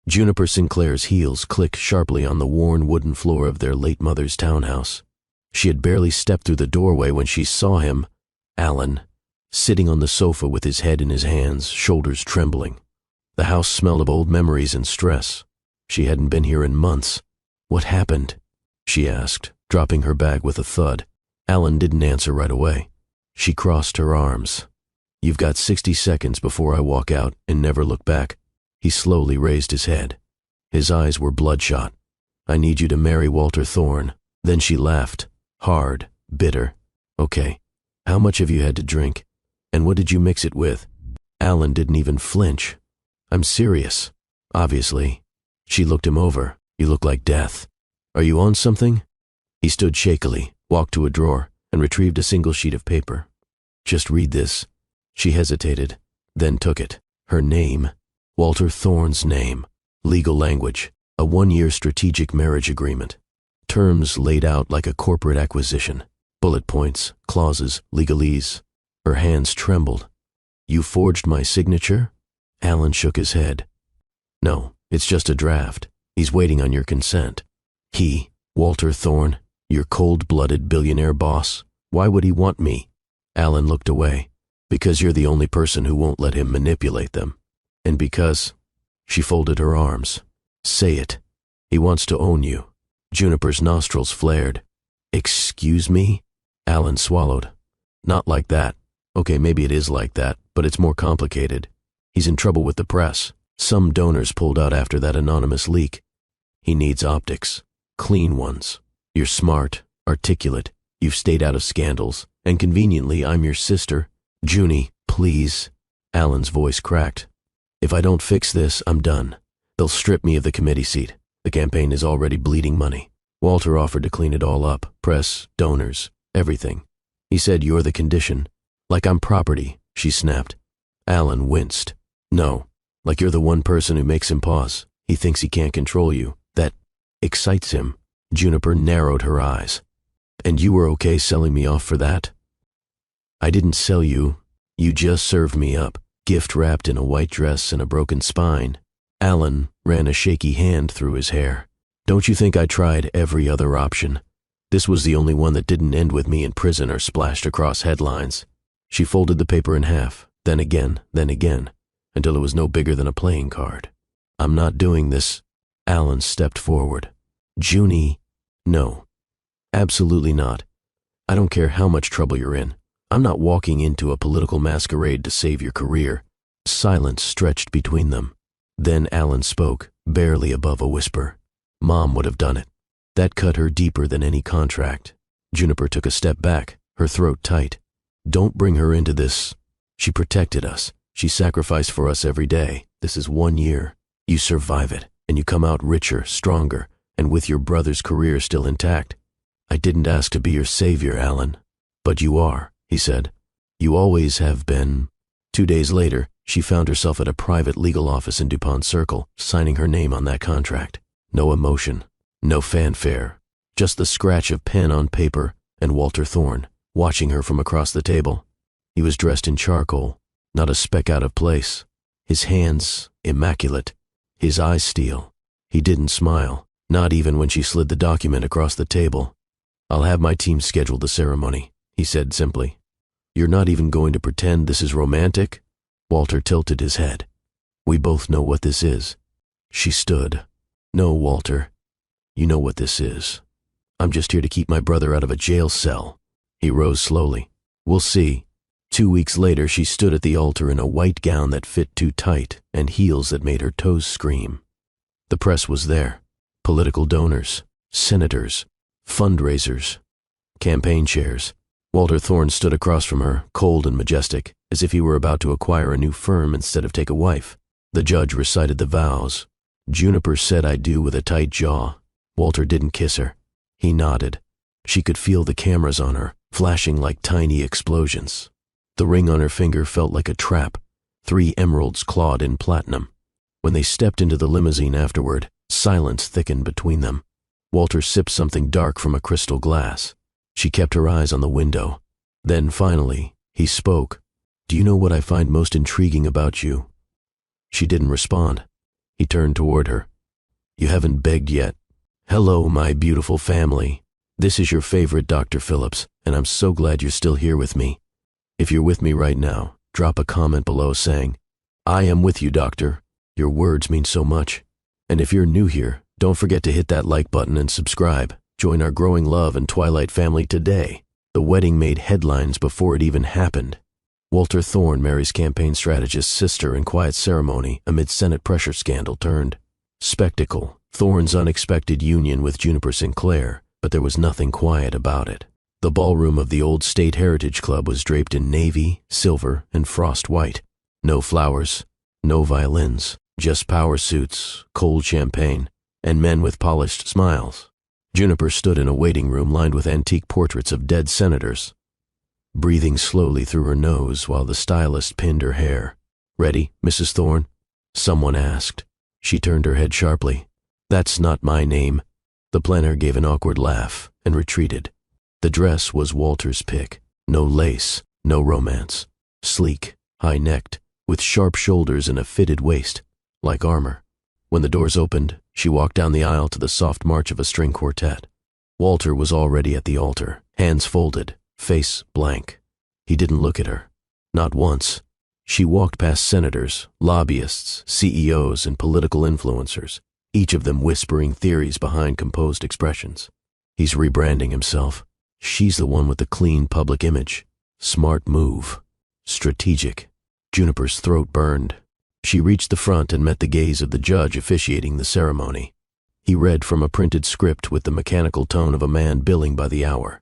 Juniper Sinclair's heels clicked sharply on the worn wooden floor of their late mother's townhouse. She had barely stepped through the doorway when she saw him, Alan, sitting on the sofa with his head in his hands, shoulders trembling. The house smelled of old memories and stress. She hadn't been here in months. What happened? She asked, dropping her bag with a thud. Alan didn't answer right away. She crossed her arms. You've got 60 seconds before I walk out and never look back. He slowly raised his head. His eyes were bloodshot. I need you to marry Walter Thorne. Then she laughed, hard, bitter. Okay, how much have you had to drink? And what did you mix it with? Alan didn't even flinch. I'm serious. Obviously. She looked him over. You look like death. Are you on something? He stood shakily, walked to a drawer, and retrieved a single sheet of paper. Just read this. She hesitated, then took it. Her name. Walter Thorne's name. Legal language. A 1-year strategic marriage agreement. Terms laid out like a corporate acquisition. Bullet points, clauses, legalese. Her hands trembled. You forged my signature? Alan shook his head. No, it's just a draft. He's waiting on your consent. He, Walter Thorne, your cold-blooded billionaire boss. Why would he want me? Alan looked away. Because you're the only person who won't let him manipulate them. And because... She folded her arms. Say it. He wants to own you. Juniper's nostrils flared. Excuse me? Alan swallowed. Not like that. Okay, maybe it is like that, but it's more complicated. He's in trouble with the press. Some donors pulled out after that anonymous leak. He needs optics. Clean ones. You're smart, articulate. You've stayed out of scandals. And conveniently, I'm your sister. Junie, please. Alan's voice cracked. If I don't fix this, I'm done. They'll strip me of the committee seat. The campaign is already bleeding money. Walter offered to clean it all up. Press, donors, everything. He said you're the condition. Like I'm property, she snapped. Alan winced. No, like you're the one person who makes him pause. He thinks he can't control you. That excites him. Juniper narrowed her eyes. And you were okay selling me off for that? I didn't sell you. You just served me up, gift wrapped in a white dress and a broken spine. Alan ran a shaky hand through his hair. Don't you think I tried every other option? This was the only one that didn't end with me in prison or splashed across headlines. She folded the paper in half, then again, until it was no bigger than a playing card. I'm not doing this. Alan stepped forward. Junie, no. Absolutely not. I don't care how much trouble you're in. I'm not walking into a political masquerade to save your career. Silence stretched between them. Then Alan spoke, barely above a whisper. Mom would have done it. That cut her deeper than any contract. Juniper took a step back, her throat tight. Don't bring her into this. She protected us. She sacrificed for us every day. This is 1 year. You survive it, and you come out richer, stronger, and with your brother's career still intact. I didn't ask to be your savior, Alan. But you are, he said. You always have been. 2 days later, she found herself at a private legal office in DuPont Circle, signing her name on that contract. No emotion, no fanfare, just the scratch of pen on paper and Walter Thorne, watching her from across the table. He was dressed in charcoal, not a speck out of place. His hands immaculate, his eyes steel. He didn't smile, not even when she slid the document across the table. I'll have my team schedule the ceremony, he said simply. You're not even going to pretend this is romantic? Walter tilted his head. We both know what this is. She stood. No, Walter. You know what this is. I'm just here to keep my brother out of a jail cell. He rose slowly. We'll see. 2 weeks later, she stood at the altar in a white gown that fit too tight and heels that made her toes scream. The press was there. Political donors, senators, fundraisers, campaign chairs. Walter Thorne stood across from her, cold and majestic, as if he were about to acquire a new firm instead of take a wife. The judge recited the vows. Juniper said I do with a tight jaw. Walter didn't kiss her. He nodded. She could feel the cameras on her, flashing like tiny explosions. The ring on her finger felt like a trap, 3 emeralds clawed in platinum. When they stepped into the limousine afterward, silence thickened between them. Walter sipped something dark from a crystal glass. She kept her eyes on the window. Then finally, he spoke. Do you know what I find most intriguing about you? She didn't respond. He turned toward her. You haven't begged yet. Hello, my beautiful family. This is your favorite Dr. Phillips, and I'm so glad you're still here with me. If you're with me right now, drop a comment below saying, I am with you, doctor. Your words mean so much. And if you're new here, don't forget to hit that like button and subscribe. Join our growing love and Twilight family today. The wedding made headlines before it even happened. Walter Thorne marries campaign strategist's sister in quiet ceremony amid Senate pressure scandal turned spectacle. Thorne's unexpected union with Juniper Sinclair, but there was nothing quiet about it. The ballroom of the old State Heritage Club was draped in navy, silver, and frost white. No flowers, no violins, just power suits, cold champagne, and men with polished smiles. Juniper stood in a waiting room lined with antique portraits of dead senators, breathing slowly through her nose while the stylist pinned her hair. Ready, Mrs. Thorne? Someone asked. She turned her head sharply. That's not my name. The planner gave an awkward laugh and retreated. The dress was Walter's pick. No lace, no romance. Sleek, high-necked, with sharp shoulders and a fitted waist, like armor. When the doors opened, she walked down the aisle to the soft march of a string quartet. Walter was already at the altar, hands folded, face blank. He didn't look at her. Not once. She walked past senators, lobbyists, CEOs, and political influencers, each of them whispering theories behind composed expressions. He's rebranding himself. She's the one with the clean public image. Smart move. Strategic. Juniper's throat burned. She reached the front and met the gaze of the judge officiating the ceremony. He read from a printed script with the mechanical tone of a man billing by the hour.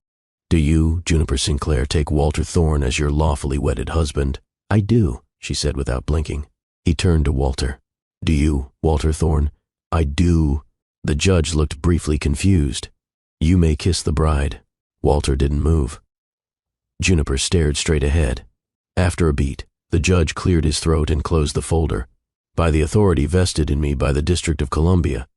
Do you, Juniper Sinclair, take Walter Thorne as your lawfully wedded husband? I do, she said without blinking. He turned to Walter. Do you, Walter Thorne? I do. The judge looked briefly confused. You may kiss the bride. Walter didn't move. Juniper stared straight ahead. After a beat, the judge cleared his throat and closed the folder. By the authority vested in me by the District of Columbia.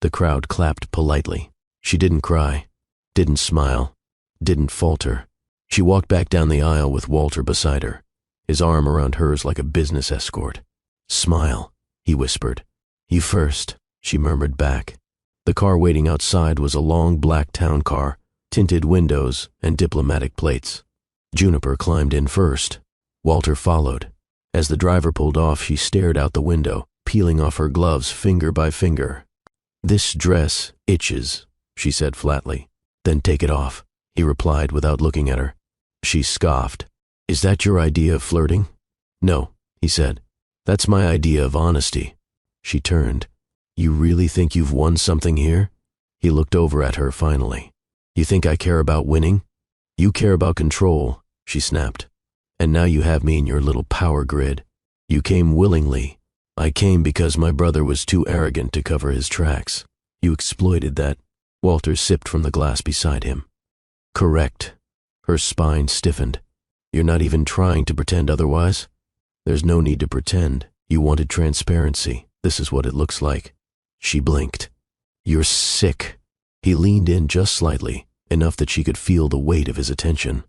The crowd clapped politely. She didn't cry, didn't smile, didn't falter. She walked back down the aisle with Walter beside her, his arm around hers like a business escort. Smile, he whispered. You first, she murmured back. The car waiting outside was a long black town car, tinted windows and diplomatic plates. Juniper climbed in first. Walter followed. As the driver pulled off, she stared out the window, peeling off her gloves finger by finger. This dress itches, she said flatly. Then take it off, he replied without looking at her. She scoffed. Is that your idea of flirting? No, he said. That's my idea of honesty. She turned. You really think you've won something here? He looked over at her finally. You think I care about winning? You care about control, she snapped. And now you have me in your little power grid. You came willingly. I came because my brother was too arrogant to cover his tracks. You exploited that. Walter sipped from the glass beside him. Correct. Her spine stiffened. You're not even trying to pretend otherwise? There's no need to pretend. You wanted transparency. This is what it looks like. She blinked. You're sick. He leaned in just slightly, enough that she could feel the weight of his attention.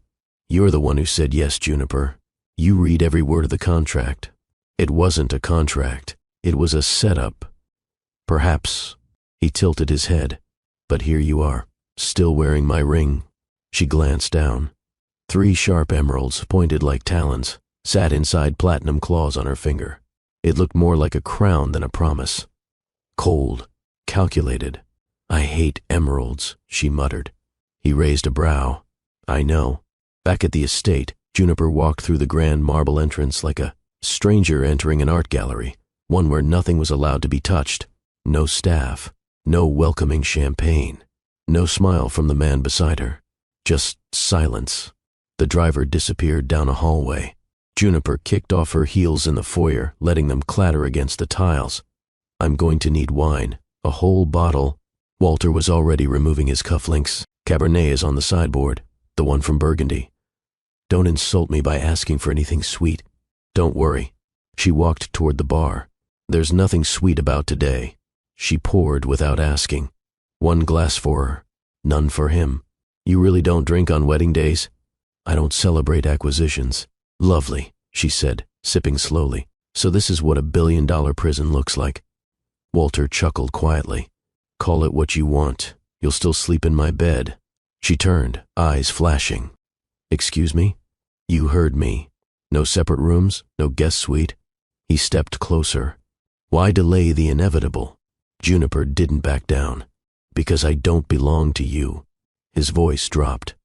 You're the one who said yes, Juniper. You read every word of the contract. It wasn't a contract. It was a setup. Perhaps. He tilted his head. But here you are, still wearing my ring. She glanced down. 3 sharp emeralds, pointed like talons, sat inside platinum claws on her finger. It looked more like a crown than a promise. Cold, calculated. I hate emeralds, she muttered. He raised a brow. I know. Back at the estate, Juniper walked through the grand marble entrance like a stranger entering an art gallery, one where nothing was allowed to be touched. No staff, no welcoming champagne, no smile from the man beside her. Just silence. The driver disappeared down a hallway. Juniper kicked off her heels in the foyer, letting them clatter against the tiles. I'm going to need wine. A whole bottle. Walter was already removing his cufflinks. Cabernet is on the sideboard, the one from Burgundy. Don't insult me by asking for anything sweet. Don't worry. She walked toward the bar. There's nothing sweet about today. She poured without asking. 1 glass for her, none for him. You really don't drink on wedding days? I don't celebrate acquisitions. Lovely, she said, sipping slowly. So this is what a $1 billion prison looks like. Walter chuckled quietly. Call it what you want. You'll still sleep in my bed. She turned, eyes flashing. Excuse me? You heard me. No separate rooms? No guest suite? He stepped closer. Why delay the inevitable? Juniper didn't back down. Because I don't belong to you. His voice dropped.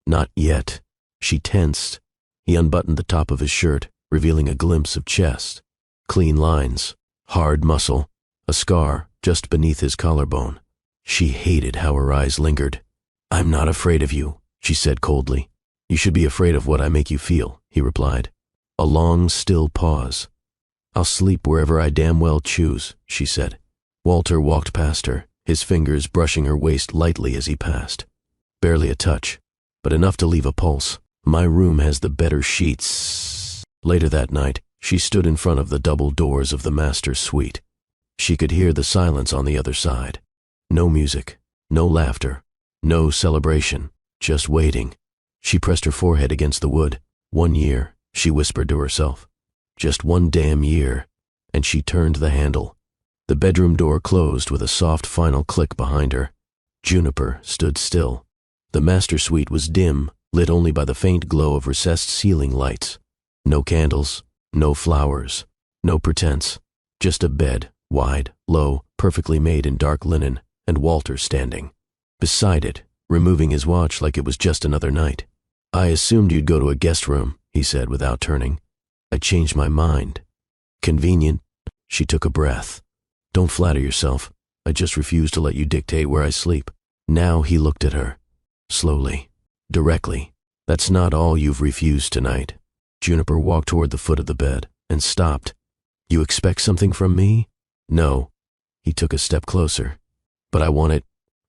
Not yet. She tensed. He unbuttoned the top of his shirt, revealing a glimpse of chest. Clean lines, hard muscle, a scar just beneath his collarbone. She hated how her eyes lingered. I'm not afraid of you, she said coldly. You should be afraid of what I make you feel, he replied. A long, still pause. I'll sleep wherever I damn well choose, she said. Walter walked past her, his fingers brushing her waist lightly as he passed. Barely a touch, but enough to leave a pulse. My room has the better sheets. Later that night, she stood in front of the double doors of the master suite. She could hear the silence on the other side. No music, no laughter, no celebration, just waiting. She pressed her forehead against the wood. 1 year, she whispered to herself. Just 1 damn year, and she turned the handle. The bedroom door closed with a soft final click behind her. Juniper stood still. The master suite was dim, lit only by the faint glow of recessed ceiling lights. No candles, no flowers, no pretense. Just a bed, wide, low, perfectly made in dark linen, and Walter standing. Beside it, removing his watch like it was just another night. I assumed you'd go to a guest room, he said without turning. I changed my mind. Convenient. She took a breath. Don't flatter yourself. I just refuse to let you dictate where I sleep. Now he looked at her. Slowly. Directly. That's not all you've refused tonight. Juniper walked toward the foot of the bed and stopped. You expect something from me? No. He took a step closer. But I want it.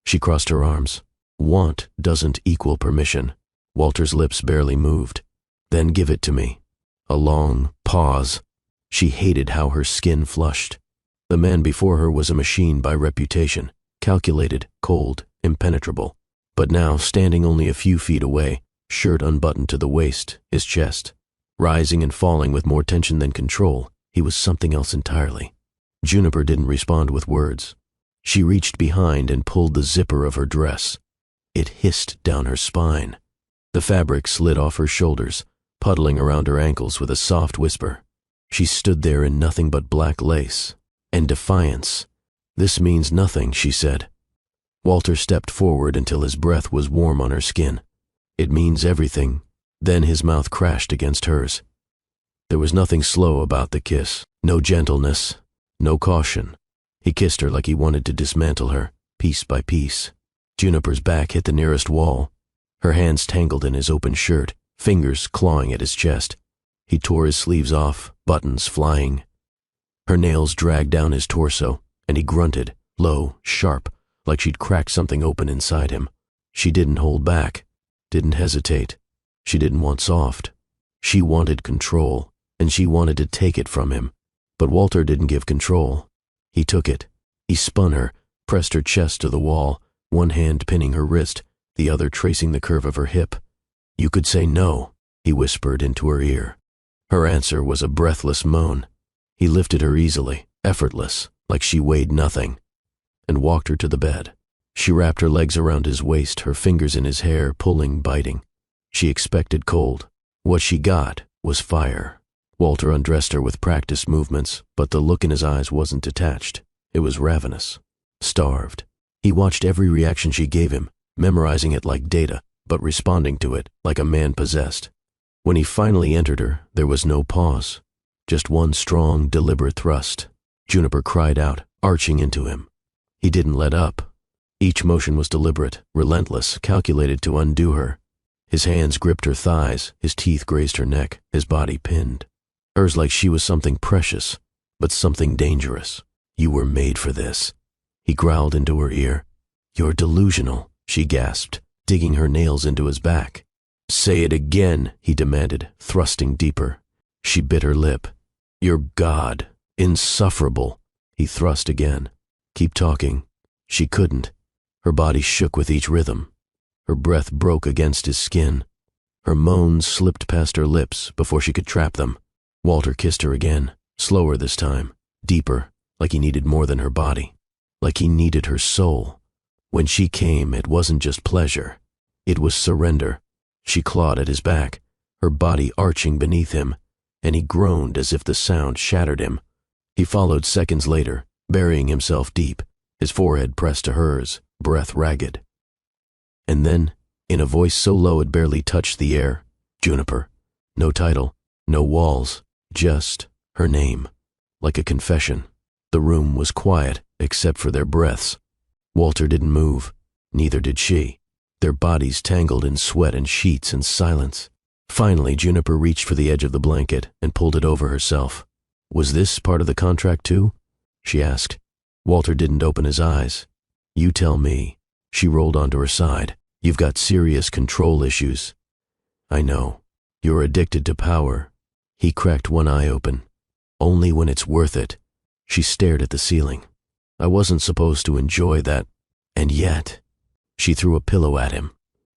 She crossed her arms. Want doesn't equal permission. Walter's lips barely moved. Then give it to me. A long pause. She hated how her skin flushed. The man before her was a machine by reputation, calculated, cold, impenetrable. But now, standing only a few feet away, shirt unbuttoned to the waist, his chest, rising and falling with more tension than control, he was something else entirely. Juniper didn't respond with words. She reached behind and pulled the zipper of her dress. It hissed down her spine. The fabric slid off her shoulders, puddling around her ankles with a soft whisper. She stood there in nothing but black lace and defiance. This means nothing, she said. Walter stepped forward until his breath was warm on her skin. It means everything. Then his mouth crashed against hers. There was nothing slow about the kiss, no gentleness, no caution. He kissed her like he wanted to dismantle her, piece by piece. Juniper's back hit the nearest wall. Her hands tangled in his open shirt, fingers clawing at his chest. He tore his sleeves off, buttons flying. Her nails dragged down his torso, and he grunted, low, sharp, like she'd cracked something open inside him. She didn't hold back, didn't hesitate. She didn't want soft. She wanted control, and she wanted to take it from him. But Walter didn't give control. He took it. He spun her, pressed her chest to the wall, one hand pinning her wrist, the other tracing the curve of her hip. You could say no, he whispered into her ear. Her answer was a breathless moan. He lifted her easily, effortless, like she weighed nothing, and walked her to the bed. She wrapped her legs around his waist, her fingers in his hair, pulling, biting. She expected cold. What she got was fire. Walter undressed her with practiced movements, but the look in his eyes wasn't detached. It was ravenous, starved. He watched every reaction she gave him, memorizing it like data, but responding to it like a man possessed. When he finally entered her, there was no pause. Just one strong, deliberate thrust. Juniper cried out, arching into him. He didn't let up. Each motion was deliberate, relentless, calculated to undo her. His hands gripped her thighs, his teeth grazed her neck, his body pinned. Hers like she was something precious, but something dangerous. You were made for this. He growled into her ear. You're delusional, she gasped, digging her nails into his back. Say it again, he demanded, thrusting deeper. She bit her lip. You're God. Insufferable. He thrust again. Keep talking. She couldn't. Her body shook with each rhythm. Her breath broke against his skin. Her moans slipped past her lips before she could trap them. Walter kissed her again, slower this time, deeper, like he needed more than her body, like he needed her soul. When she came, it wasn't just pleasure. It was surrender. She clawed at his back, her body arching beneath him, and he groaned as if the sound shattered him. He followed seconds later, burying himself deep, his forehead pressed to hers, breath ragged. And then, in a voice so low it barely touched the air, Juniper. No title, no walls, just her name. Like a confession. The room was quiet, except for their breaths. Walter didn't move, neither did she. Their bodies tangled in sweat and sheets and silence. Finally, Juniper reached for the edge of the blanket and pulled it over herself. Was this part of the contract too? She asked. Walter didn't open his eyes. You tell me. She rolled onto her side. You've got serious control issues. I know. You're addicted to power. He cracked one eye open. Only when it's worth it. She stared at the ceiling. I wasn't supposed to enjoy that. And yet. She threw a pillow at him.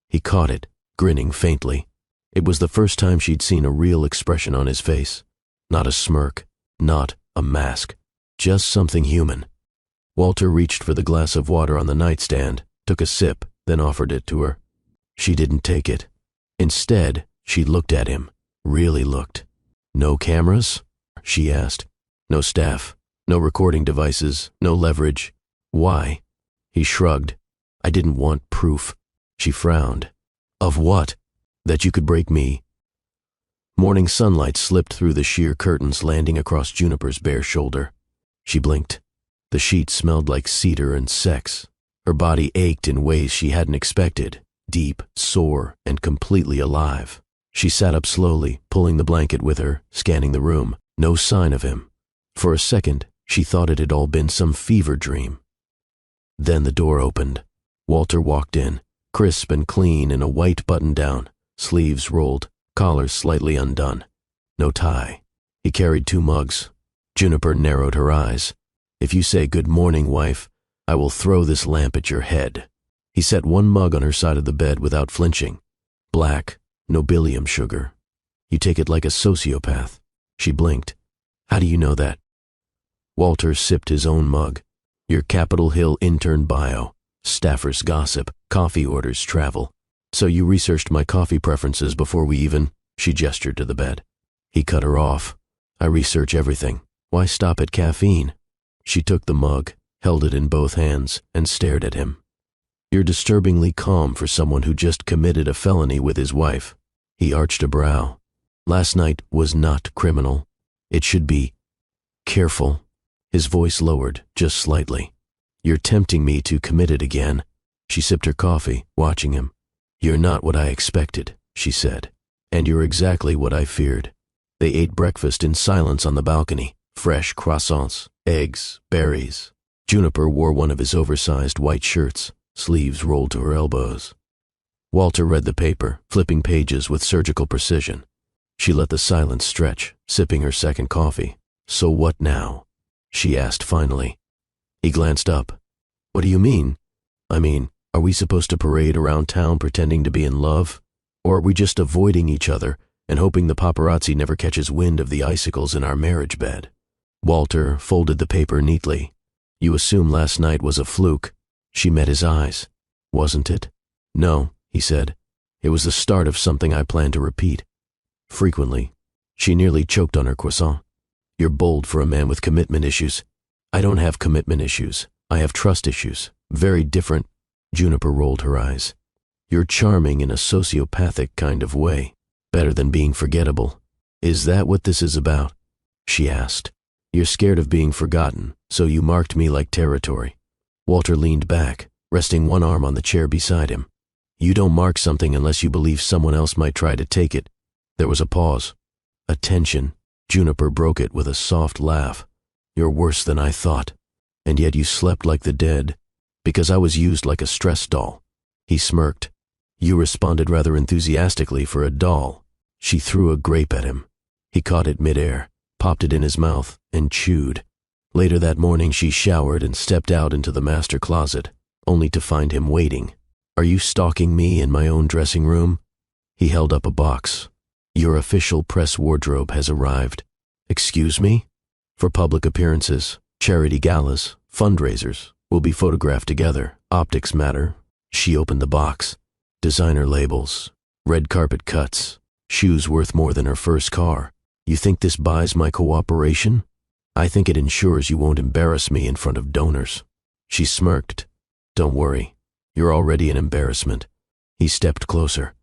He caught it, grinning faintly. It was the first time she'd seen a real expression on his face. Not a smirk, not a mask, just something human. Walter reached for the glass of water on the nightstand, took a sip, then offered it to her. She didn't take it. Instead, she looked at him, really looked. No cameras? She asked. No staff, no recording devices, no leverage. Why? He shrugged. I didn't want proof. She frowned. Of what? That you could break me? Morning sunlight slipped through the sheer curtains, landing across Juniper's bare shoulder. She blinked. The sheet smelled like cedar and sex. Her body ached in ways she hadn't expected, deep, sore, and completely alive. She sat up slowly, pulling the blanket with her, scanning the room. No sign of him. For a second, she thought it had all been some fever dream. Then the door opened. Walter walked in, crisp and clean in a white button-down, sleeves rolled, collar slightly undone. No tie. He carried 2 mugs. Juniper narrowed her eyes. If you say good morning, wife, I will throw this lamp at your head. He set 1 mug on her side of the bed without flinching. Black, nobelium sugar. You take it like a sociopath. She blinked. How do you know that? Walter sipped his own mug. Your Capitol Hill intern bio, staffer's gossip, coffee orders travel. So you researched my coffee preferences before we even... She gestured to the bed. He cut her off. I research everything. Why stop at caffeine? She took the mug, held it in both hands, and stared at him. You're disturbingly calm for someone who just committed a felony with his wife. He arched a brow. Last night was not criminal. It should be careful. His voice lowered, just slightly. You're tempting me to commit it again. She sipped her coffee, watching him. You're not what I expected, she said. And you're exactly what I feared. They ate breakfast in silence on the balcony. Fresh croissants, eggs, berries. Juniper wore one of his oversized white shirts, sleeves rolled to her elbows. Walter read the paper, flipping pages with surgical precision. She let the silence stretch, sipping her second coffee. So what now? She asked finally. He glanced up. What do you mean? I mean, are we supposed to parade around town pretending to be in love? Or are we just avoiding each other and hoping the paparazzi never catches wind of the icicles in our marriage bed? Walter folded the paper neatly. You assume last night was a fluke. She met his eyes. Wasn't it? No, he said. It was the start of something I plan to repeat. Frequently. She nearly choked on her croissant. You're bold for a man with commitment issues. I don't have commitment issues. I have trust issues. Very different. Juniper rolled her eyes. You're charming in a sociopathic kind of way. Better than being forgettable. Is that what this is about? She asked. You're scared of being forgotten, so you marked me like territory. Walter leaned back, resting one arm on the chair beside him. You don't mark something unless you believe someone else might try to take it. There was a pause. A tension. Juniper broke it with a soft laugh. You're worse than I thought. And yet you slept like the dead, because I was used like a stress doll. He smirked. You responded rather enthusiastically for a doll. She threw a grape at him. He caught it midair, popped it in his mouth, and chewed. Later that morning she showered and stepped out into the master closet, only to find him waiting. Are you stalking me in my own dressing room? He held up a box. Your official press wardrobe has arrived. Excuse me? For public appearances. Charity galas, fundraisers, will be photographed together. Optics matter. She opened the box. Designer labels, red carpet cuts, shoes worth more than her first car. You think this buys my cooperation? I think it ensures you won't embarrass me in front of donors. She smirked. Don't worry. You're already an embarrassment. He stepped closer.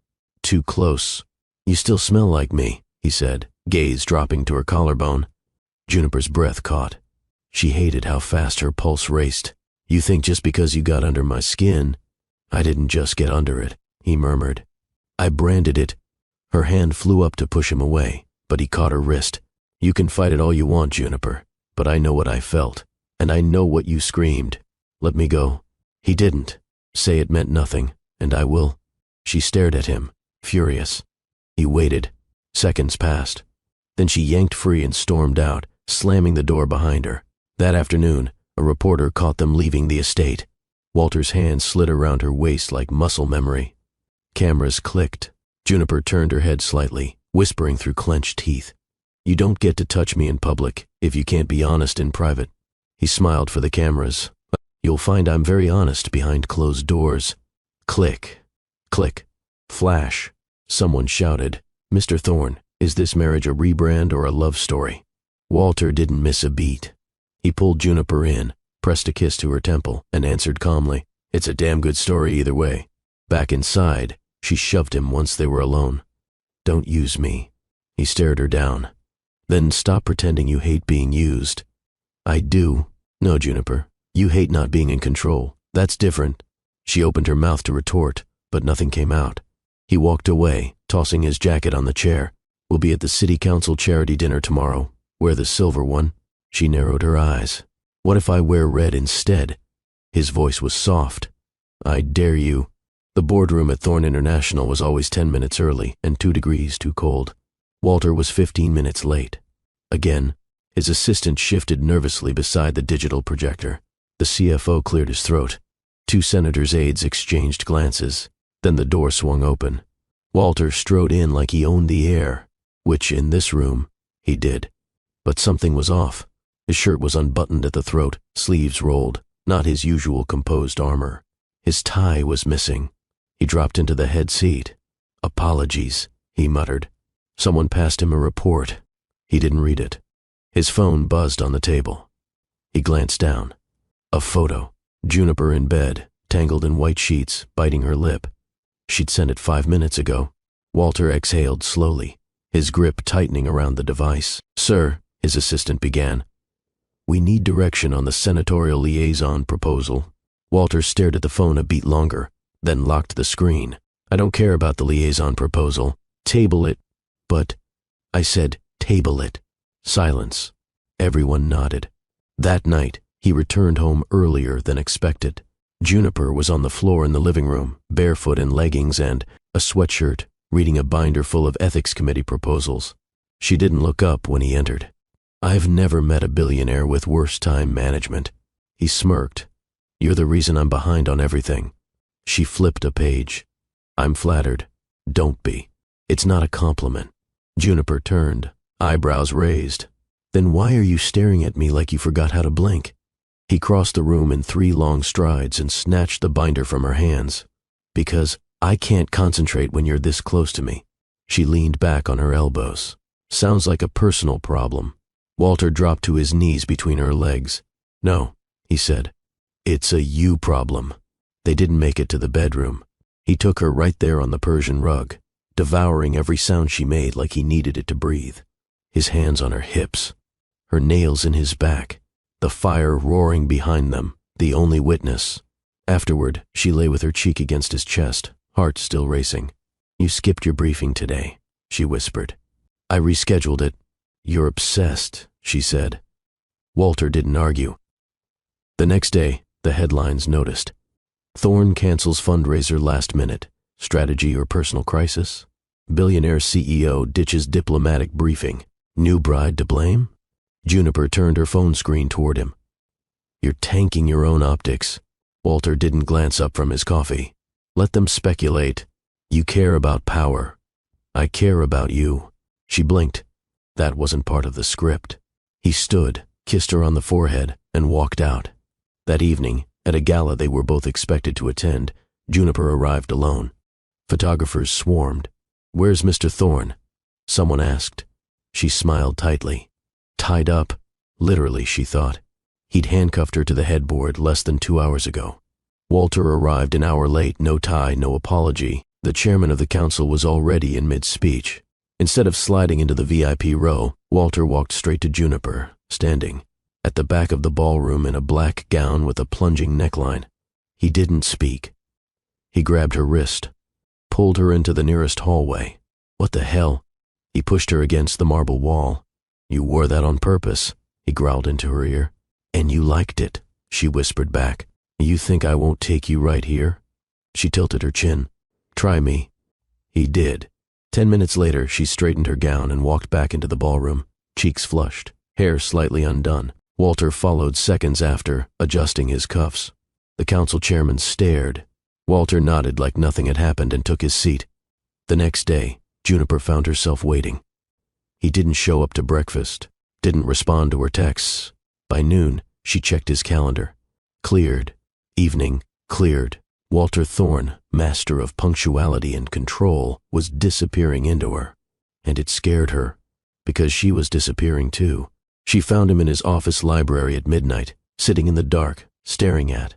Too close. You still smell like me, he said, gaze dropping to her collarbone. Juniper's breath caught. She hated how fast her pulse raced. You think just because you got under my skin? I didn't just get under it, he murmured. I branded it. Her hand flew up to push him away, but he caught her wrist. You can fight it all you want, Juniper, but I know what I felt, and I know what you screamed. Let me go. He didn't. Say it meant nothing, and I will. She stared at him, furious. He waited. Seconds passed. Then she yanked free and stormed out, slamming the door behind her. That afternoon, a reporter caught them leaving the estate. Walter's hand slid around her waist like muscle memory. Cameras clicked. Juniper turned her head slightly, whispering through clenched teeth. You don't get to touch me in public if you can't be honest in private. He smiled for the cameras. You'll find I'm very honest behind closed doors. Click. Click. Flash. Someone shouted, Mr. Thorne, is this marriage a rebrand or a love story? Walter didn't miss a beat. He pulled Juniper in, pressed a kiss to her temple, and answered calmly, It's a damn good story either way. Back inside, she shoved him once they were alone. Don't use me. He stared her down. Then stop pretending you hate being used. I do. No, Juniper. You hate not being in control. That's different. She opened her mouth to retort, but nothing came out. He walked away, tossing his jacket on the chair. We'll be at the city council charity dinner tomorrow. Wear the silver one. She narrowed her eyes. What if I wear red instead? His voice was soft. I dare you. The boardroom at Thorne International was always 10 minutes early and 2 degrees too cold. Walter was 15 minutes late. Again, his assistant shifted nervously beside the digital projector. The CFO cleared his throat. 2 senators' aides exchanged glances. Then the door swung open. Walter strode in like he owned the air, which in this room, he did. But something was off. His shirt was unbuttoned at the throat, sleeves rolled, not his usual composed armor. His tie was missing. He dropped into the head seat. Apologies, he muttered. Someone passed him a report. He didn't read it. His phone buzzed on the table. He glanced down. A photo. Juniper in bed, tangled in white sheets, biting her lip. She'd sent it 5 minutes ago. Walter exhaled slowly, his grip tightening around the device. Sir, his assistant began. We need direction on the senatorial liaison proposal. Walter stared at the phone a beat longer, then locked the screen. I don't care about the liaison proposal. Table it. But, I said, table it. Silence. Everyone nodded. That night, he returned home earlier than expected. Juniper was on the floor in the living room, barefoot in leggings and a sweatshirt, reading a binder full of ethics committee proposals. She didn't look up when he entered. I've never met a billionaire with worse time management. He smirked. You're the reason I'm behind on everything. She flipped a page. I'm flattered. Don't be. It's not a compliment. Juniper turned, eyebrows raised. Then why are you staring at me like you forgot how to blink? He crossed the room in 3 long strides and snatched the binder from her hands. Because I can't concentrate when you're this close to me. She leaned back on her elbows. Sounds like a personal problem. Walter dropped to his knees between her legs. No, he said. It's a you problem. They didn't make it to the bedroom. He took her right there on the Persian rug, devouring every sound she made like he needed it to breathe. His hands on her hips, her nails in his back, the fire roaring behind them, the only witness. Afterward, she lay with her cheek against his chest, heart still racing. You skipped your briefing today, she whispered. I rescheduled it. You're obsessed, she said. Walter didn't argue. The next day, the headlines noticed. Thorne cancels fundraiser last minute. Strategy or personal crisis? Billionaire CEO ditches diplomatic briefing. New bride to blame? Juniper turned her phone screen toward him. You're tanking your own optics. Walter didn't glance up from his coffee. Let them speculate. You care about power. I care about you. She blinked. That wasn't part of the script. He stood, kissed her on the forehead, and walked out. That evening, at a gala they were both expected to attend, Juniper arrived alone. Photographers swarmed. "Where's Mr. Thorne?" someone asked. She smiled tightly. Tied up, literally, she thought. He'd handcuffed her to the headboard less than 2 hours ago. Walter arrived an hour late, no tie, no apology. The chairman of the council was already in mid-speech. Instead of sliding into the VIP row, Walter walked straight to Juniper, standing at the back of the ballroom in a black gown with a plunging neckline. He didn't speak. He grabbed her wrist, pulled her into the nearest hallway. "What the hell?" He pushed her against the marble wall. "You wore that on purpose," he growled into her ear. "And you liked it," she whispered back. "You think I won't take you right here?" She tilted her chin. "Try me." He did. 10 minutes later, she straightened her gown and walked back into the ballroom, cheeks flushed, hair slightly undone. Walter followed seconds after, adjusting his cuffs. The council chairman stared. Walter nodded like nothing had happened and took his seat. The next day, Juniper found herself waiting. He didn't show up to breakfast, didn't respond to her texts. By noon, she checked his calendar. Cleared. Evening, cleared. Walter Thorne, master of punctuality and control, was disappearing into her. And it scared her, because she was disappearing too. She found him in his office library at midnight, sitting in the dark, staring at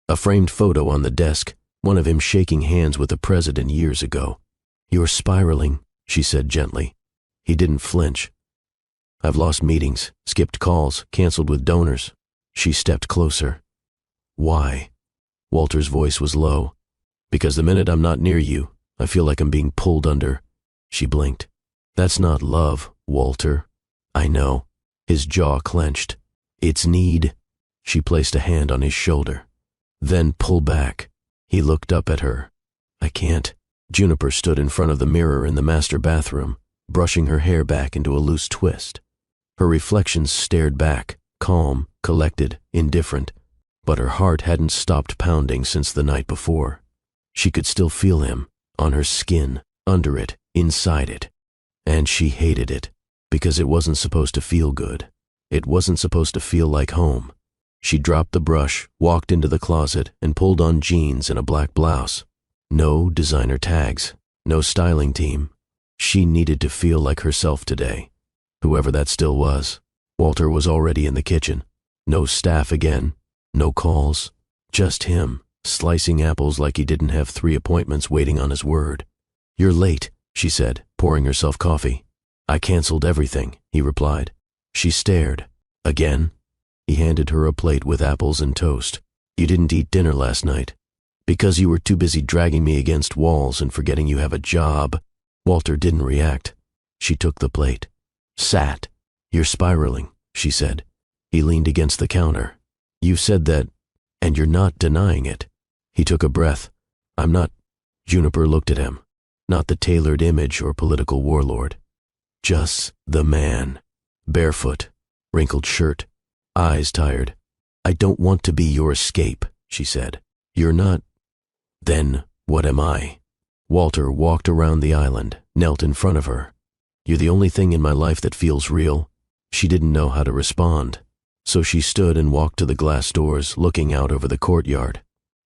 a framed photo on the desk, one of him shaking hands with the president years ago. "You're spiraling," she said gently. He didn't flinch. "I've lost meetings, skipped calls, canceled with donors." She stepped closer. "Why?" Walter's voice was low. "Because the minute I'm not near you, I feel like I'm being pulled under." She blinked. "That's not love, Walter." "I know." His jaw clenched. "It's need." She placed a hand on his shoulder. "Then pull back." He looked up at her. "I can't." Juniper stood in front of the mirror in the master bathroom, brushing her hair back into a loose twist. Her reflections stared back, calm, collected, indifferent, but her heart hadn't stopped pounding since the night before. She could still feel him, on her skin, under it, inside it. And she hated it, because it wasn't supposed to feel good. It wasn't supposed to feel like home. She dropped the brush, walked into the closet, and pulled on jeans and a black blouse. No designer tags, no styling team. She needed to feel like herself today. Whoever that still was. Walter was already in the kitchen. No staff again. No calls. Just him, slicing apples like he didn't have 3 appointments waiting on his word. "You're late," she said, pouring herself coffee. "I canceled everything," he replied. She stared. "Again?" He handed her a plate with apples and toast. "You didn't eat dinner last night." "Because you were too busy dragging me against walls and forgetting you have a job." Walter didn't react. She took the plate. Sat. "You're spiraling," she said. He leaned against the counter. "You said that, and you're not denying it." He took a breath. "I'm not." Juniper looked at him. Not the tailored image or political warlord. Just the man. Barefoot, wrinkled shirt, eyes tired. "I don't want to be your escape," she said. "You're not." "Then what am I?" Walter walked around the island, knelt in front of her. "You're the only thing in my life that feels real." She didn't know how to respond, so she stood and walked to the glass doors, looking out over the courtyard.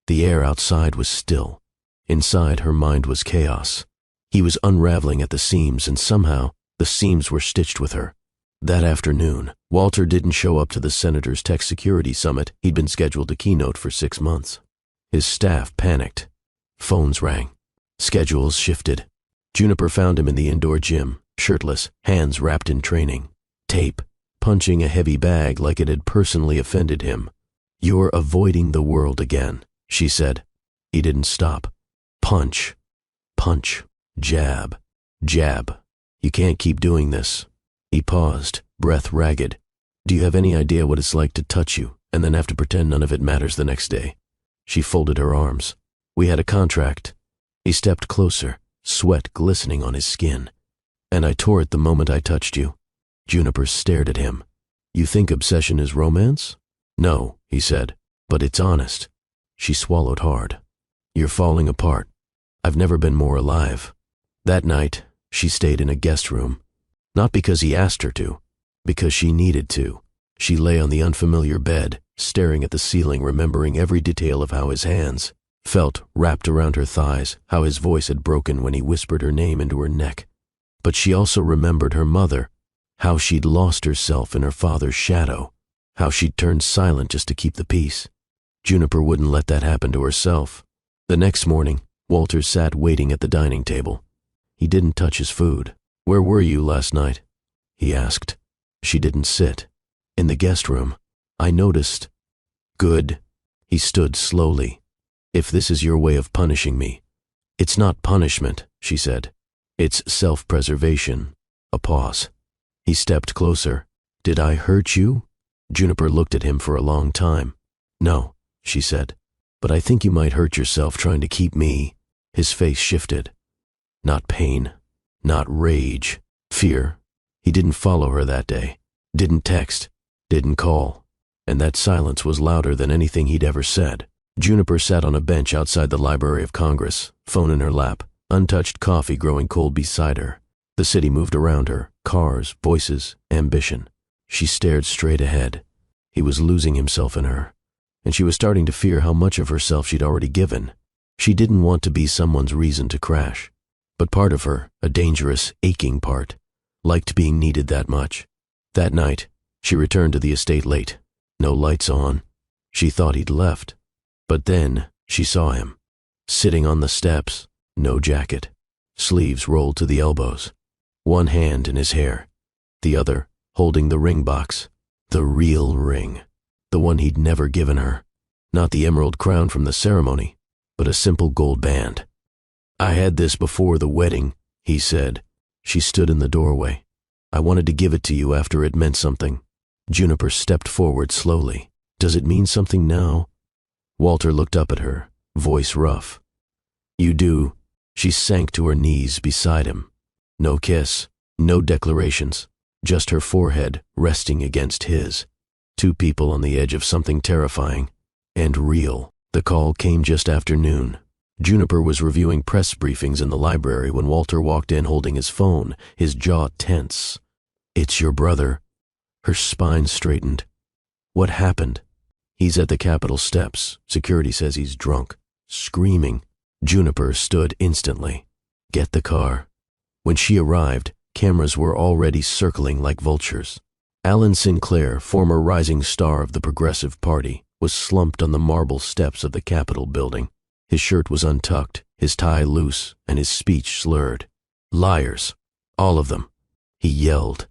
The air outside was still. Inside, her mind was chaos. He was unraveling at the seams, and somehow the seams were stitched with her. That afternoon, Walter didn't show up to the Senator's Tech Security Summit he'd been scheduled to keynote for 6 months. His staff panicked. Phones rang. Schedules shifted. Juniper found him in the indoor gym, shirtless, hands wrapped in training. Tape, punching a heavy bag like it had personally offended him. "You're avoiding the world again," she said. He didn't stop. Punch. Punch. Jab. Jab. "You can't keep doing this." He paused, breath ragged. "Do you have any idea what it's like to touch you and then have to pretend none of it matters the next day?" She folded her arms. "We had a contract." He stepped closer, sweat glistening on his skin. "And I tore it the moment I touched you." Juniper stared at him. "You think obsession is romance?" "No," he said, "but it's honest." She swallowed hard. "You're falling apart. I've never been more alive." That night, she stayed in a guest room. Not because he asked her to, because she needed to. She lay on the unfamiliar bed, staring at the ceiling, remembering every detail of how his hands felt wrapped around her thighs, how his voice had broken when he whispered her name into her neck. But she also remembered her mother, how she'd lost herself in her father's shadow, how she'd turned silent just to keep the peace. Juniper wouldn't let that happen to herself. The next morning, Walter sat waiting at the dining table. He didn't touch his food. "Where were you last night?" he asked. She didn't sit. "In the guest room. I noticed." "Good." He stood slowly. "If this is your way of punishing me." "It's not punishment," she said. "It's self-preservation." A pause. He stepped closer. "Did I hurt you?" Juniper looked at him for a long time. "No," she said. "But I think you might hurt yourself trying to keep me." His face shifted. Not pain. Not rage. Fear. He didn't follow her that day. Didn't text. Didn't call. And that silence was louder than anything he'd ever said. Juniper sat on a bench outside the Library of Congress, phone in her lap, untouched coffee growing cold beside her. The city moved around her, cars, voices, ambition. She stared straight ahead. He was losing himself in her, and she was starting to fear how much of herself she'd already given. She didn't want to be someone's reason to crash, but part of her, a dangerous, aching part, liked being needed that much. That night, she returned to the estate late. No lights on. She thought he'd left. But then she saw him, sitting on the steps, no jacket, sleeves rolled to the elbows, one hand in his hair, the other holding the ring box, the real ring, the one he'd never given her. Not the emerald crown from the ceremony, but a simple gold band. "I had this before the wedding," he said. She stood in the doorway. "I wanted to give it to you after it meant something." Juniper stepped forward slowly. "Does it mean something now?" Walter looked up at her, voice rough. "You do." She sank to her knees beside him. No kiss, no declarations, just her forehead resting against his. Two people on the edge of something terrifying and real. The call came just after noon. Juniper was reviewing press briefings in the library when Walter walked in holding his phone, his jaw tense. "It's your brother." Her spine straightened. "What happened?" "He's at the Capitol steps. Security says he's drunk." Screaming. Juniper stood instantly. "Get the car." When she arrived, cameras were already circling like vultures. Alan Sinclair, former rising star of the Progressive Party, was slumped on the marble steps of the Capitol building. His shirt was untucked, his tie loose, and his speech slurred. "Liars. All of them." He yelled.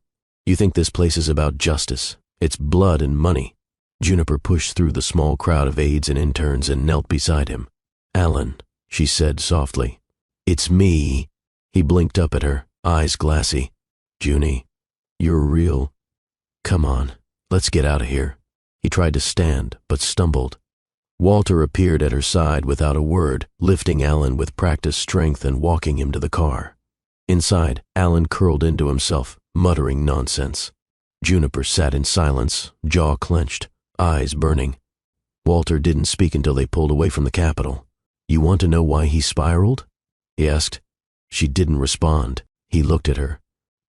"You think this place is about justice? It's blood and money." Juniper pushed through the small crowd of aides and interns and knelt beside him. "Alan," she said softly. "It's me." He blinked up at her, eyes glassy. "Junie, you're real. Come on, let's get out of here." He tried to stand, but stumbled. Walter appeared at her side without a word, lifting Alan with practiced strength and walking him to the car. Inside, Alan curled into himself, muttering nonsense. Juniper sat in silence, jaw clenched, eyes burning. Walter didn't speak until they pulled away from the Capitol. "You want to know why he spiraled?" he asked. She didn't respond. He looked at her.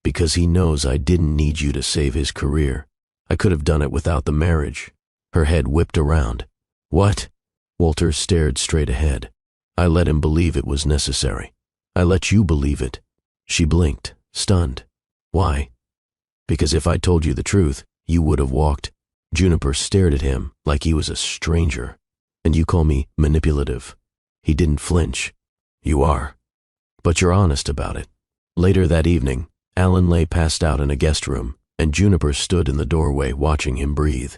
"Because he knows I didn't need you to save his career. I could have done it without the marriage." Her head whipped around. "What?" Walter stared straight ahead. "I let him believe it was necessary. I let you believe it." She blinked, stunned. "Why?" "Because if I told you the truth, you would have walked." Juniper stared at him like he was a stranger. "And you call me manipulative." He didn't flinch. "You are. But you're honest about it." Later that evening, Alan lay passed out in a guest room, and Juniper stood in the doorway watching him breathe.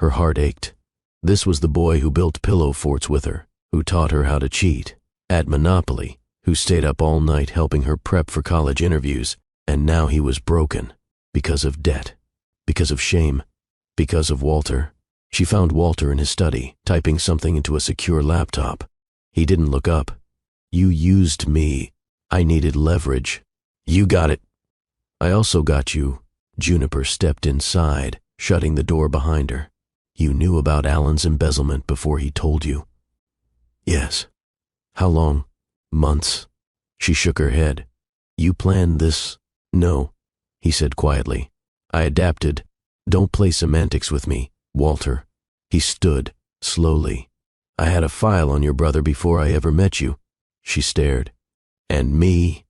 Her heart ached. This was the boy who built pillow forts with her, who taught her how to cheat at Monopoly, who stayed up all night helping her prep for college interviews, and now he was broken. Because of debt. Because of shame. Because of Walter. She found Walter in his study, typing something into a secure laptop. He didn't look up. "You used me. I needed leverage. You got it." "I also got you." Juniper stepped inside, shutting the door behind her. "You knew about Alan's embezzlement before he told you?" "Yes." "How long?" "Months." She shook her head. "You planned this?" "No," he said quietly. "I adapted. Don't play semantics with me, Walter. He stood, slowly. I had a file on your brother before I ever met you. She stared. And me?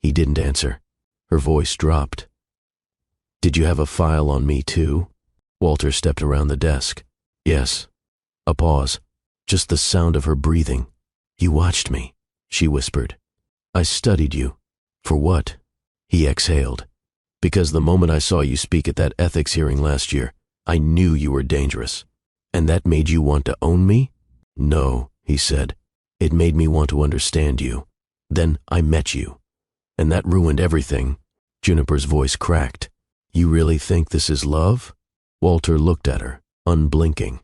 He didn't answer. Her voice dropped. Did you have a file on me too? Walter stepped around the desk. Yes. A pause. Just the sound of her breathing. You watched me, she whispered. I studied you. For what? He exhaled. Because the moment I saw you speak at that ethics hearing last year, I knew you were dangerous. And that made you want to own me? No, he said. It made me want to understand you. Then I met you. And that ruined everything. Juniper's voice cracked. You really think this is love? Walter looked at her, unblinking.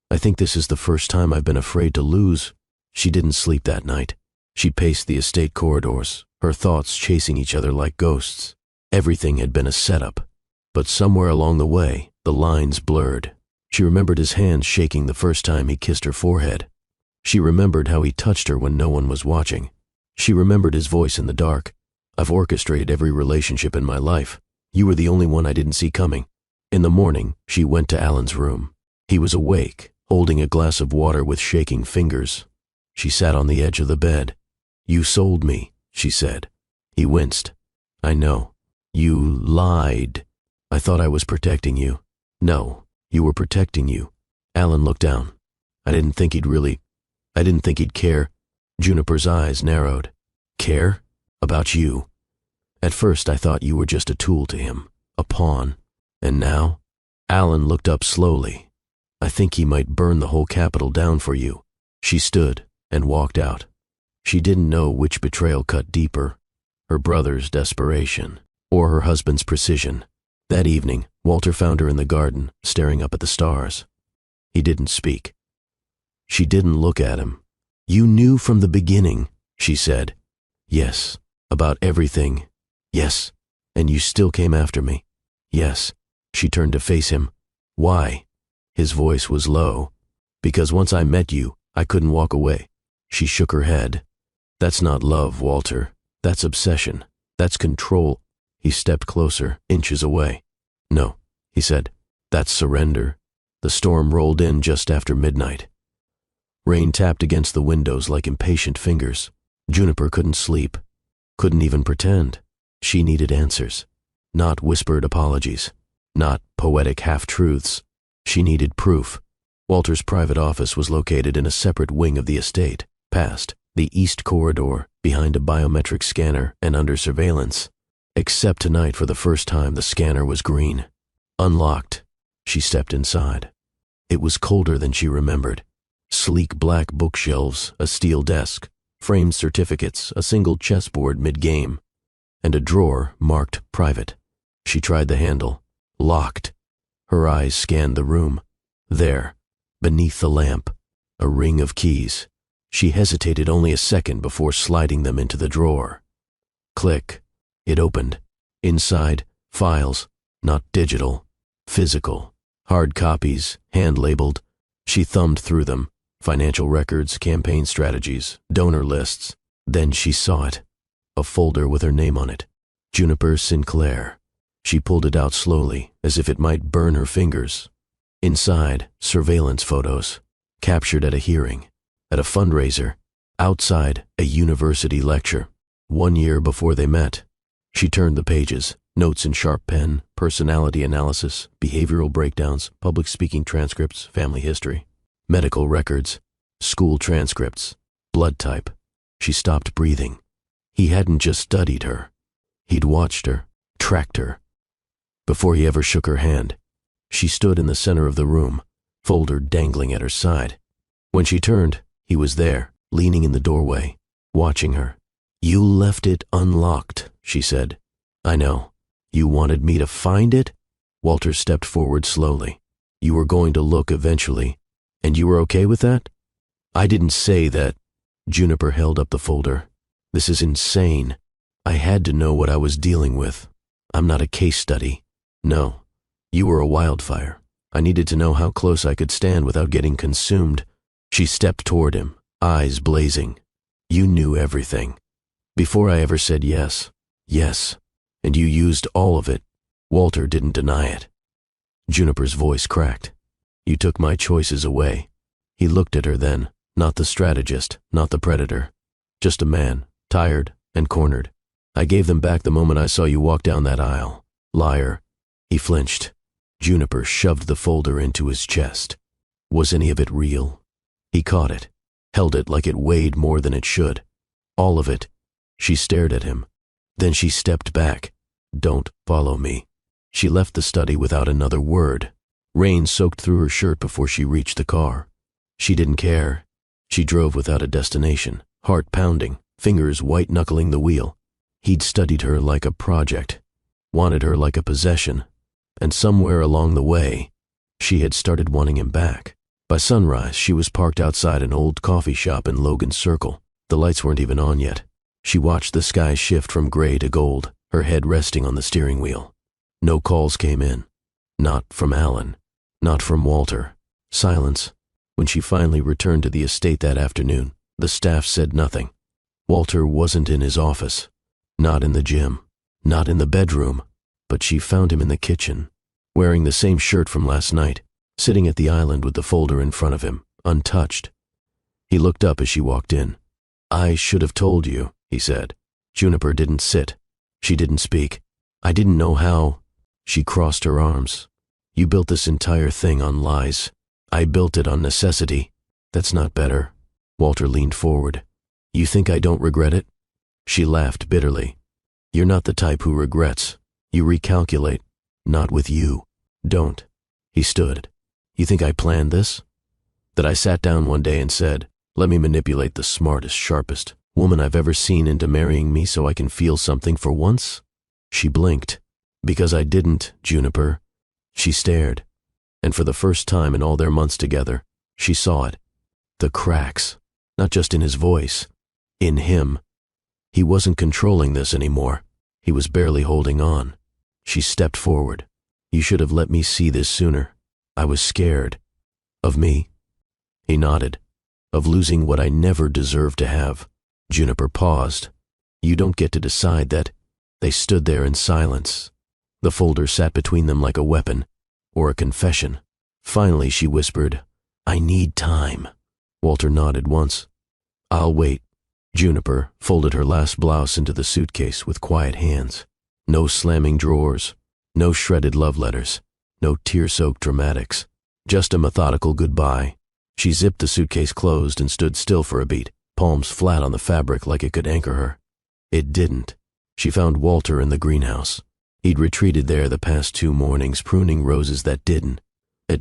I think this is the first time I've been afraid to lose. She didn't sleep that night. She paced the estate corridors, her thoughts chasing each other like ghosts. Everything had been a setup, but somewhere along the way, the lines blurred. She remembered his hands shaking the first time he kissed her forehead. She remembered how he touched her when no one was watching. She remembered his voice in the dark. I've orchestrated every relationship in my life. You were the only one I didn't see coming. In the morning, she went to Alan's room. He was awake, holding a glass of water with shaking fingers. She sat on the edge of the bed. You sold me, she said. He winced. I know. You lied. I thought I was protecting you. No, you were protecting you. Alan looked down. I didn't think he'd care. Juniper's eyes narrowed. Care? About you. At first I thought you were just a tool to him, a pawn. And now? Alan looked up slowly. I think he might burn the whole capital down for you. She stood and walked out. She didn't know which betrayal cut deeper, her brother's desperation or her husband's precision. That evening, Walter found her in the garden, staring up at the stars. He didn't speak. She didn't look at him. You knew from the beginning, she said. Yes, about everything. Yes, and you still came after me. Yes. She turned to face him. Why? His voice was low. Because once I met you, I couldn't walk away. She shook her head. That's not love, Walter. That's obsession. That's control. He stepped closer, inches away. No, he said. That's surrender. The storm rolled in just after midnight. Rain tapped against the windows like impatient fingers. Juniper couldn't sleep. Couldn't even pretend. She needed answers. Not whispered apologies. Not poetic half-truths. She needed proof. Walter's private office was located in a separate wing of the estate, past the east corridor, behind a biometric scanner and under surveillance. Except tonight, for the first time, the scanner was green. Unlocked. She stepped inside. It was colder than she remembered. Sleek black bookshelves, a steel desk, framed certificates, a single chessboard mid-game, and a drawer marked private. She tried the handle. Locked. Her eyes scanned the room. There, beneath the lamp, a ring of keys. She hesitated only a second before sliding them into the drawer. Click. It opened. Inside, files, not digital, physical. Hard copies, hand-labeled. She thumbed through them. Financial records, campaign strategies, donor lists. Then she saw it. A folder with her name on it. Juniper Sinclair. She pulled it out slowly, as if it might burn her fingers. Inside, surveillance photos, captured at a hearing, at a fundraiser, outside a university lecture, 1 year before they met. She turned the pages, notes in sharp pen, personality analysis, behavioral breakdowns, public speaking transcripts, family history, medical records, school transcripts, blood type. She stopped breathing. He hadn't just studied her. He'd watched her, tracked her. Before he ever shook her hand, she stood in the center of the room, folder dangling at her side. When she turned, he was there, leaning in the doorway, watching her. You left it unlocked, she said. I know. You wanted me to find it? Walter stepped forward slowly. You were going to look eventually, and you were okay with that? I didn't say that. Juniper held up the folder. This is insane. I had to know what I was dealing with. I'm not a case study. No. You were a wildfire. I needed to know how close I could stand without getting consumed. She stepped toward him, eyes blazing. You knew everything. Before I ever said yes. Yes. And you used all of it. Walter didn't deny it. Juniper's voice cracked. You took my choices away. He looked at her then, not the strategist, not the predator. Just a man, tired and cornered. I gave them back the moment I saw you walk down that aisle. Liar. He flinched. Juniper shoved the folder into his chest. Was any of it real? He caught it, held it like it weighed more than it should. All of it. She stared at him. Then she stepped back. Don't follow me. She left the study without another word. Rain soaked through her shirt before she reached the car. She didn't care. She drove without a destination, heart pounding, fingers white-knuckling the wheel. He'd studied her like a project, wanted her like a possession, and somewhere along the way, she had started wanting him back. By sunrise, she was parked outside an old coffee shop in Logan Circle. The lights weren't even on yet. She watched the sky shift from gray to gold, her head resting on the steering wheel. No calls came in. Not from Alan. Not from Walter. Silence. When she finally returned to the estate that afternoon, the staff said nothing. Walter wasn't in his office. Not in the gym. Not in the bedroom. But she found him in the kitchen, wearing the same shirt from last night, sitting at the island with the folder in front of him, untouched. He looked up as she walked in. I should have told you, he said. Juniper didn't sit. She didn't speak. I didn't know how. She crossed her arms. You built this entire thing on lies. I built it on necessity. That's not better. Walter leaned forward. You think I don't regret it? She laughed bitterly. You're not the type who regrets. You recalculate. Not with you. Don't. He stood. You think I planned this? That I sat down one day and said, let me manipulate the smartest, sharpest woman I've ever seen into marrying me so I can feel something for once? She blinked. Because I didn't, Juniper. She stared. And for the first time in all their months together, she saw it. The cracks. Not just in his voice. In him. He wasn't controlling this anymore. He was barely holding on. She stepped forward. You should have let me see this sooner. I was scared. Of me? He nodded. Of losing what I never deserved to have. Juniper paused. You don't get to decide that. They stood there in silence. The folder sat between them like a weapon, or a confession. Finally, she whispered, I need time. Walter nodded once. I'll wait. Juniper folded her last blouse into the suitcase with quiet hands. No slamming drawers, no shredded love letters, no tear-soaked dramatics, just a methodical goodbye. She zipped the suitcase closed and stood still for a beat, palms flat on the fabric like it could anchor her. It didn't. She found Walter in the greenhouse. He'd retreated there the past 2 mornings, pruning roses that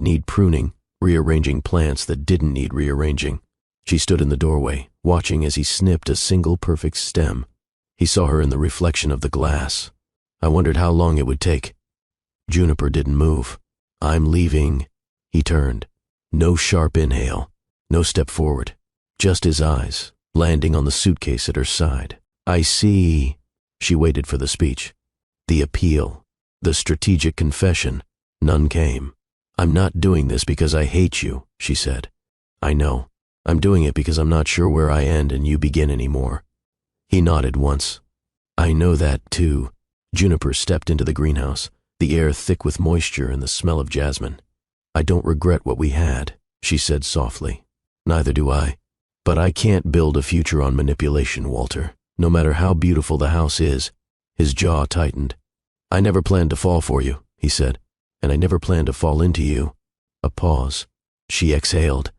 need pruning, rearranging plants that didn't need rearranging. She stood in the doorway, watching as he snipped a single perfect stem. He saw her in the reflection of the glass. I wondered how long it would take. Juniper didn't move. I'm leaving. He turned. No sharp inhale, no step forward. Just his eyes, landing on the suitcase at her side. I see. She waited for the speech. The appeal, the strategic confession. None came. I'm not doing this because I hate you, she said. I know. I'm doing it because I'm not sure where I end and you begin anymore. He nodded once. I know that too. Juniper stepped into the greenhouse, the air thick with moisture and the smell of jasmine. I don't regret what we had, she said softly. Neither do I. But I can't build a future on manipulation, Walter. No matter how beautiful the house is. His jaw tightened. I never planned to fall for you, he said, and I never planned to fall into you. A pause. She exhaled.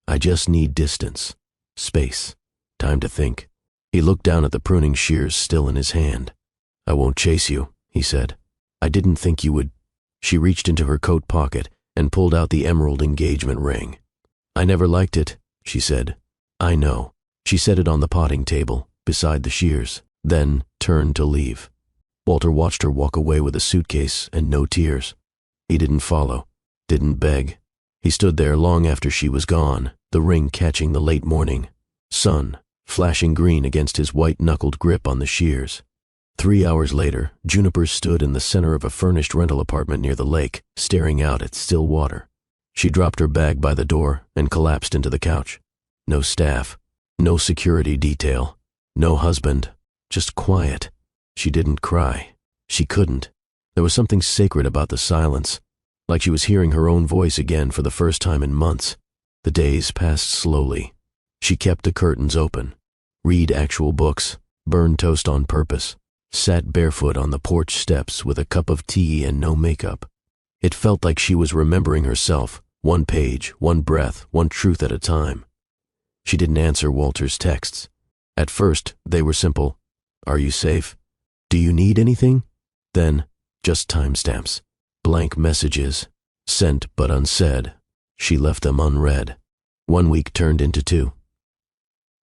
I just need distance. Space. Time to think. He looked down at the pruning shears still in his hand. I won't chase you, he said. I didn't think you would. She reached into her coat pocket and pulled out the emerald engagement ring. I never liked it, she said. I know. She set it on the potting table, beside the shears, then turned to leave. Walter watched her walk away with a suitcase and no tears. He didn't follow, didn't beg. He stood there long after she was gone, the ring catching the late morning sun, flashing green against his white-knuckled grip on the shears. 3 hours later, Juniper stood in the center of a furnished rental apartment near the lake, staring out at still water. She dropped her bag by the door and collapsed into the couch. No staff, no security detail, no husband, just quiet. She didn't cry. She couldn't. There was something sacred about the silence. like she was hearing her own voice again for the first time in months. The days passed slowly. She kept the curtains open, read actual books, burned toast on purpose, sat barefoot on the porch steps with a cup of tea and no makeup. It felt like she was remembering herself, one page, one breath, one truth at a time. She didn't answer Walter's texts. At first, they were simple. Are you safe? Do you need anything? Then, just timestamps. Blank messages, sent but unsaid. She left them unread. 1 week turned into 2.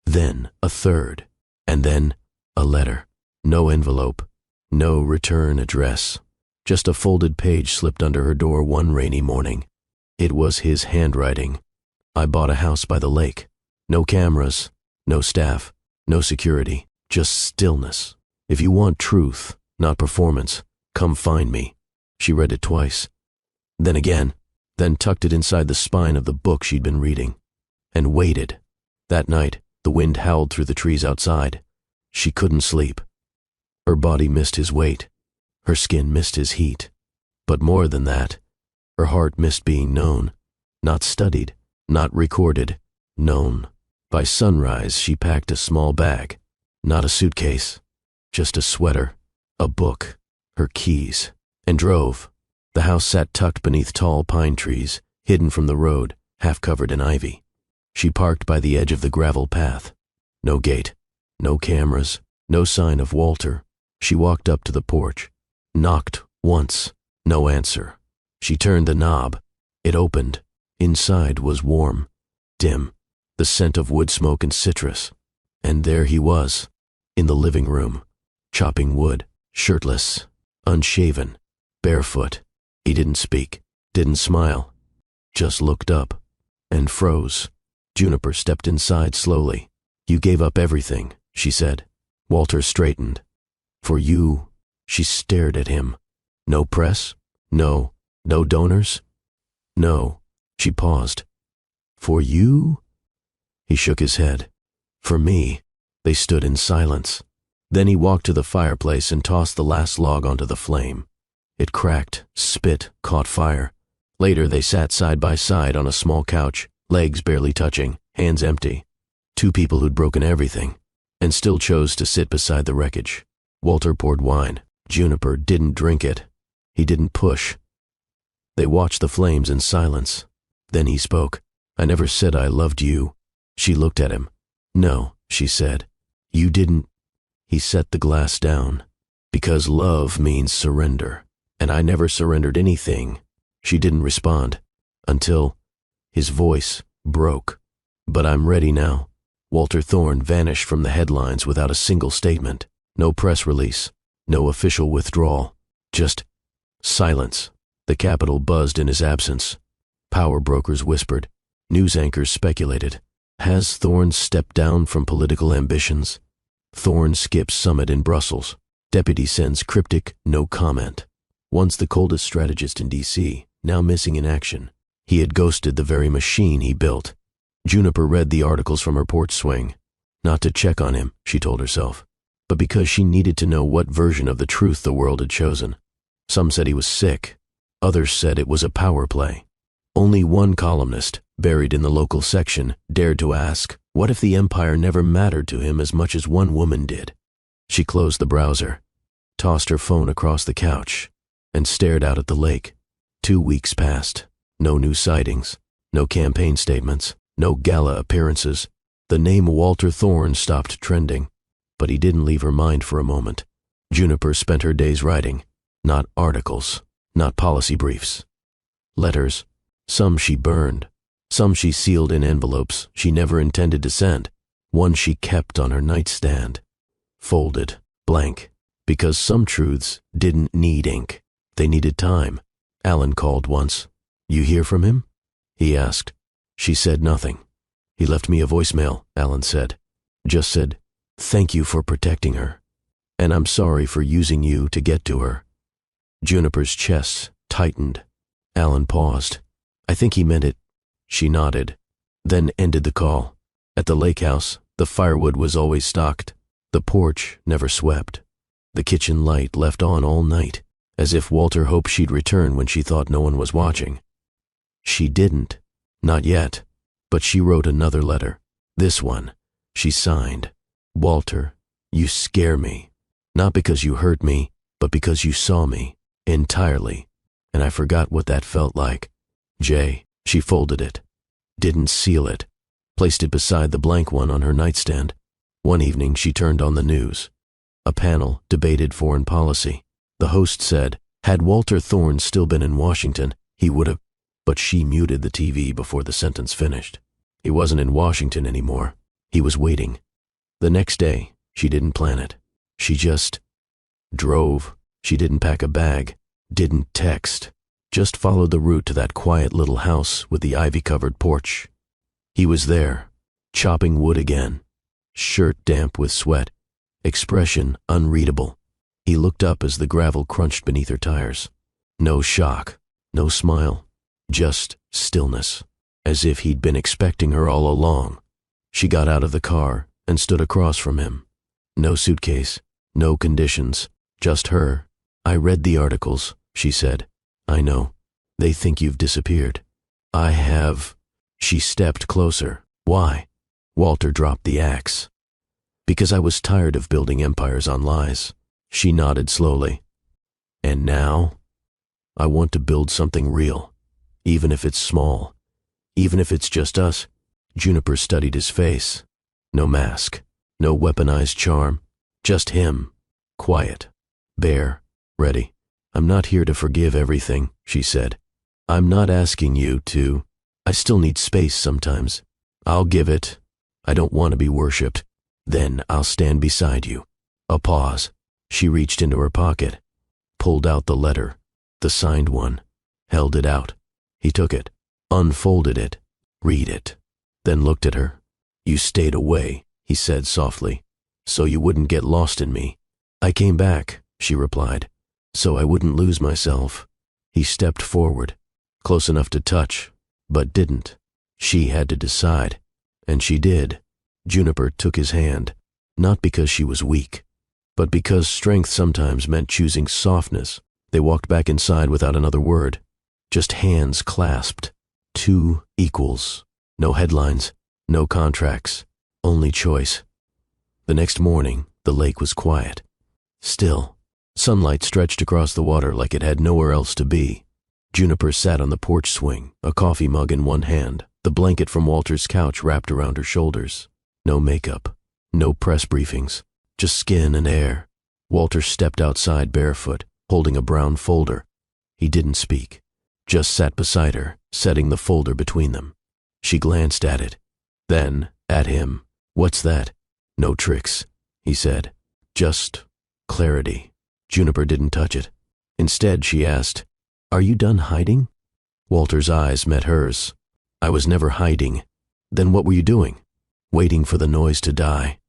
Then a third, and then a letter. No envelope, no return address. Just a folded page slipped under her door one rainy morning. It was his handwriting. I bought a house by the lake. No cameras, no staff, no security, just stillness. If you want truth, not performance, come find me. She read it twice. Then again, then tucked it inside the spine of the book she'd been reading. And waited. That night, the wind howled through the trees outside. She couldn't sleep. Her body missed his weight. Her skin missed his heat. But more than that, her heart missed being known. Not studied, not recorded, known. By sunrise, she packed a small bag. Not a suitcase, just a sweater, a book, her keys, and drove. The house sat tucked beneath tall pine trees, hidden from the road, half covered in ivy. She parked by the edge of the gravel path. No gate, no cameras, no sign of Walter. She walked up to the porch, knocked once, no answer. She turned the knob. It opened. Inside was warm, dim, the scent of wood smoke and citrus. And there he was, in the living room, chopping wood, shirtless, unshaven, barefoot. He didn't speak, didn't smile, just looked up and froze. Juniper stepped inside slowly. You gave up everything, she said. Walter straightened. For you, she stared at him. No press? No donors? No. She paused. For you? He shook his head. For me. They stood in silence. Then he walked to the fireplace and tossed the last log onto the flame. It cracked, spit, caught fire. Later they sat side by side on a small couch, legs barely touching, hands empty. Two people who'd broken everything, and still chose to sit beside the wreckage. Walter poured wine. Juniper didn't drink it. He didn't push. They watched the flames in silence. Then he spoke. I never said I loved you. She looked at him. No, she said. You didn't. He set the glass down. Because love means surrender. And I never surrendered anything. She didn't respond. Until his voice broke. But I'm ready now. Walter Thorne vanished from the headlines without a single statement. No press release. No official withdrawal. Just silence. The Capitol buzzed in his absence. Power brokers whispered. News anchors speculated. Has Thorne stepped down from political ambitions? Thorne skips summit in Brussels. Deputy sends cryptic no comment. Once the coldest strategist in D.C., now missing in action. He had ghosted the very machine he built. Juniper read the articles from her porch swing. Not to check on him, she told herself, but because she needed to know what version of the truth the world had chosen. Some said he was sick. Others said it was a power play. Only one columnist, buried in the local section, dared to ask, what if the empire never mattered to him as much as one woman did? She closed the browser, tossed her phone across the couch, and stared out at the lake. 2 weeks passed. No new sightings, no campaign statements, no gala appearances. The name Walter Thorne stopped trending, but he didn't leave her mind for a moment. Juniper spent her days writing, not articles, not policy briefs. Letters. Some she burned, some she sealed in envelopes she never intended to send. One she kept on her nightstand, folded, blank, because some truths didn't need ink. They needed time. Alan called once. You hear from him? He asked. She said nothing. He left me a voicemail, Alan said. Just said, thank you for protecting her. And I'm sorry for using you to get to her. Juniper's chest tightened. Alan paused. I think he meant it. She nodded, then ended the call. At the lake house, the firewood was always stocked. The porch never swept. The kitchen light left on all night, as if Walter hoped she'd return when she thought no one was watching. She didn't. Not yet. But she wrote another letter. This one, she signed, "Walter, you scare me. Not because you hurt me, but because you saw me, entirely. And I forgot what that felt like. Jay." She folded it. Didn't seal it. Placed it beside the blank one on her nightstand. One evening she turned on the news. A panel debated foreign policy. The host said, had Walter Thorne still been in Washington, he would have, but she muted the TV before the sentence finished. He wasn't in Washington anymore. He was waiting. The next day, she didn't plan it. She just drove. She didn't pack a bag, didn't text, just followed the route to that quiet little house with the ivy-covered porch. He was there, chopping wood again, shirt damp with sweat, expression unreadable. He looked up as the gravel crunched beneath her tires. No shock, no smile, just stillness, as if he'd been expecting her all along. She got out of the car and stood across from him. No suitcase, no conditions, just her. "I read the articles," she said. "I know. They think you've disappeared. I have." She stepped closer. "Why?" Walter dropped the axe. "Because I was tired of building empires on lies." She nodded slowly. "And now? I want to build something real, even if it's small, even if it's just us." Juniper studied his face. No mask, no weaponized charm, just him, quiet, bare, ready. "I'm not here to forgive everything," she said. "I'm not asking you to. I still need space sometimes. I'll give it. I don't want to be worshipped. Then I'll stand beside you." A pause. She reached into her pocket, pulled out the letter, the signed one, held it out. He took it, unfolded it, read it, then looked at her. "You stayed away," he said softly, "so you wouldn't get lost in me." "I came back," she replied, "so I wouldn't lose myself." He stepped forward, close enough to touch, but didn't. She had to decide, and she did. Juniper took his hand, not because she was weak, but because strength sometimes meant choosing softness. They walked back inside without another word, just hands clasped. Two equals. No headlines, no contracts, only choice. The next morning, the lake was quiet. Still. Sunlight stretched across the water like it had nowhere else to be. Juniper sat on the porch swing, a coffee mug in one hand, the blanket from Walter's couch wrapped around her shoulders. No makeup, no press briefings, just skin and air. Walter stepped outside barefoot, holding a brown folder. He didn't speak, just sat beside her, setting the folder between them. She glanced at it, then at him. "What's that?" "No tricks," he said. "Just clarity." Juniper didn't touch it. Instead, she asked, "Are you done hiding?" Walter's eyes met hers. "I was never hiding." "Then what were you doing?" "Waiting for the noise to die."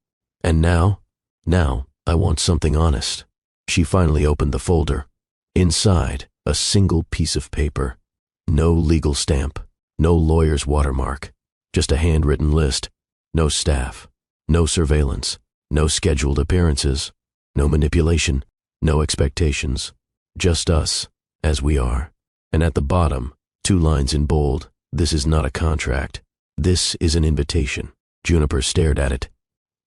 "And now?" "Now, I want something honest." She finally opened the folder. Inside, a single piece of paper. No legal stamp, no lawyer's watermark, just a handwritten list. No staff, no surveillance, no scheduled appearances, no manipulation, no expectations. Just us, as we are. And at the bottom, 2 lines in bold, "This is not a contract. This is an invitation." Juniper stared at it,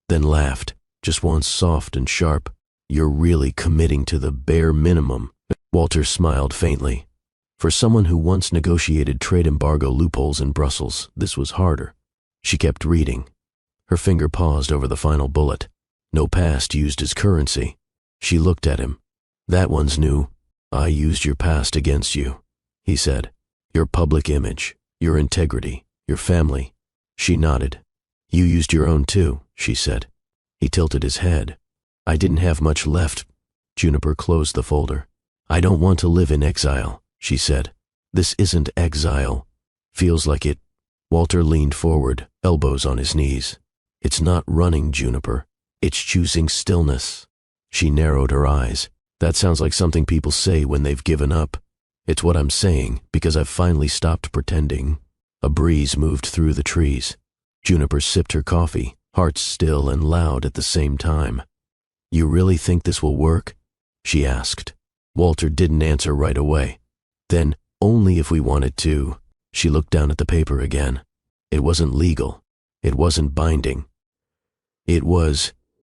then laughed, just once, soft and sharp. "You're really committing to the bare minimum." Walter smiled faintly. For someone who once negotiated trade embargo loopholes in Brussels, this was harder. She kept reading. Her finger paused over the final bullet. "No past used as currency." She looked at him. "That one's new." "I used your past against you," he said. "Your public image, your integrity, your family." She nodded. "You used your own too," she said. He tilted his head. "I didn't have much left." Juniper closed the folder. "I don't want to live in exile," she said. "This isn't exile. Feels like it." Walter leaned forward, elbows on his knees. "It's not running, Juniper. It's choosing stillness." She narrowed her eyes. "That sounds like something people say when they've given up." "It's what I'm saying, because I've finally stopped pretending." A breeze moved through the trees. Juniper sipped her coffee, heart still and loud at the same time. "You really think this will work?" she asked. Walter didn't answer right away. Then, only if we wanted to. She looked down at the paper again. It wasn't legal. It wasn't binding. It was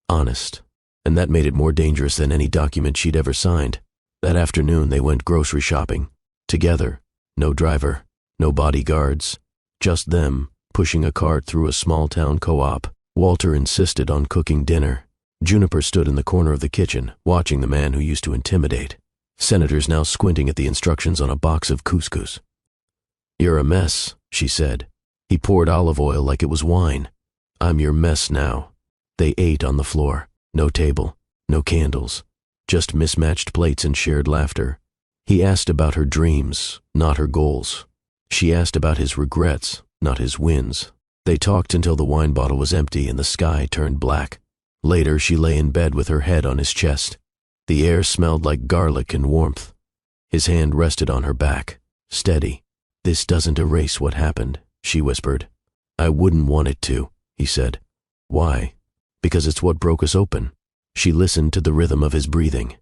honest, and that made it more dangerous than any document she'd ever signed. That afternoon they went grocery shopping. Together. No driver. No bodyguards. Just them, pushing a cart through a small-town co-op. Walter insisted on cooking dinner. Juniper stood in the corner of the kitchen, watching the man who used to intimidate. Senators now squinting at the instructions on a box of couscous. "You're a mess," she said. He poured olive oil like it was wine. "I'm your mess now." They ate on the floor. No table, no candles, just mismatched plates and shared laughter. He asked about her dreams, not her goals. She asked about his regrets, not his wins. They talked until the wine bottle was empty and the sky turned black. Later, she lay in bed with her head on his chest. The air smelled like garlic and warmth. His hand rested on her back, steady. "This doesn't erase what happened," she whispered. "I wouldn't want it to," he said. "Why?" "Because it's what broke us open." She listened to the rhythm of his breathing.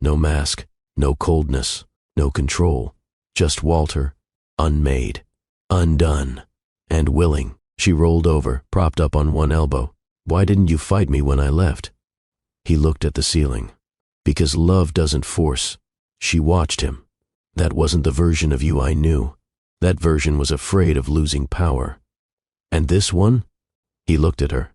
No mask, no coldness, no control. Just Walter, unmade, undone, and willing. She rolled over, propped up on one elbow. "Why didn't you fight me when I left?" He looked at the ceiling. "Because love doesn't force." She watched him. "That wasn't the version of you I knew. That version was afraid of losing power." "And this one?" He looked at her.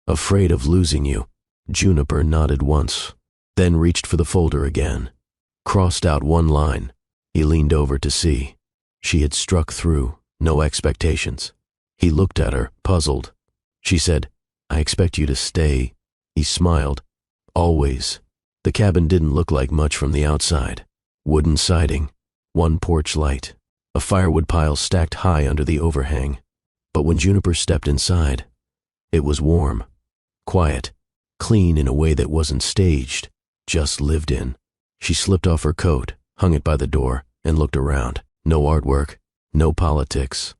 "Afraid of losing you." Juniper nodded once, then reached for the folder again. Crossed out one line. He leaned over to see. She had struck through, no expectations. He looked at her, puzzled. She said, "I expect you to stay." He smiled. "Always." The cabin didn't look like much from the outside. Wooden siding, one porch light, a firewood pile stacked high under the overhang. But when Juniper stepped inside, it was warm, quiet, clean in a way that wasn't staged, just lived in. She slipped off her coat, hung it by the door, and looked around. No artwork, no politics,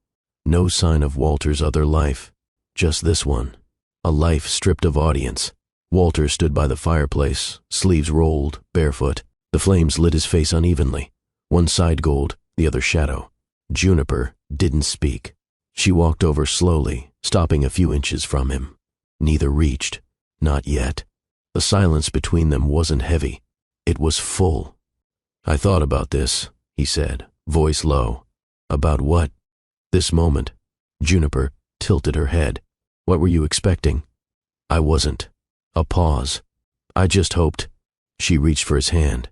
no sign of Walter's other life, just this one. A life stripped of audience. Walter stood by the fireplace, sleeves rolled, barefoot. The flames lit his face unevenly, one side gold, the other shadow. Juniper didn't speak. She walked over slowly, stopping a few inches from him. Neither reached, not yet. The silence between them wasn't heavy. It was full. "I thought about this," he said, voice low. "About what?" "This moment." Juniper tilted her head. "What were you expecting?" "I wasn't." A pause. "I just hoped." She reached for his hand.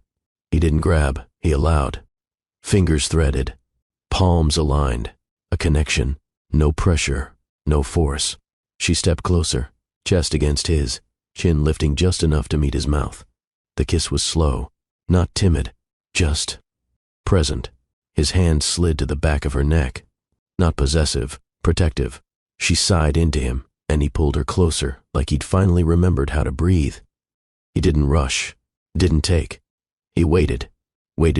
He didn't grab, he allowed. Fingers threaded, palms aligned, a connection, no pressure, no force. She stepped closer, chest against his, chin lifting just enough to meet his mouth. The kiss was slow, not timid, just present. His hand slid to the back of her neck. Not possessive, protective. She sighed into him, and he pulled her closer, like he'd finally remembered how to breathe. He didn't rush, didn't take. He waited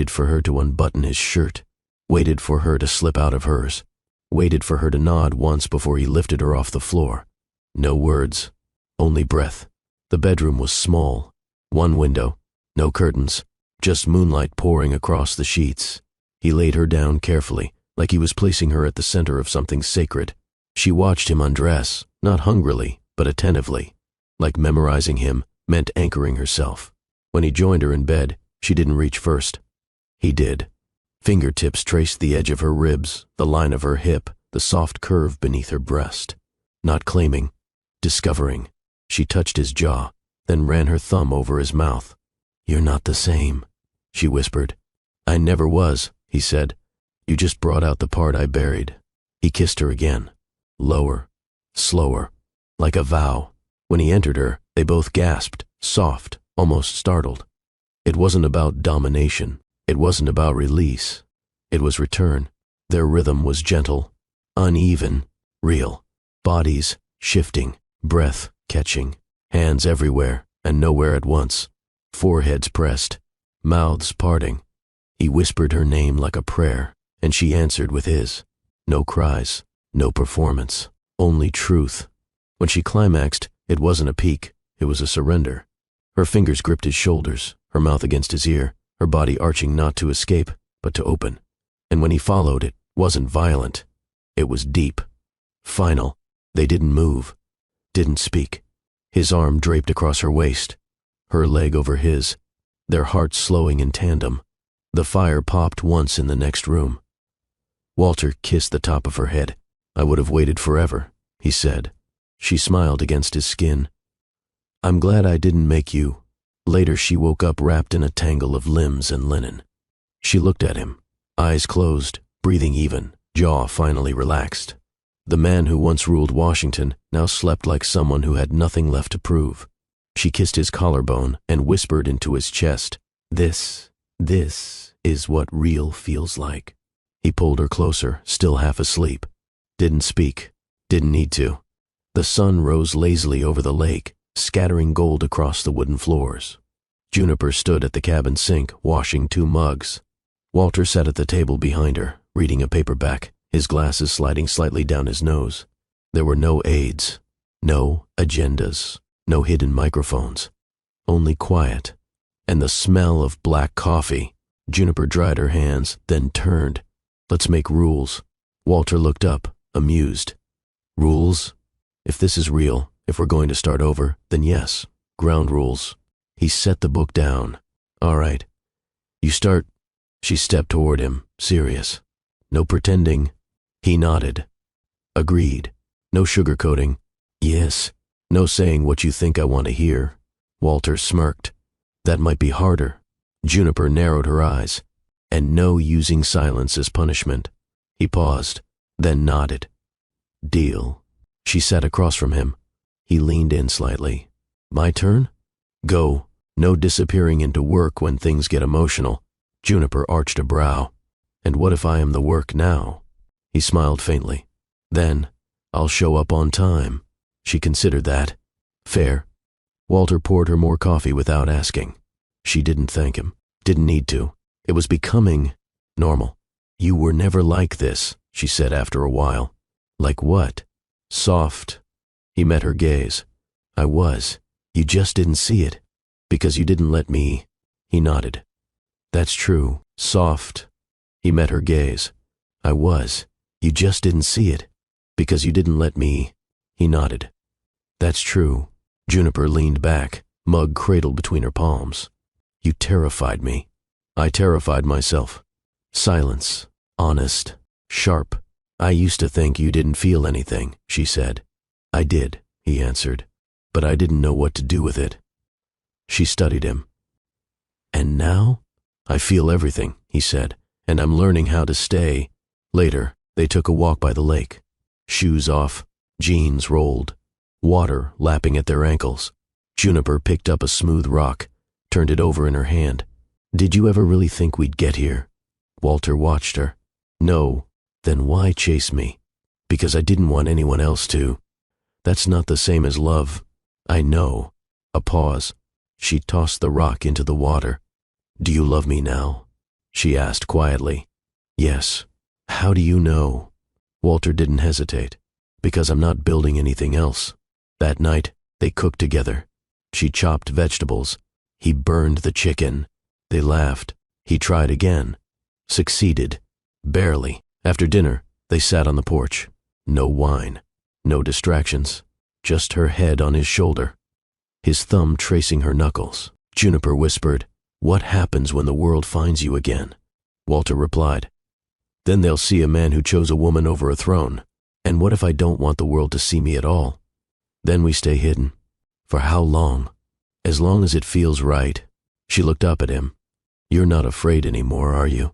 for her to unbutton his shirt, waited for her to slip out of hers, waited for her to nod once before he lifted her off the floor. No words, only breath. The bedroom was small. One window, no curtains, just moonlight pouring across the sheets. He laid her down carefully, like he was placing her at the center of something sacred. She watched him undress, not hungrily, but attentively, like memorizing him meant anchoring herself. When he joined her in bed, she didn't reach first. He did. Fingertips traced the edge of her ribs, the line of her hip, the soft curve beneath her breast. Not claiming, discovering. She touched his jaw, then ran her thumb over his mouth. "You're not the same," she whispered. "I never was," he said. "You just brought out the part I buried." He kissed her again. Lower, slower, like a vow. When he entered her, they both gasped, soft, almost startled. It wasn't about domination. It wasn't about release. It was return. Their rhythm was gentle, uneven, real. Bodies shifting, breath catching, hands everywhere and nowhere at once. Foreheads pressed, mouths parting. He whispered her name like a prayer, and she answered with his. No cries, no performance, only truth. When she climaxed, it wasn't a peak, it was a surrender. Her fingers gripped his shoulders, her mouth against his ear. her body arching not to escape, but to open. And when he followed, it wasn't violent. It was deep. Final. They didn't move. Didn't speak. His arm draped across her waist. Her leg over his. Their hearts slowing in tandem. The fire popped once in the next room. Walter kissed the top of her head. I would have waited forever, he said. She smiled against his skin. I'm glad I didn't make you. Later she woke up wrapped in a tangle of limbs and linen. She looked at him, eyes closed, breathing even, jaw finally relaxed. The man who once ruled Washington now slept like someone who had nothing left to prove. She kissed his collarbone and whispered into his chest, This is what real feels like. He pulled her closer, still half asleep. Didn't speak. Didn't need to. The sun rose lazily over the lake, scattering gold across the wooden floors. Juniper stood at the cabin sink, washing 2 mugs. Walter sat at the table behind her, reading a paperback, his glasses sliding slightly down his nose. There were no aides, no agendas, no hidden microphones. Only quiet, and the smell of black coffee. Juniper dried her hands, then turned. Let's make rules. Walter looked up, amused. Rules? If this is real, if we're going to start over, then yes, ground rules. He set the book down. All right. You start. She stepped toward him, serious. No pretending. He nodded. Agreed. No sugarcoating. Yes. No saying what you think I want to hear. Walter smirked. That might be harder. Juniper narrowed her eyes. And no using silence as punishment. He paused, then nodded. Deal. She sat across from him. He leaned in slightly. My turn? Go. No disappearing into work when things get emotional. Juniper arched a brow. And what if I am the work now? He smiled faintly. Then, I'll show up on time. She considered that. Fair. Walter poured her more coffee without asking. She didn't thank him. Didn't need to. It was becoming normal. You were never like this, she said after a while. Like what? Soft. He met her gaze. I was. You just didn't see it. Because you didn't let me. He nodded. That's true. Soft. He met her gaze. I was. You just didn't see it. Because you didn't let me. He nodded. That's true. Juniper leaned back, mug cradled between her palms. You terrified me. I terrified myself. Silence. Honest. Sharp. I used to think you didn't feel anything, she said. I did, he answered. But I didn't know what to do with it. She studied him. And now? I feel everything, he said, and I'm learning how to stay. Later, they took a walk by the lake. Shoes off, jeans rolled, water lapping at their ankles. Juniper picked up a smooth rock, turned it over in her hand. Did you ever really think we'd get here? Walter watched her. No. Then why chase me? Because I didn't want anyone else to. That's not the same as love. I know. A pause. She tossed the rock into the water. Do you love me now? She asked quietly. Yes. How do you know? Walter didn't hesitate. Because I'm not building anything else. That night, they cooked together. She chopped vegetables. He burned the chicken. They laughed. He tried again. Succeeded. Barely. After dinner, they sat on the porch. No wine. No distractions. Just her head on his shoulder. His thumb tracing her knuckles. Juniper whispered, What happens when the world finds you again? Walter replied, Then they'll see a man who chose a woman over a throne. And what if I don't want the world to see me at all? Then we stay hidden. For how long? As long as it feels right. She looked up at him. You're not afraid anymore, are you?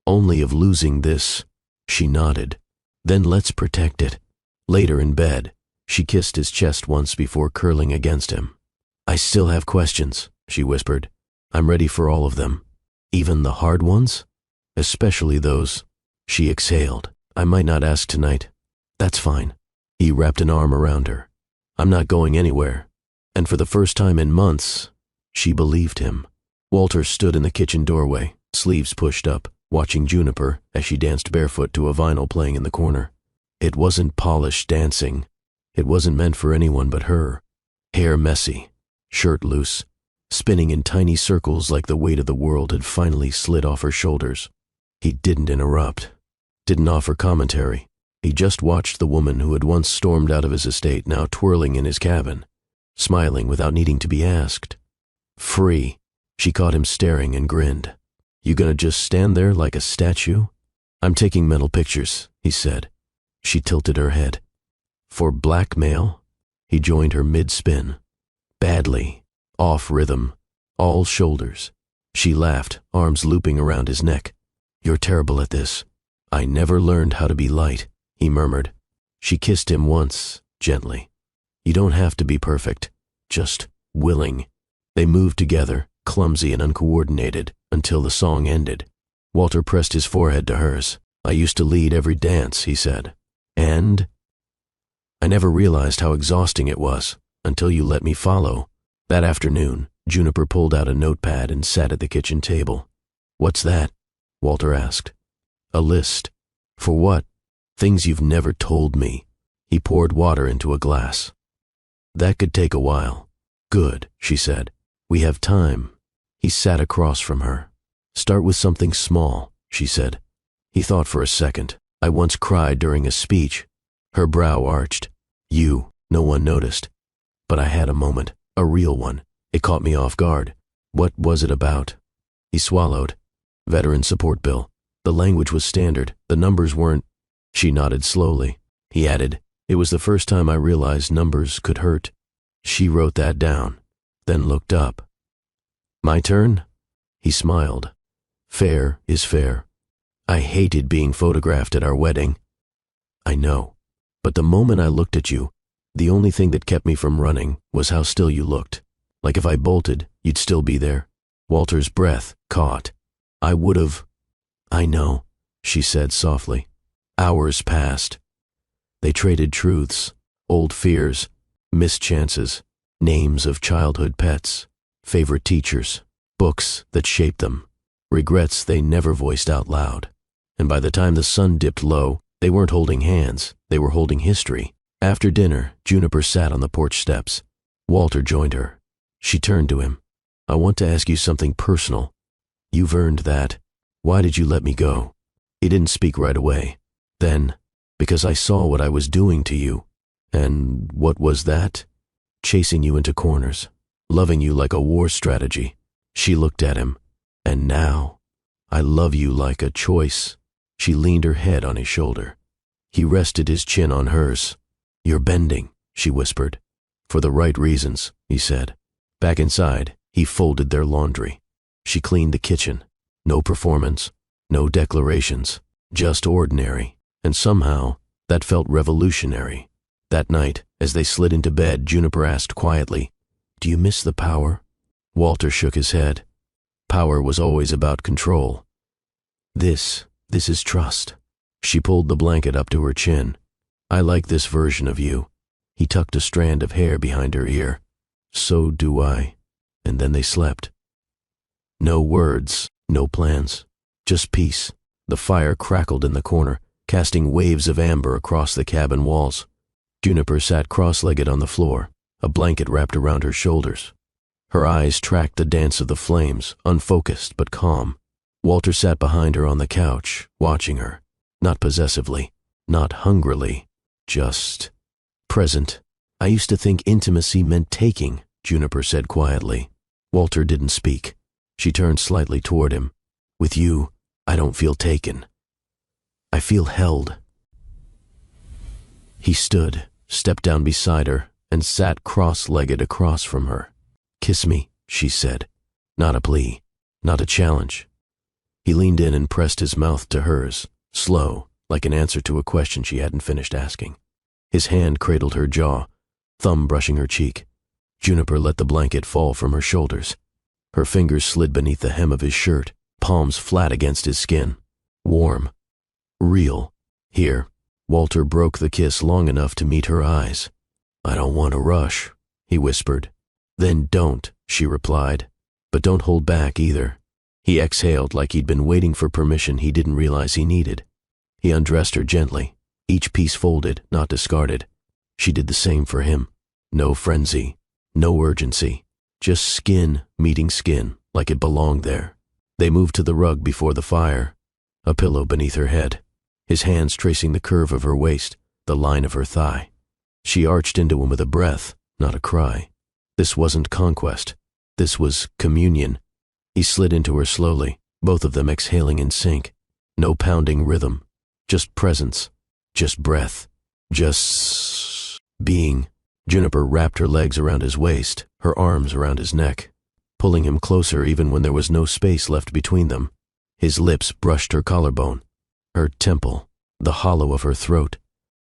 Only of losing this. She nodded. Then let's protect it. Later in bed, she kissed his chest once before curling against him. I still have questions, she whispered. I'm ready for all of them. Even the hard ones? Especially those. She exhaled. I might not ask tonight. That's fine. He wrapped an arm around her. I'm not going anywhere. And for the first time in months, she believed him. Walter stood in the kitchen doorway, sleeves pushed up, watching Juniper as she danced barefoot to a vinyl playing in the corner. It wasn't polished dancing. It wasn't meant for anyone but her. Hair messy, shirt loose, spinning in tiny circles like the weight of the world had finally slid off her shoulders. He didn't interrupt, didn't offer commentary. He just watched the woman who had once stormed out of his estate now twirling in his cabin, smiling without needing to be asked. Free. She caught him staring and grinned. You gonna just stand there like a statue? I'm taking mental pictures, he said. She tilted her head. For blackmail? He joined her mid-spin. Badly. Off rhythm. All shoulders. She laughed, arms looping around his neck. You're terrible at this. I never learned how to be light, he murmured. She kissed him once, gently. You don't have to be perfect. Just willing. They moved together, clumsy and uncoordinated, until the song ended. Walter pressed his forehead to hers. I used to lead every dance, he said. And? I never realized how exhausting it was, until you let me follow. That afternoon, Juniper pulled out a notepad and sat at the kitchen table. What's that? Walter asked. A list. For what? Things you've never told me. He poured water into a glass. That could take a while. Good, she said. We have time. He sat across from her. Start with something small, she said. He thought for a second. I once cried during a speech. Her brow arched. No one noticed. But I had a moment, a real one. It caught me off guard. What was it about? He swallowed. Veteran support bill. The language was standard. The numbers weren't. She nodded slowly. He added, it was the first time I realized numbers could hurt. She wrote that down, then looked up. My turn? He smiled. Fair is fair. I hated being photographed at our wedding. I know. But the moment I looked at you, the only thing that kept me from running was how still you looked. Like if I bolted, you'd still be there. Walter's breath caught. I would've. I know, she said softly. Hours passed. They traded truths, old fears, missed chances, names of childhood pets, favorite teachers, books that shaped them, regrets they never voiced out loud. And by the time the sun dipped low, they weren't holding hands, they were holding history. After dinner, Juniper sat on the porch steps. Walter joined her. She turned to him. I want to ask you something personal. You've earned that. Why did you let me go? He didn't speak right away. Then, because I saw what I was doing to you. And what was that? Chasing you into corners, loving you like a war strategy. She looked at him. And now, I love you like a choice. She leaned her head on his shoulder. He rested his chin on hers. You're bending, she whispered. For the right reasons, he said. Back inside, he folded their laundry. She cleaned the kitchen. No performance, no declarations, just ordinary. And somehow, that felt revolutionary. That night, as they slid into bed, Juniper asked quietly, Do you miss the power? Walter shook his head. Power was always about control. This is trust. She pulled the blanket up to her chin. I like this version of you. He tucked a strand of hair behind her ear. So do I. And then they slept. No words, no plans, just peace. The fire crackled in the corner, casting waves of amber across the cabin walls. Juniper sat cross-legged on the floor, a blanket wrapped around her shoulders. Her eyes tracked the dance of the flames, unfocused but calm. Walter sat behind her on the couch, watching her, not possessively, not hungrily, just present. I used to think intimacy meant taking, Juniper said quietly. Walter didn't speak. She turned slightly toward him. With you, I don't feel taken. I feel held. He stood, stepped down beside her, and sat cross-legged across from her. Kiss me, she said. Not a plea, not a challenge. He leaned in and pressed his mouth to hers, slow, like an answer to a question she hadn't finished asking. His hand cradled her jaw, thumb brushing her cheek. Juniper let the blanket fall from her shoulders. Her fingers slid beneath the hem of his shirt, palms flat against his skin. Warm. Real. Here, Walter broke the kiss long enough to meet her eyes. I don't want to rush, he whispered. Then don't, she replied. But don't hold back either. He exhaled like he'd been waiting for permission he didn't realize he needed. He undressed her gently, each piece folded, not discarded. She did the same for him. No frenzy, no urgency, Just skin meeting skin, like it belonged there. They moved to the rug before the fire, a pillow beneath her head, his hands tracing the curve of her waist, the line of her thigh. She arched into him with a breath, not a cry. This wasn't conquest. This was communion. He slid into her slowly, both of them exhaling in sync. No pounding rhythm, just presence, just breath, just being. Juniper wrapped her legs around his waist, her arms around his neck, pulling him closer even when there was no space left between them. His lips brushed her collarbone, her temple, the hollow of her throat,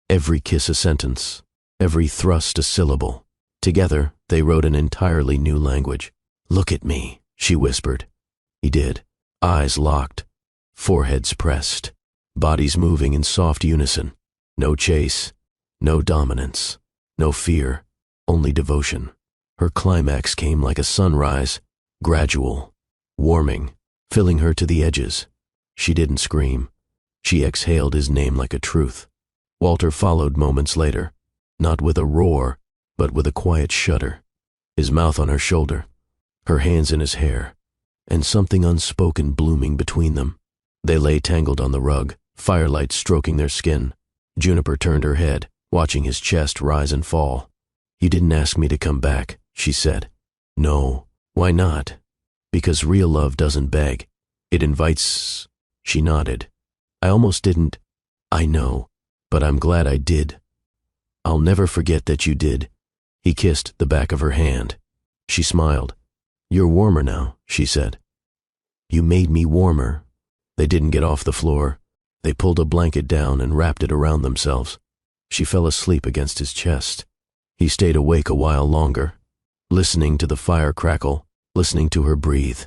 every kiss a sentence, every thrust a syllable. Together, they wrote an entirely new language. "Look at me," she whispered. He did, eyes locked, foreheads pressed, bodies moving in soft unison. No chase, no dominance, no fear, only devotion. Her climax came like a sunrise, gradual, warming, filling her to the edges. She didn't scream. She exhaled his name like a truth. Walter followed moments later, not with a roar, but with a quiet shudder, his mouth on her shoulder, her hands in his hair, and something unspoken blooming between them. They lay tangled on the rug, firelight stroking their skin. Juniper turned her head, watching his chest rise and fall. "You didn't ask me to come back," she said. "No. Why not?" "Because real love doesn't beg. It invites." She nodded. "I almost didn't." "I know, but I'm glad I did. I'll never forget that you did." He kissed the back of her hand. She smiled. "You're warmer now," she said. "You made me warmer." They didn't get off the floor. They pulled a blanket down and wrapped it around themselves. She fell asleep against his chest. He stayed awake a while longer, listening to the fire crackle, listening to her breathe,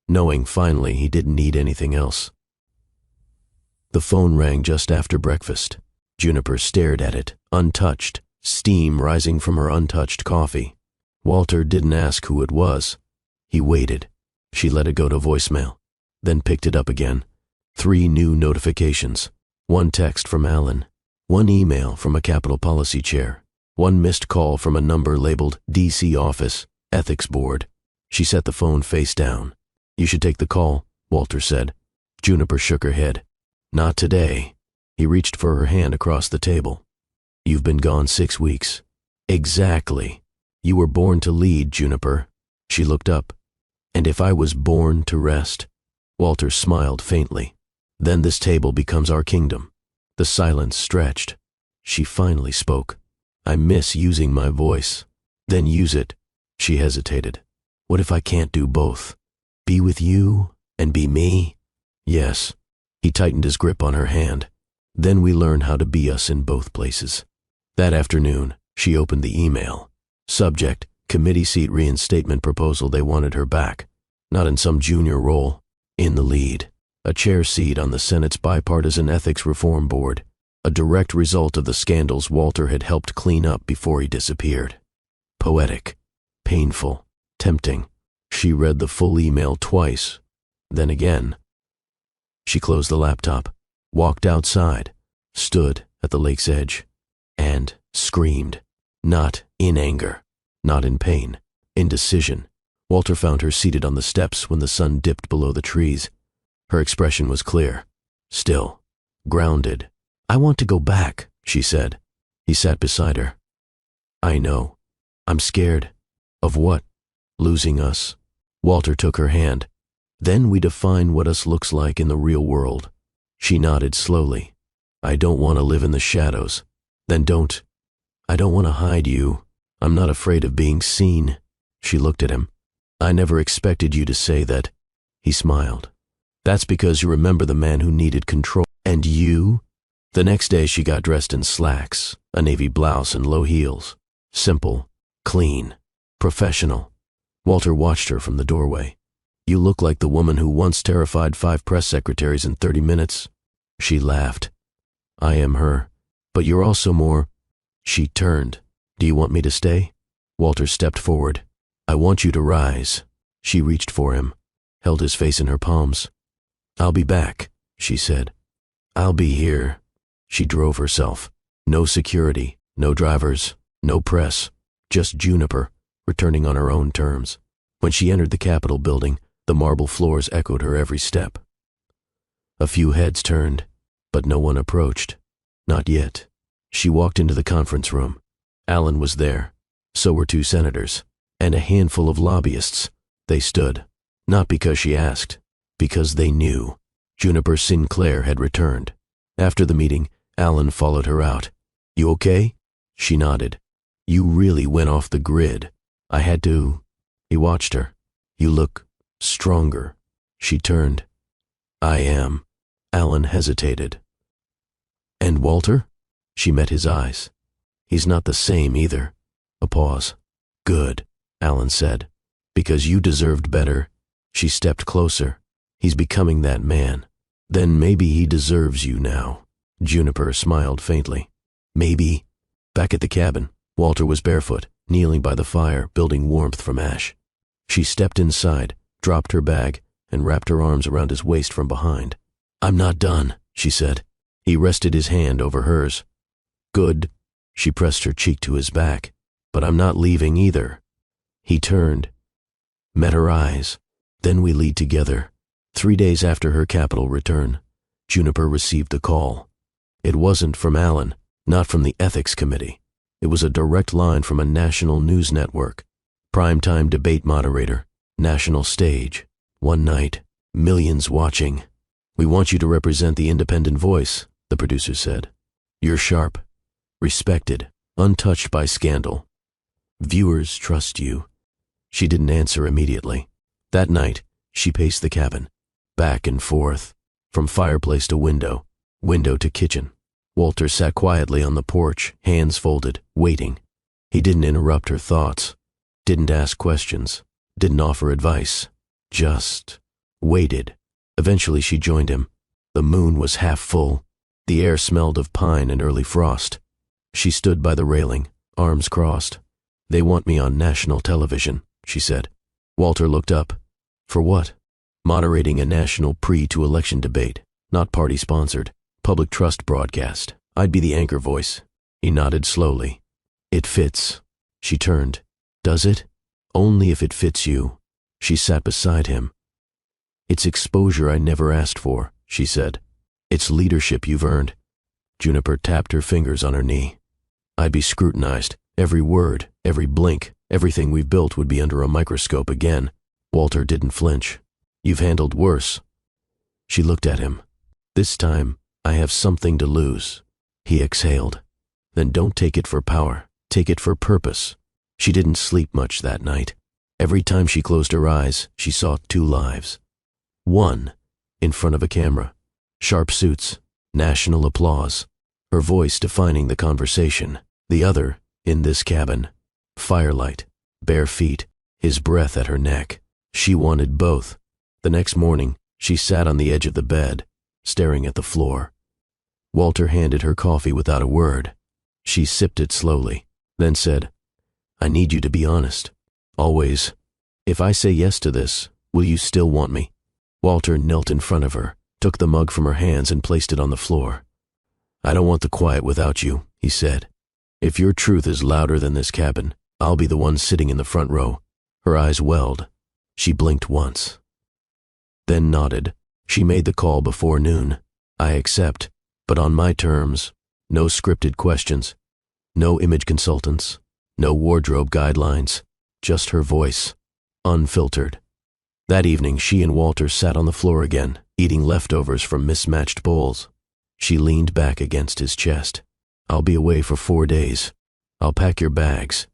knowing finally he didn't need anything else. The phone rang just after breakfast. Juniper stared at it, untouched, steam rising from her untouched coffee. Walter didn't ask who it was. He waited. She let it go to voicemail, then picked it up again. 3 new notifications. 1 text from Alan. 1 email from a Capitol Policy chair. 1 missed call from a number labeled DC Office, Ethics Board. She set the phone face down. "You should take the call," Walter said. Juniper shook her head. "Not today." He reached for her hand across the table. "You've been gone 6 weeks." "Exactly. You were born to lead, Juniper." She looked up. "And if I was born to rest?" Walter smiled faintly. "Then this table becomes our kingdom." The silence stretched. She finally spoke. "I miss using my voice." "Then use it." She hesitated. "What if I can't do both? Be with you and be me?" "Yes." He tightened his grip on her hand. "Then we learn how to be us in both places." That afternoon, she opened the email. Subject, committee seat reinstatement proposal. They wanted her back. Not in some junior role. In the lead. A chair seat on the Senate's Bipartisan Ethics Reform Board. A direct result of the scandals Walter had helped clean up before he disappeared. Poetic. Painful. Tempting. She read the full email twice. Then again. She closed the laptop, walked outside, stood at the lake's edge, and screamed. Not in anger, not in pain, in decision. Walter found her seated on the steps when the sun dipped below the trees. Her expression was clear, still, grounded. "I want to go back," she said. He sat beside her. "I know. I'm scared." "Of what?" "Losing us." Walter took her hand. "Then we define what us looks like in the real world." She nodded slowly. "I don't want to live in the shadows." "Then don't." "I don't want to hide you. I'm not afraid of being seen." She looked at him. "I never expected you to say that." He smiled. "That's because you remember the man who needed control." "And you?" The next day she got dressed in slacks, a navy blouse and low heels. Simple, clean, professional. Walter watched her from the doorway. "You look like the woman who once terrified 5 press secretaries in 30 minutes. She laughed. "I am her. But you're also more." She turned. "Do you want me to stay?" Walter stepped forward. "I want you to rise." She reached for him, held his face in her palms. "I'll be back," she said. "I'll be here." She drove herself. No security, no drivers, no press, just Juniper, returning on her own terms. When she entered the Capitol building, the marble floors echoed her every step. A few heads turned, but no one approached. Not yet. She walked into the conference room. Alan was there. So were 2 senators. And a handful of lobbyists. They stood. Not because she asked. Because they knew. Juniper Sinclair had returned. After the meeting, Alan followed her out. "You okay?" She nodded. "You really went off the grid. I had to." He watched her. "You look stronger." She turned. "I am." Alan hesitated. "And Walter?" She met his eyes. "He's not the same either." A pause. "Good," Alan said. "Because you deserved better." She stepped closer. "He's becoming that man. Then maybe he deserves you now." Juniper smiled faintly. "Maybe." Back at the cabin, Walter was barefoot, kneeling by the fire, building warmth from ash. She stepped inside, dropped her bag, and wrapped her arms around his waist from behind. "I'm not done," she said. He rested his hand over hers. "Good." She pressed her cheek to his back. "But I'm not leaving either." He turned, met her eyes. "Then we lead together." 3 days after her Capitol return, Juniper received a call. It wasn't from Alan, not from the ethics committee. It was a direct line from a national news network. Primetime debate moderator, national stage. One night, millions watching. "We want you to represent the independent voice," the producer said. "You're sharp, respected, untouched by scandal. Viewers trust you." She didn't answer immediately. That night, she paced the cabin, back and forth, from fireplace to window, window to kitchen. Walter sat quietly on the porch, hands folded, waiting. He didn't interrupt her thoughts, didn't ask questions, didn't offer advice, just waited. Eventually she joined him. The moon was half full. The air smelled of pine and early frost. She stood by the railing, arms crossed. "They want me on national television," she said. Walter looked up. "For what?" "Moderating a national pre-to-election debate, not party-sponsored, public trust broadcast. I'd be the anchor voice." He nodded slowly. "It fits." She turned. "Does it?" "Only if it fits you." She sat beside him. "It's exposure I never asked for," she said. "It's leadership you've earned." Juniper tapped her fingers on her knee. "I'd be scrutinized. Every word, every blink, everything we've built would be under a microscope again." Walter didn't flinch. "You've handled worse." She looked at him. "This time, I have something to lose." He exhaled. "Then don't take it for power. Take it for purpose." She didn't sleep much that night. Every time she closed her eyes, she saw 2 lives. One, in front of a camera. Sharp suits, national applause, her voice defining the conversation. The other, in this cabin. Firelight, bare feet, his breath at her neck. She wanted both. The next morning, she sat on the edge of the bed, staring at the floor. Walter handed her coffee without a word. She sipped it slowly, then said, "I need you to be honest. Always. If I say yes to this, will you still want me?" Walter knelt in front of her, took the mug from her hands and placed it on the floor. "I don't want the quiet without you," he said. "If your truth is louder than this cabin, I'll be the one sitting in the front row." Her eyes welled. She blinked once, then nodded. "She made the call before noon. I accept, but on my terms. No scripted questions, no image consultants, no wardrobe guidelines, just her voice, unfiltered." That evening, she and Walter sat on the floor again, eating leftovers from mismatched bowls. She leaned back against his chest. "I'll be away for 4 days. I'll pack your bags.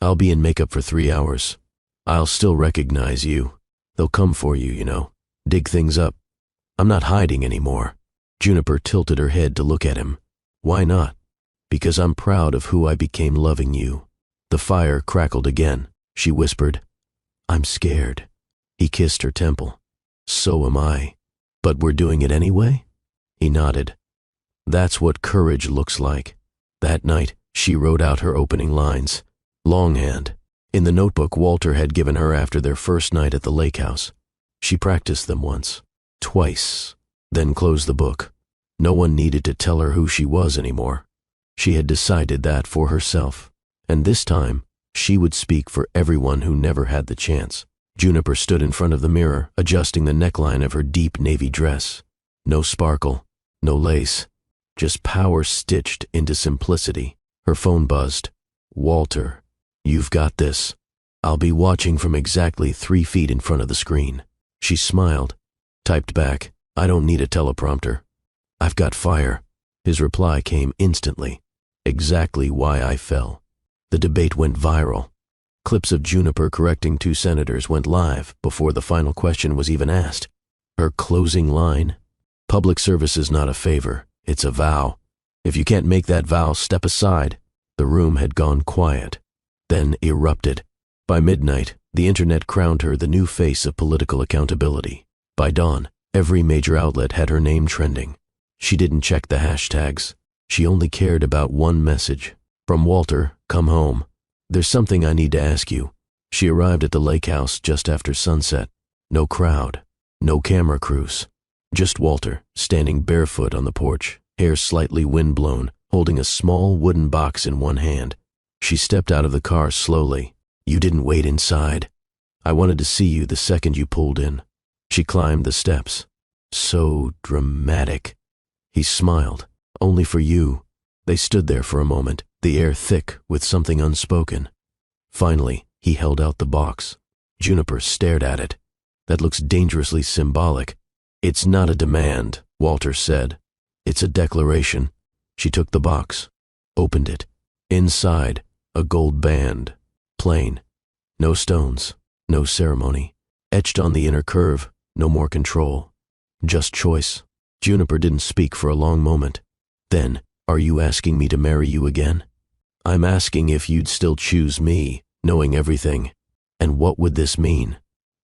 I'll be in makeup for 3 hours. I'll still recognize you. They'll come for you, you know, dig things up. I'm not hiding anymore." Juniper tilted her head to look at him. "Why not?" "Because I'm proud of who I became loving you." The fire crackled again. She whispered, "I'm scared." He kissed her temple. "So am I. But we're doing it anyway?" He nodded. "That's what courage looks like." That night, she wrote out her opening lines. Longhand, in the notebook Walter had given her after their first night at the lake house. She practiced them once, twice, then closed the book. No one needed to tell her who she was anymore. She had decided that for herself. And this time, she would speak for everyone who never had the chance. Juniper stood in front of the mirror, adjusting the neckline of her deep navy dress. No sparkle, no lace, just power stitched into simplicity. Her phone buzzed. "Walter, you've got this." "I'll be watching from exactly 3 feet in front of the screen." She smiled, typed back, "I don't need a teleprompter. I've got fire." His reply came instantly. "Exactly why I fell." The debate went viral. Clips of Juniper correcting 2 senators went live before the final question was even asked. Her closing line? "Public service is not a favor, it's a vow. If you can't make that vow, step aside." The room had gone quiet, then erupted. By midnight, the internet crowned her the new face of political accountability. By dawn, every major outlet had her name trending. She didn't check the hashtags. She only cared about one message. "From Walter, come home. There's something I need to ask you." She arrived at the lake house just after sunset. No crowd, no camera crews. Just Walter, standing barefoot on the porch, hair slightly windblown, holding a small wooden box in one hand. She stepped out of the car slowly. "You didn't wait inside. I wanted to see you the second you pulled in." She climbed the steps. "So dramatic." He smiled. "Only for you." They stood there for a moment, the air thick with something unspoken. Finally, he held out the box. Juniper stared at it. "That looks dangerously symbolic." "It's not a demand," Walter said. "It's a declaration." She took the box, opened it. Inside, a gold band. Plain. No stones, no ceremony. Etched on the inner curve, no more control. Just choice. Juniper didn't speak for a long moment. Then, "Are you asking me to marry you again?" "I'm asking if you'd still choose me, knowing everything." "And what would this mean?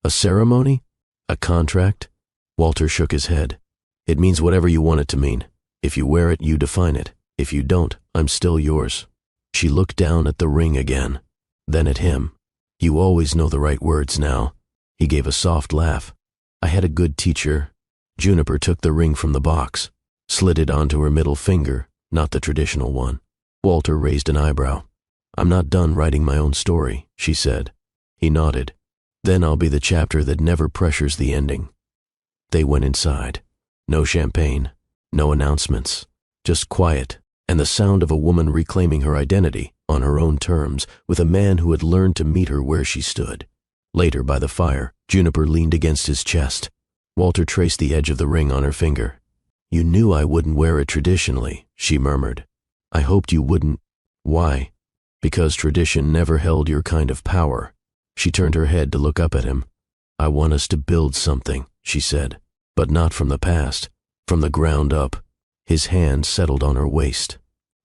A ceremony? A contract?" Walter shook his head. "It means whatever you want it to mean. If you wear it, you define it. If you don't, I'm still yours." She looked down at the ring again, then at him. "You always know the right words now." He gave a soft laugh. "I had a good teacher." Juniper took the ring from the box, slid it onto her middle finger, not the traditional one. Walter raised an eyebrow. "I'm not done writing my own story," she said. He nodded. "Then I'll be the chapter that never pressures the ending." They went inside. No champagne, no announcements, just quiet and the sound of a woman reclaiming her identity on her own terms with a man who had learned to meet her where she stood. Later, by the fire, Juniper leaned against his chest. Walter traced the edge of the ring on her finger. "You knew I wouldn't wear it traditionally," she murmured. "I hoped you wouldn't." "Why?" "Because tradition never held your kind of power." She turned her head to look up at him. "I want us to build something," she said, "but not from the past, from the ground up." His hand settled on her waist.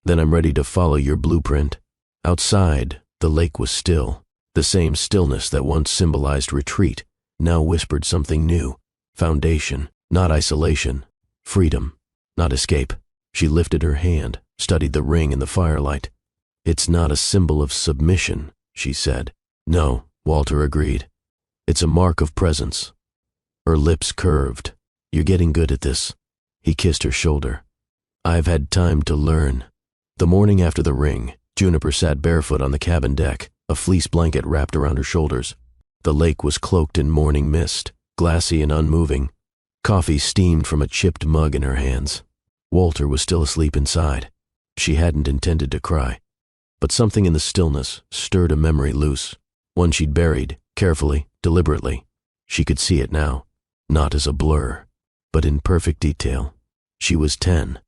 "Then I'm ready to follow your blueprint." Outside, the lake was still. The same stillness that once symbolized retreat now whispered something new. Foundation, not isolation. Freedom, not escape. She lifted her hand, studied the ring in the firelight. "It's not a symbol of submission," she said. "No," Walter agreed. "It's a mark of presence." Her lips curved. "You're getting good at this." He kissed her shoulder. "I've had time to learn." The morning after the ring, Juniper sat barefoot on the cabin deck, a fleece blanket wrapped around her shoulders. The lake was cloaked in morning mist, glassy and unmoving. Coffee steamed from a chipped mug in her hands. Walter was still asleep inside. She hadn't intended to cry, but something in the stillness stirred a memory loose, one she'd buried, carefully, deliberately. She could see it now, not as a blur, but in perfect detail. She was 10,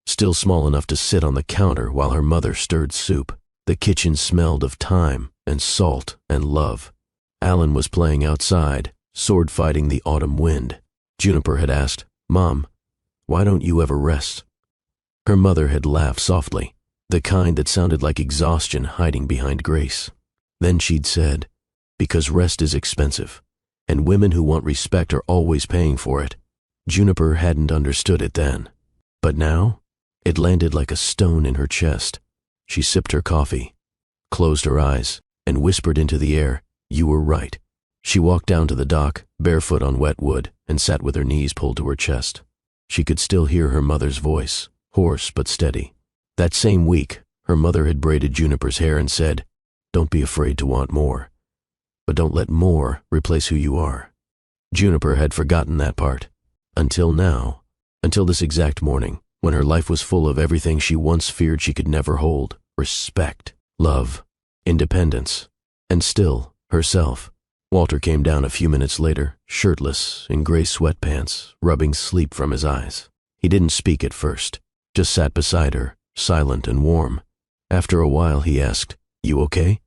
still small enough to sit on the counter while her mother stirred soup. The kitchen smelled of thyme and salt and love. Alan was playing outside, sword fighting the autumn wind. Juniper had asked, "Mom, why don't you ever rest?" Her mother had laughed softly, the kind that sounded like exhaustion hiding behind grace. Then she'd said, "Because rest is expensive, and women who want respect are always paying for it." Juniper hadn't understood it then, but now it landed like a stone in her chest. She sipped her coffee, closed her eyes, and whispered into the air, "You were right." She walked down to the dock, barefoot on wet wood, and sat with her knees pulled to her chest. She could still hear her mother's voice, hoarse but steady. That same week, her mother had braided Juniper's hair and said, "Don't be afraid to want more." but don't let more replace who you are. Juniper had forgotten that part. Until now. Until this exact morning, when her life was full of everything she once feared she could never hold: respect, love, independence, and still, herself. Walter came down a few minutes later, shirtless, in gray sweatpants, rubbing sleep from his eyes. He didn't speak at first, just sat beside her, silent and warm. After a while he asked, "You okay?"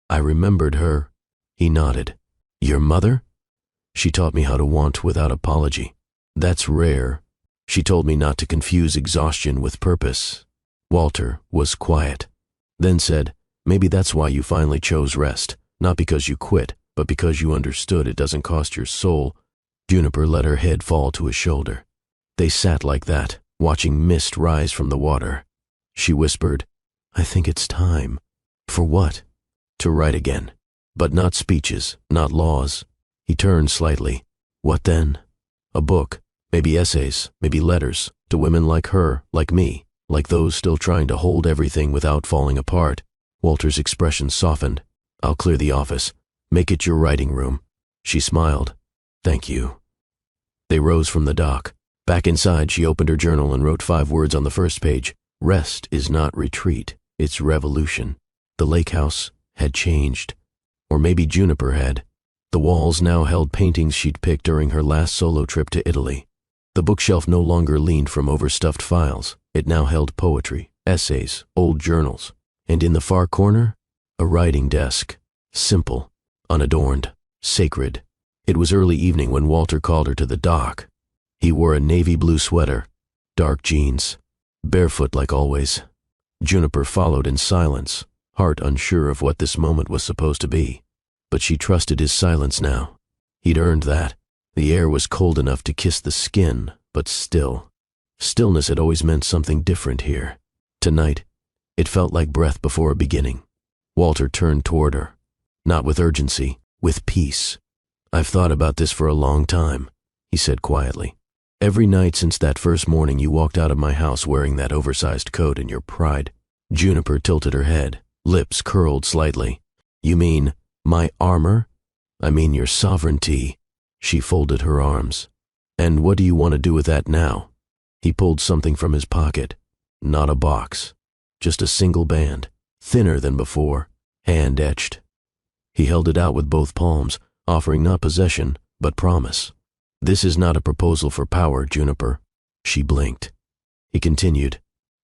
I remembered her. He nodded. "Your mother? She taught me how to want without apology. That's rare. She told me not to confuse exhaustion with purpose." Walter was quiet, then said, "Maybe that's why you finally chose rest, not because you quit, but because you understood it doesn't cost your soul." Juniper let her head fall to his shoulder. They sat like that, watching mist rise from the water. She whispered, "I think it's time." "For what?" "To write again. But not speeches, not laws." He turned slightly. "What then?" "A book. Maybe essays, maybe letters, to women like her, like me, like those still trying to hold everything without falling apart." Walter's expression softened. "I'll clear the office. Make it your writing room." She smiled. "Thank you." They rose from the dock. Back inside, she opened her journal and wrote 5 words on the first page. Rest is not retreat, it's revolution. The lake house had changed. Or maybe Juniper had. The walls now held paintings she'd picked during her last solo trip to Italy. The bookshelf no longer leaned from overstuffed files. It now held poetry, essays, old journals. And in the far corner, a writing desk. Simple, unadorned, sacred. It was early evening when Walter called her to the dock. He wore a navy blue sweater, dark jeans, barefoot like always. Juniper followed in silence, heart unsure of what this moment was supposed to be. But she trusted his silence now. He'd earned that. The air was cold enough to kiss the skin, but still. Stillness had always meant something different here. Tonight, it felt like breath before a beginning. Walter turned toward her. Not with urgency, with peace. "I've thought about this for a long time," he said quietly. "Every night since that first morning you walked out of my house wearing that oversized coat in your pride." Juniper tilted her head, lips curled slightly. "You mean my armor?" "I mean your sovereignty." She folded her arms. "And what do you want to do with that now?" He pulled something from his pocket. Not a box. Just a single band, thinner than before, hand-etched. He held it out with both palms, offering not possession, but promise. "This is not a proposal for power, Juniper." She blinked. He continued,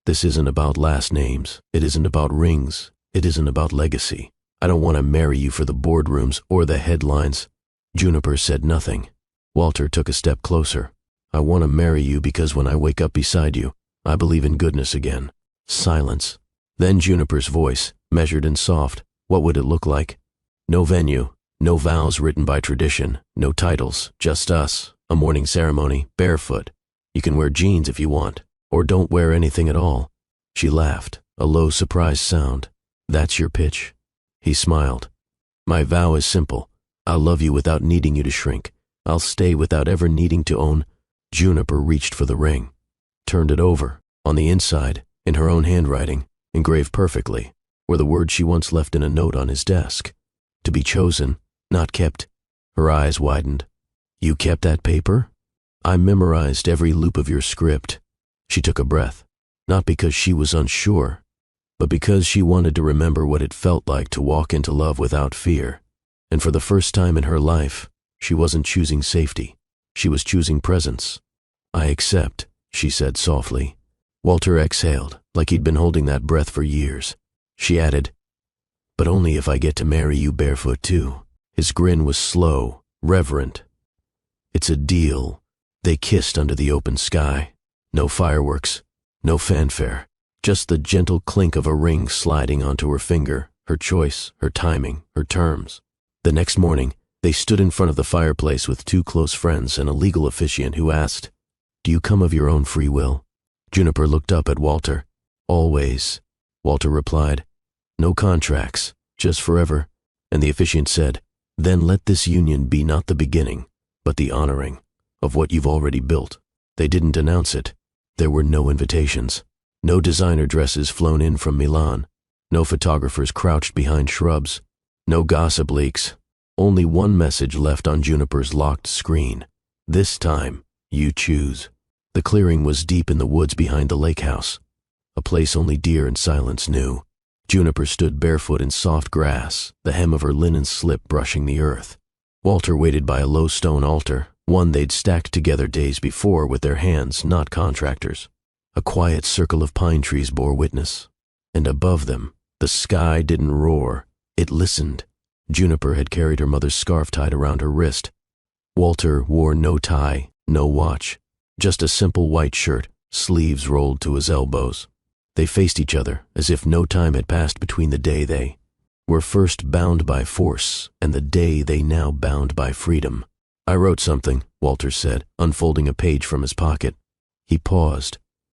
"This isn't about last names. It isn't about rings. It isn't about legacy. I don't want to marry you for the boardrooms or the headlines." Juniper said nothing. Walter took a step closer. "I want to marry you because when I wake up beside you, I believe in goodness again." Silence. Then Juniper's voice, measured and soft. "What would it look like?" "No venue, no vows written by tradition, no titles, just us, a morning ceremony, barefoot. You can wear jeans if you want, or don't wear anything at all." She laughed, a low, surprised sound. "That's your pitch?" He smiled. "My vow is simple. I'll love you without needing you to shrink. I'll stay without ever needing to own." Juniper reached for the ring, turned it over. On the inside, in her own handwriting, engraved perfectly, were the words she once left in a note on his desk. "To be chosen, not kept." Her eyes widened. "You kept that paper?" "I memorized every loop of your script." She took a breath, not because she was unsure, but because she wanted to remember what it felt like to walk into love without fear. And for the first time in her life, she wasn't choosing safety. She was choosing presence. "I accept," she said softly. Walter exhaled, like he'd been holding that breath for years. She added, "But only if I get to marry you barefoot too." His grin was slow, reverent. "It's a deal." They kissed under the open sky. No fireworks, no fanfare, just the gentle clink of a ring sliding onto her finger, her choice, her timing, her terms. The next morning, they stood in front of the fireplace with 2 close friends and a legal officiant who asked, "Do you come of your own free will?" Juniper looked up at Walter. "Always." Walter replied, "No contracts, just forever." And the officiant said, "Then let this union be not the beginning, but the honoring of what you've already built." They didn't announce it. There were no invitations, no designer dresses flown in from Milan, no photographers crouched behind shrubs, no gossip leaks. Only one message left on Juniper's locked screen. This time, you choose. The clearing was deep in the woods behind the lake house, a place only deer and silence knew. Juniper stood barefoot in soft grass, the hem of her linen slip brushing the earth. Walter waited by a low stone altar, one they'd stacked together days before with their hands, not contractors. A quiet circle of pine trees bore witness, and above them, the sky didn't roar, it listened. Juniper had carried her mother's scarf tied around her wrist. Walter wore no tie, no watch, just a simple white shirt, sleeves rolled to his elbows. They faced each other as if no time had passed between the day they were first bound by force and the day they now bound by freedom. I wrote something, Walter said, unfolding a page from his pocket. He paused,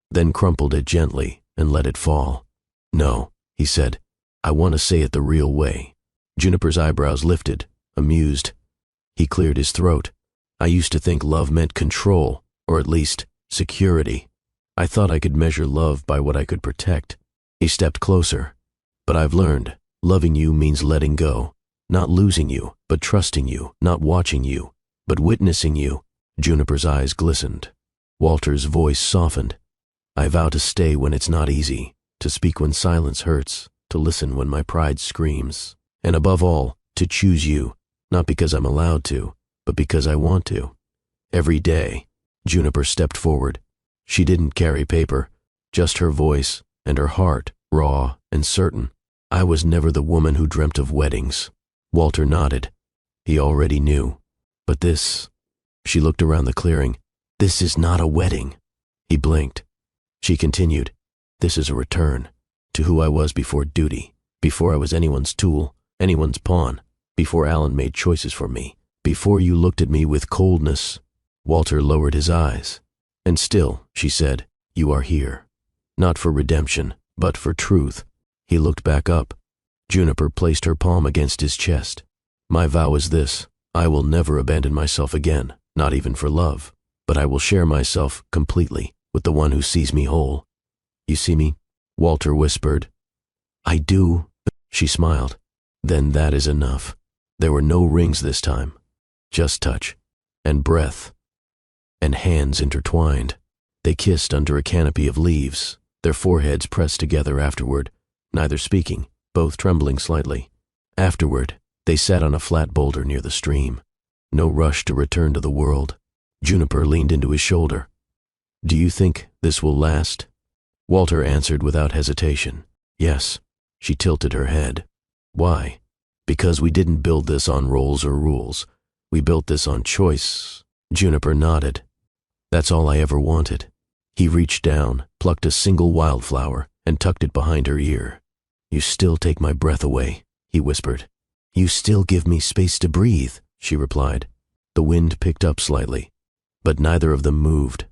then crumpled it gently and let it fall. No, he said, I want to say it the real way. Juniper's eyebrows lifted, amused. He cleared his throat. I used to think love meant control, or at least security. I thought I could measure love by what I could protect. He stepped closer. But I've learned, loving you means letting go. Not losing you, but trusting you. Not watching you, but witnessing you. Juniper's eyes glistened. Walter's voice softened. I vow to stay when it's not easy, to speak when silence hurts, to listen when my pride screams. And above all, to choose you, not because I'm allowed to, but because I want to. Every day. Juniper stepped forward. She didn't carry paper, just her voice and her heart, raw and certain. I was never the woman who dreamt of weddings. Walter nodded. He already knew. But this, she looked around the clearing, this is not a wedding. He blinked. She continued, this is a return to who I was before duty, before I was anyone's tool, anyone's pawn, before Alan made choices for me, before you looked at me with coldness. Walter lowered his eyes. And still, she said, you are here. Not for redemption, but for truth. He looked back up. Juniper placed her palm against his chest. My vow is this, I will never abandon myself again, not even for love, but I will share myself completely with the one who sees me whole. You see me? Walter whispered. I do. She smiled. Then that is enough. There were no rings this time, just touch, and breath, and hands intertwined. They kissed under a canopy of leaves, their foreheads pressed together afterward, neither speaking, both trembling slightly. Afterward, they sat on a flat boulder near the stream. No rush to return to the world. Juniper leaned into his shoulder. Do you think this will last? Walter answered without hesitation. Yes. She tilted her head. Why? Because we didn't build this on roles or rules. We built this on choice. Juniper nodded. That's all I ever wanted. He reached down, plucked a single wildflower, and tucked it behind her ear. You still take my breath away, he whispered. You still give me space to breathe, she replied. The wind picked up slightly, but neither of them moved.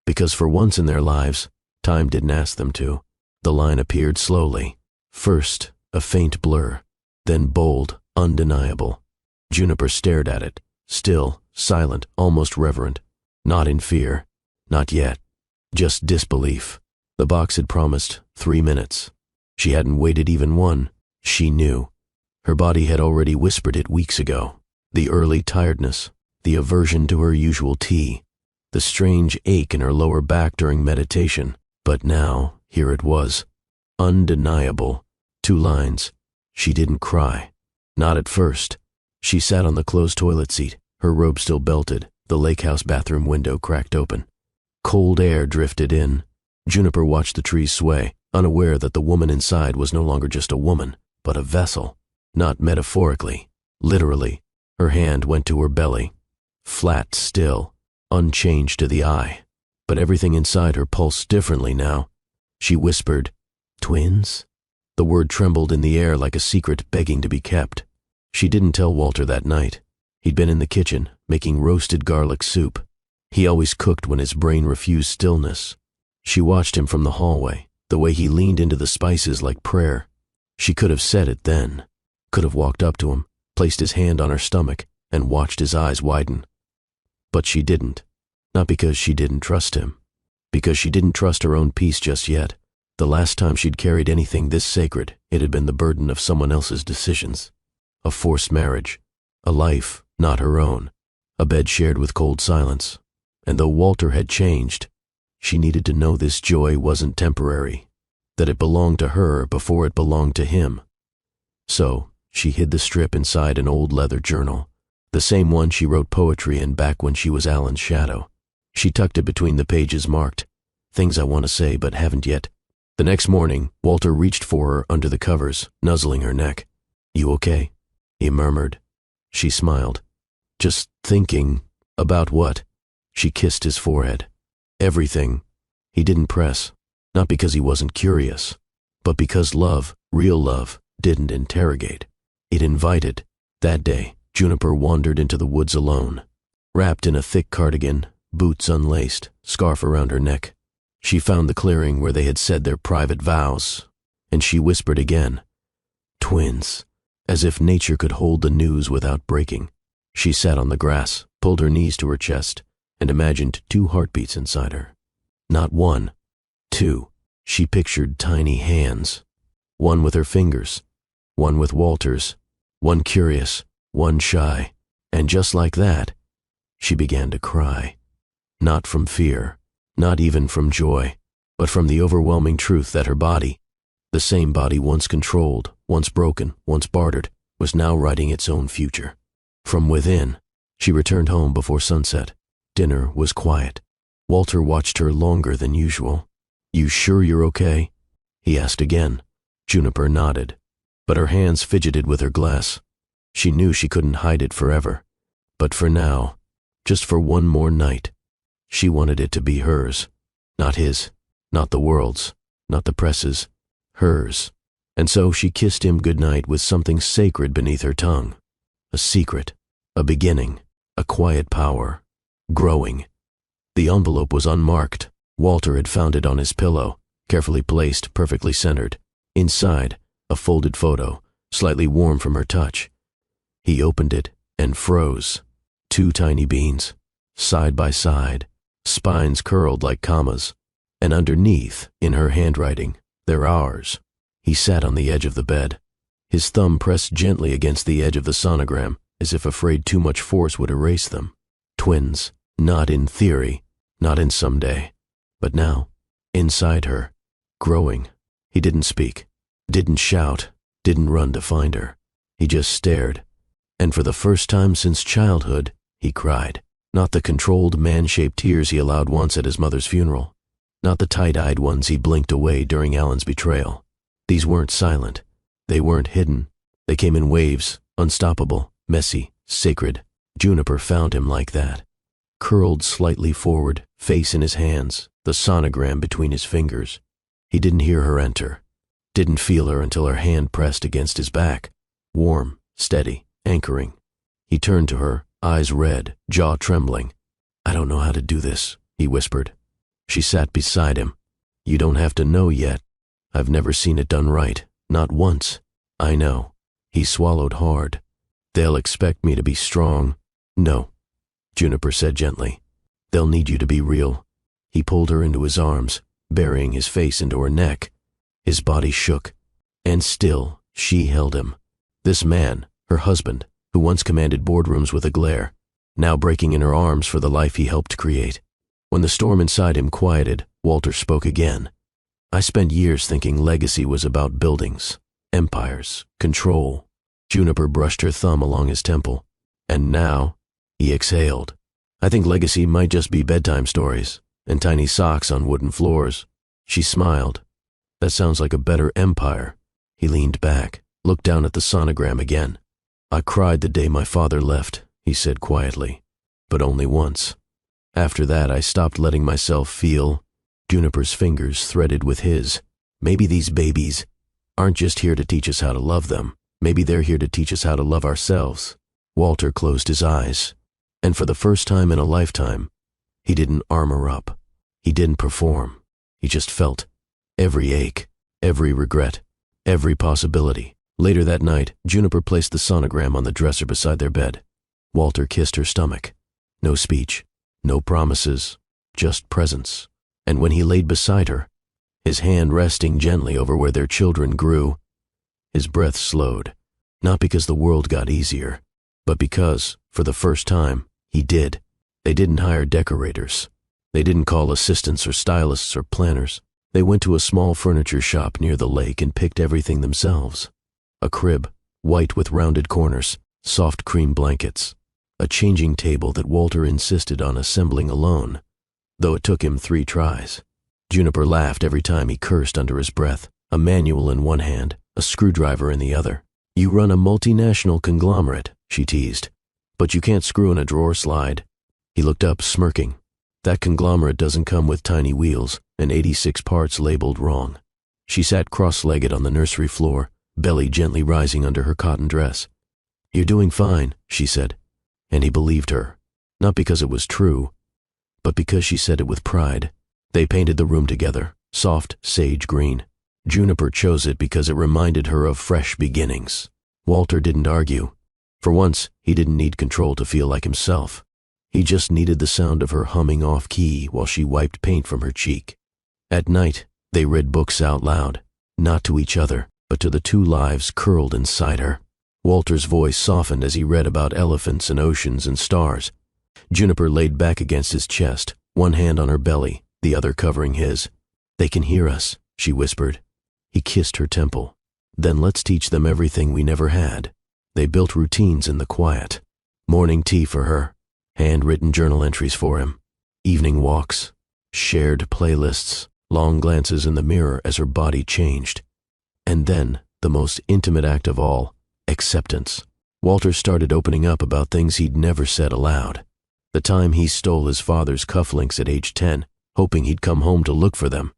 Because for once in their lives, time didn't ask them to. The line appeared slowly. First, a faint blur, then bold, undeniable. Juniper stared at it, still, silent, almost reverent. Not in fear. Not yet. Just disbelief. The box had promised 3 minutes. She hadn't waited even one. She knew. Her body had already whispered it weeks ago. The early tiredness, the aversion to her usual tea, the strange ache in her lower back during meditation. But now, here it was. Undeniable. 2 lines. She didn't cry. Not at first. She sat on the closed toilet seat, her robe still belted, the lake house bathroom window cracked open. Cold air drifted in. Juniper watched the trees sway, unaware that the woman inside was no longer just a woman, but a vessel. Not metaphorically. Literally. Her hand went to her belly. Flat still, unchanged to the eye. But everything inside her pulsed differently now. She whispered, Twins? The word trembled in the air like a secret begging to be kept. She didn't tell Walter that night. He'd been in the kitchen, making roasted garlic soup. He always cooked when his brain refused stillness. She watched him from the hallway, the way he leaned into the spices like prayer. She could have said it then, could have walked up to him, placed his hand on her stomach, and watched his eyes widen. But she didn't. Not because she didn't trust him. Because she didn't trust her own peace just yet. The last time she'd carried anything this sacred, it had been the burden of someone else's decisions. A forced marriage. A life not her own, a bed shared with cold silence. And though Walter had changed, she needed to know this joy wasn't temporary, that it belonged to her before it belonged to him. So she hid the strip inside an old leather journal, the same one she wrote poetry in back when she was Alan's shadow. She tucked it between the pages marked, "Things I want to say but haven't yet." The next morning, Walter reached for her under the covers, nuzzling her neck. "You okay?" he murmured. She smiled. "Just thinking." "About what?" She kissed his forehead. "Everything." He didn't press, not because he wasn't curious, but because love, real love, didn't interrogate. It invited. That day, Juniper wandered into the woods alone. Wrapped in a thick cardigan, boots unlaced, scarf around her neck. She found the clearing where they had said their private vows, and she whispered again, "Twins," as if nature could hold the news without breaking. She sat on the grass, pulled her knees to her chest, and imagined 2 heartbeats inside her. Not 1, 2. She pictured tiny hands. One with her fingers, one with Walter's, one curious, one shy. And just like that, she began to cry. Not from fear, not even from joy, but from the overwhelming truth that her body, the same body once controlled, once broken, once bartered, was now writing its own future. From within, she returned home before sunset. Dinner was quiet. Walter watched her longer than usual. "You sure you're okay?" he asked again. Juniper nodded, but her hands fidgeted with her glass. She knew she couldn't hide it forever. But for now, just for one more night, she wanted it to be hers. Not his, not the world's, not the press's, hers. And so she kissed him goodnight with something sacred beneath her tongue. A secret, a beginning, a quiet power, growing. The envelope was unmarked. Walter had found it on his pillow, carefully placed, perfectly centered. Inside, a folded photo, slightly warm from her touch. He opened it and froze. 2 tiny beans, side by side, spines curled like commas, and underneath, in her handwriting, "They're ours." He sat on the edge of the bed. His thumb pressed gently against the edge of the sonogram, as if afraid too much force would erase them. Twins, not in theory, not in someday, but now, inside her, growing. He didn't speak, didn't shout, didn't run to find her. He just stared. And for the first time since childhood, he cried. Not the controlled man-shaped tears he allowed once at his mother's funeral. Not the tight-eyed ones he blinked away during Alan's betrayal. These weren't silent. They weren't hidden. They came in waves, unstoppable, messy, sacred. Juniper found him like that. Curled slightly forward, face in his hands, the sonogram between his fingers. He didn't hear her enter. Didn't feel her until her hand pressed against his back. Warm, steady, anchoring. He turned to her, eyes red, jaw trembling. "I don't know how to do this," he whispered. She sat beside him. "You don't have to know yet. I've never seen it done right, not once." "I know." He swallowed hard. "They'll expect me to be strong." "No," Juniper said gently. "They'll need you to be real." He pulled her into his arms, burying his face into her neck. His body shook, and still she held him. This man, her husband, who once commanded boardrooms with a glare, now breaking in her arms for the life he helped create. When the storm inside him quieted, Walter spoke again. "I spent years thinking legacy was about buildings, empires, control." Juniper brushed her thumb along his temple. "And now," he exhaled, "I think legacy might just be bedtime stories and tiny socks on wooden floors." She smiled. "That sounds like a better empire." He leaned back, looked down at the sonogram again. "I cried the day my father left," he said quietly, "but only once. After that, I stopped letting myself feel." Juniper's fingers threaded with his. "Maybe these babies aren't just here to teach us how to love them. Maybe they're here to teach us how to love ourselves." Walter closed his eyes, and for the first time in a lifetime, he didn't armor up. He didn't perform. He just felt every ache, every regret, every possibility. Later that night, Juniper placed the sonogram on the dresser beside their bed. Walter kissed her stomach. No speech, no promises, just presence. And when he laid beside her, his hand resting gently over where their children grew, his breath slowed, not because the world got easier, but because, for the first time, he did. They didn't hire decorators. They didn't call assistants or stylists or planners. They went to a small furniture shop near the lake and picked everything themselves. A crib, white with rounded corners, soft cream blankets, a changing table that Walter insisted on assembling alone, though it took him 3 tries. Juniper laughed every time he cursed under his breath, a manual in one hand, a screwdriver in the other. "You run a multinational conglomerate," she teased, "but you can't screw in a drawer slide." He looked up, smirking. That conglomerate doesn't come with tiny wheels and 86 parts labeled wrong. She sat cross-legged on the nursery floor, belly gently rising under her cotton dress. "You're doing fine," she said, and he believed her, not because it was true, but because she said it with pride. They painted the room together, soft sage green. Juniper chose it because it reminded her of fresh beginnings. Walter didn't argue. For once, he didn't need control to feel like himself. He just needed the sound of her humming off-key while she wiped paint from her cheek. At night, they read books out loud, not to each other, but to the 2 lives curled inside her. Walter's voice softened as he read about elephants and oceans and stars. Juniper laid back against his chest, one hand on her belly, the other covering his. "They can hear us," she whispered. He kissed her temple. "Then let's teach them everything we never had." They built routines in the quiet. Morning tea for her, handwritten journal entries for him, evening walks, shared playlists, long glances in the mirror as her body changed. And then, the most intimate act of all, acceptance. Walter started opening up about things he'd never said aloud. The time he stole his father's cufflinks at age 10, hoping he'd come home to look for them.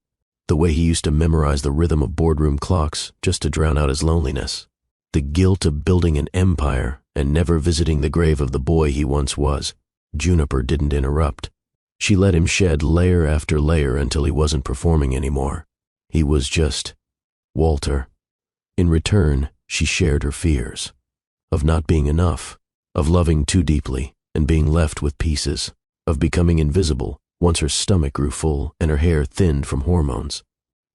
The way he used to memorize the rhythm of boardroom clocks just to drown out his loneliness. The guilt of building an empire and never visiting the grave of the boy he once was. Juniper didn't interrupt. She let him shed layer after layer until he wasn't performing anymore. He was just Walter. In return, she shared her fears. Of not being enough. Of loving too deeply and being left with pieces. Of becoming invisible once her stomach grew full and her hair thinned from hormones.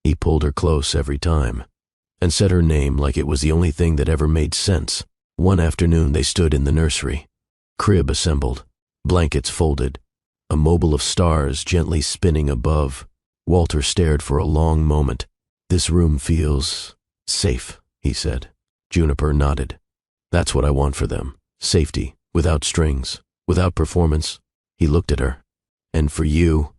He pulled her close every time and said her name like it was the only thing that ever made sense. One afternoon they stood in the nursery. Crib assembled, blankets folded, a mobile of stars gently spinning above. Walter stared for a long moment. "This room feels safe," he said. Juniper nodded. "That's what I want for them. Safety, without strings, without performance." He looked at her. "And for you?"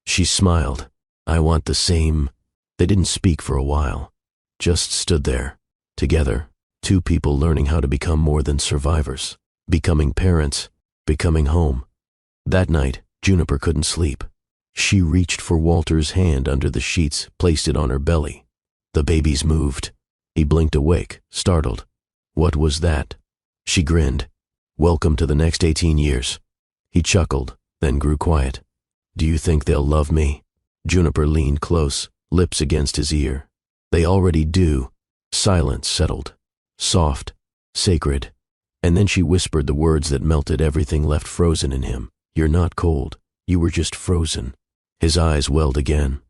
She smiled. "I want the same." They didn't speak for a while. Just stood there, together, 2 people learning how to become more than survivors. Becoming parents, becoming home. That night, Juniper couldn't sleep. She reached for Walter's hand under the sheets, placed it on her belly. The babies moved. He blinked awake, startled. What was that? She grinned. "Welcome to the next 18 years. He chuckled, then grew quiet. "Do you think they'll love me?" Juniper leaned close, lips against his ear. "They already do." Silence settled. Soft, sacred. And then she whispered the words that melted everything left frozen in him. "You're not cold. You were just frozen." His eyes welled again.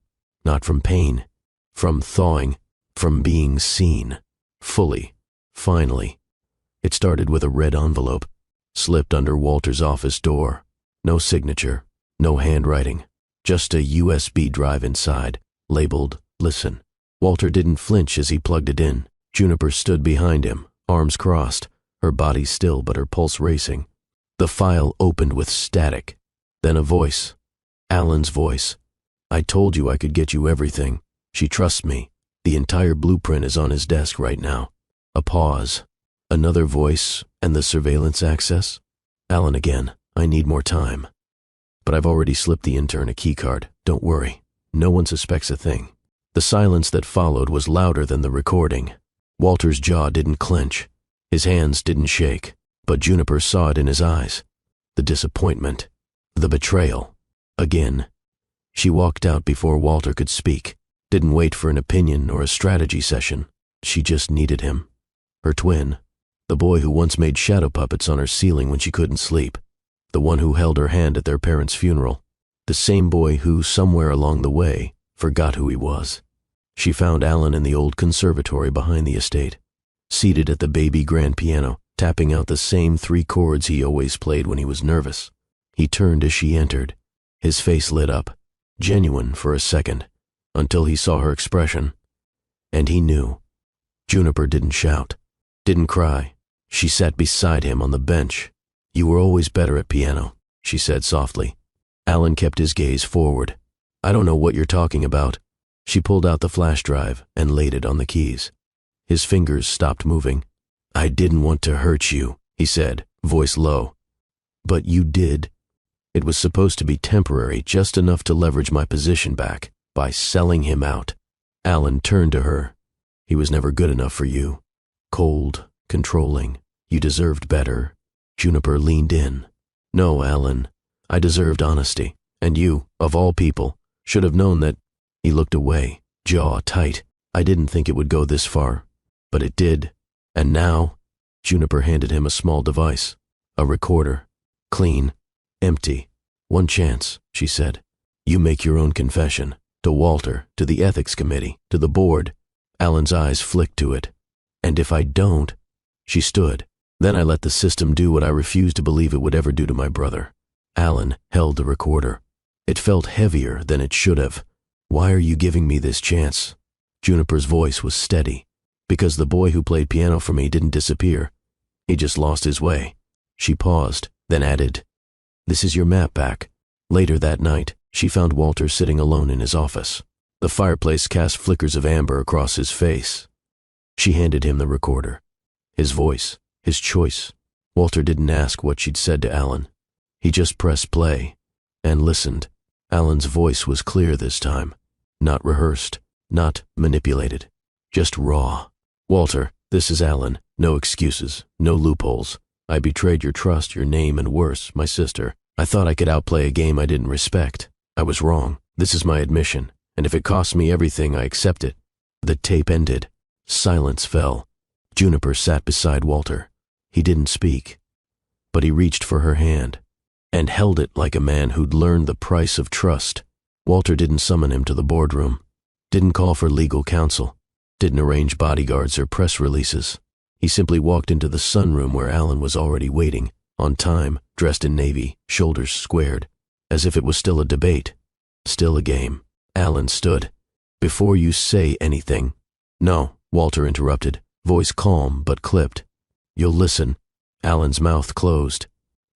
Not from pain. From thawing. From being seen. Fully. Finally. It started with a red envelope. Slipped under Walter's office door. No signature. No handwriting. Just a USB drive inside. Labeled, "Listen." Walter didn't flinch as he plugged it in. Juniper stood behind him, arms crossed, her body still but her pulse racing. The file opened with static. Then a voice. Alan's voice. "I told you I could get you everything. She trusts me. The entire blueprint is on his desk right now." A pause. Another voice, and the surveillance access. "Alan again. I need more time. But I've already slipped the intern a keycard. Don't worry. No one suspects a thing." The silence that followed was louder than the recording. Walter's jaw didn't clench. His hands didn't shake. But Juniper saw it in his eyes. The disappointment. The betrayal. Again. She walked out before Walter could speak. Didn't wait for an opinion or a strategy session. She just needed him. Her twin. The boy who once made shadow puppets on her ceiling when she couldn't sleep. The one who held her hand at their parents' funeral. The same boy who, somewhere along the way, forgot who he was. She found Alan in the old conservatory behind the estate, seated at the baby grand piano, tapping out the same 3 chords he always played when he was nervous. He turned as she entered. His face lit up, genuine for a second, until he saw her expression. And he knew. Juniper didn't shout, didn't cry. She sat beside him on the bench. "You were always better at piano," she said softly. Alan kept his gaze forward. "I don't know what you're talking about." She pulled out the flash drive and laid it on the keys. His fingers stopped moving. "I didn't want to hurt you," he said, voice low. "But you did. It was supposed to be temporary, just enough to leverage my position back by selling him out." Alan turned to her. "He was never good enough for you. Cold, controlling. You deserved better." Juniper leaned in. "No, Alan. I deserved honesty. And you, of all people, should have known that." He looked away, jaw tight. "I didn't think it would go this far. But it did. And now," Juniper handed him a small device. "A recorder. Clean. Empty. One chance," she said. "You make your own confession. To Walter, to the ethics committee, to the board." Alan's eyes flicked to it. "And if I don't?" She stood. "Then I let the system do what I refused to believe it would ever do to my brother." Alan held the recorder. It felt heavier than it should have. "Why are you giving me this chance?" Juniper's voice was steady. "Because the boy who played piano for me didn't disappear. He just lost his way." She paused, then added, "This is your map back." Later that night, she found Walter sitting alone in his office. The fireplace cast flickers of amber across his face. She handed him the recorder. His voice, his choice. Walter didn't ask what she'd said to Alan. He just pressed play and listened. Alan's voice was clear this time. Not rehearsed, not manipulated. Just raw. "Walter, this is Alan. No excuses, no loopholes. I betrayed your trust, your name, and worse, my sister. I thought I could outplay a game I didn't respect. I was wrong. This is my admission, and if it costs me everything, I accept it." The tape ended. Silence fell. Juniper sat beside Walter. He didn't speak, but he reached for her hand and held it like a man who'd learned the price of trust. Walter didn't summon him to the boardroom, didn't call for legal counsel, didn't arrange bodyguards or press releases. He simply walked into the sunroom where Alan was already waiting, on time, dressed in navy, shoulders squared, as if it was still a debate, still a game. Alan stood. "Before you say anything—" "No," Walter interrupted, voice calm but clipped. "You'll listen." Alan's mouth closed.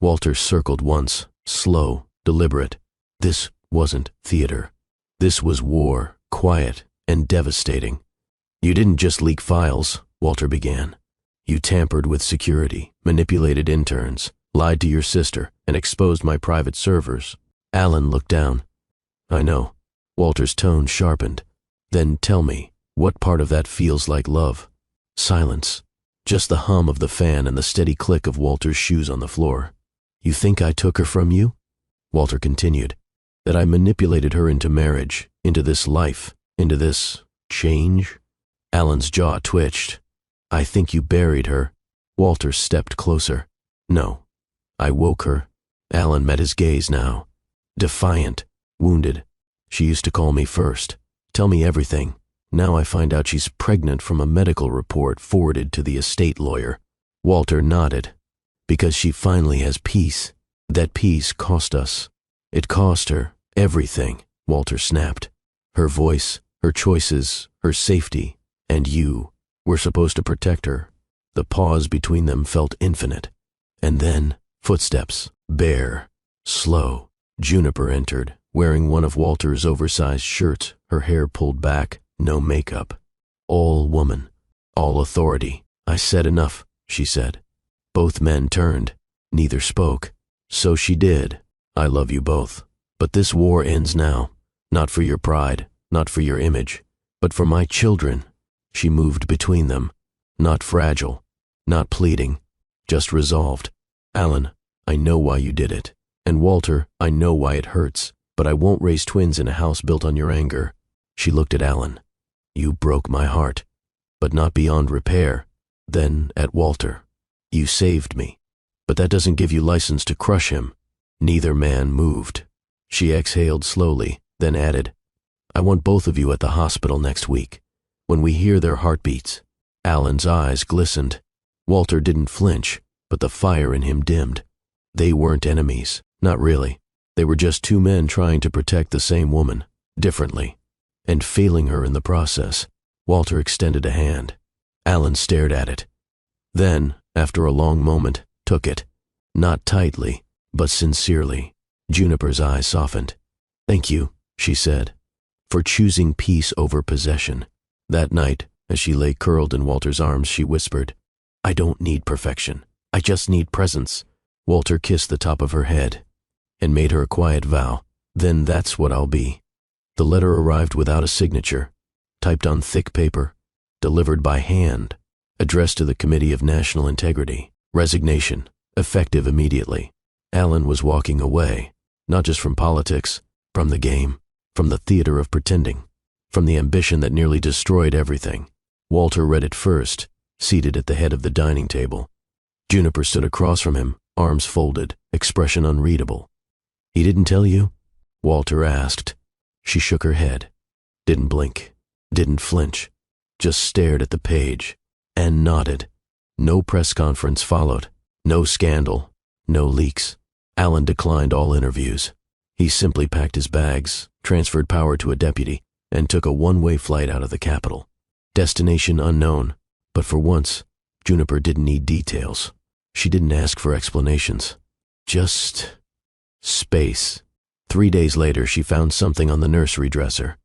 Walter circled once, slow, deliberate. This wasn't theater. This was war, quiet and devastating. "You didn't just leak files," Walter began. "You tampered with security, manipulated interns, lied to your sister, and exposed my private servers." Alan looked down. "I know." Walter's tone sharpened. "Then tell me, what part of that feels like love?" Silence. Just the hum of the fan and the steady click of Walter's shoes on the floor. "You think I took her from you?" Walter continued. "That I manipulated her into marriage, into this life, into this change?" Alan's jaw twitched. "I think you buried her." Walter stepped closer. "No. I woke her." Alan met his gaze now. Defiant, wounded. "She used to call me first. Tell me everything. Now I find out she's pregnant from a medical report forwarded to the estate lawyer." Walter nodded. "Because she finally has peace. That peace cost us." "It cost her everything," Walter snapped. "Her voice, her choices, her safety, and you were supposed to protect her." The pause between them felt infinite. And then, footsteps, bare, slow. Juniper entered, wearing one of Walter's oversized shirts, her hair pulled back, no makeup. All woman, all authority. "I said enough," she said. Both men turned. Neither spoke. "So she did. I love you both. But this war ends now. Not for your pride, not for your image, but for my children." She moved between them. Not fragile, not pleading, just resolved. "Alan, I know why you did it. And Walter, I know why it hurts, but I won't raise twins in a house built on your anger." She looked at Alan. "You broke my heart, but not beyond repair." Then at Walter. "You saved me, but that doesn't give you license to crush him." Neither man moved. She exhaled slowly, then added, "I want both of you at the hospital next week, when we hear their heartbeats." Alan's eyes glistened. Walter didn't flinch, but the fire in him dimmed. They weren't enemies, not really. They were just two men trying to protect the same woman, differently, and failing her in the process. Walter extended a hand. Alan stared at it. Then, after a long moment, took it. Not tightly, but sincerely. Juniper's eyes softened. "Thank you," she said, "for choosing peace over possession." That night, as she lay curled in Walter's arms, she whispered, "I don't need perfection. I just need presence." Walter kissed the top of her head and made her a quiet vow. "Then that's what I'll be." The letter arrived without a signature, typed on thick paper, delivered by hand, addressed to the Committee of National Integrity. Resignation, effective immediately. Alan was walking away, not just from politics, from the game, from the theater of pretending, from the ambition that nearly destroyed everything. Walter read it first, seated at the head of the dining table. Juniper stood across from him, arms folded, expression unreadable. "He didn't tell you?" Walter asked. She shook her head, didn't blink, didn't flinch, just stared at the page, and nodded. No press conference followed, no scandal, no leaks. Alan declined all interviews. He simply packed his bags, transferred power to a deputy, and took a one-way flight out of the capital. Destination unknown, but for once, Juniper didn't need details. She didn't ask for explanations. Just space. 3 days later, she found something on the nursery dresser.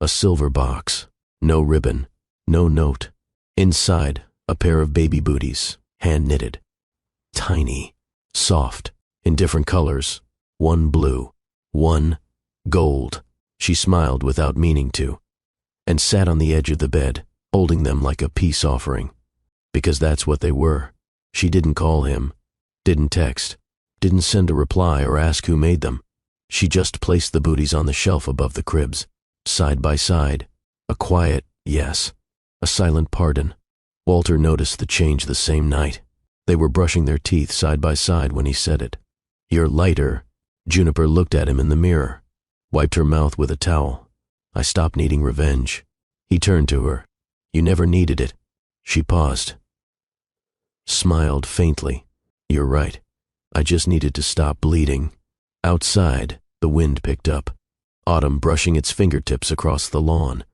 A silver box. No ribbon. No note. Inside, a pair of baby booties, hand-knitted. Tiny. Soft. In different colors. One blue. One gold. She smiled without meaning to, and sat on the edge of the bed, holding them like a peace offering. Because that's what they were. She didn't call him, didn't text, didn't send a reply or ask who made them. She just placed the booties on the shelf above the cribs, side by side. A quiet yes, a silent pardon. Walter noticed the change the same night. They were brushing their teeth side by side when he said it. "You're lighter." Juniper looked at him in the mirror, wiped her mouth with a towel. "I stopped needing revenge." He turned to her. "You never needed it." She paused, smiled faintly. "You're right. I just needed to stop bleeding." Outside, the wind picked up, autumn brushing its fingertips across the lawn.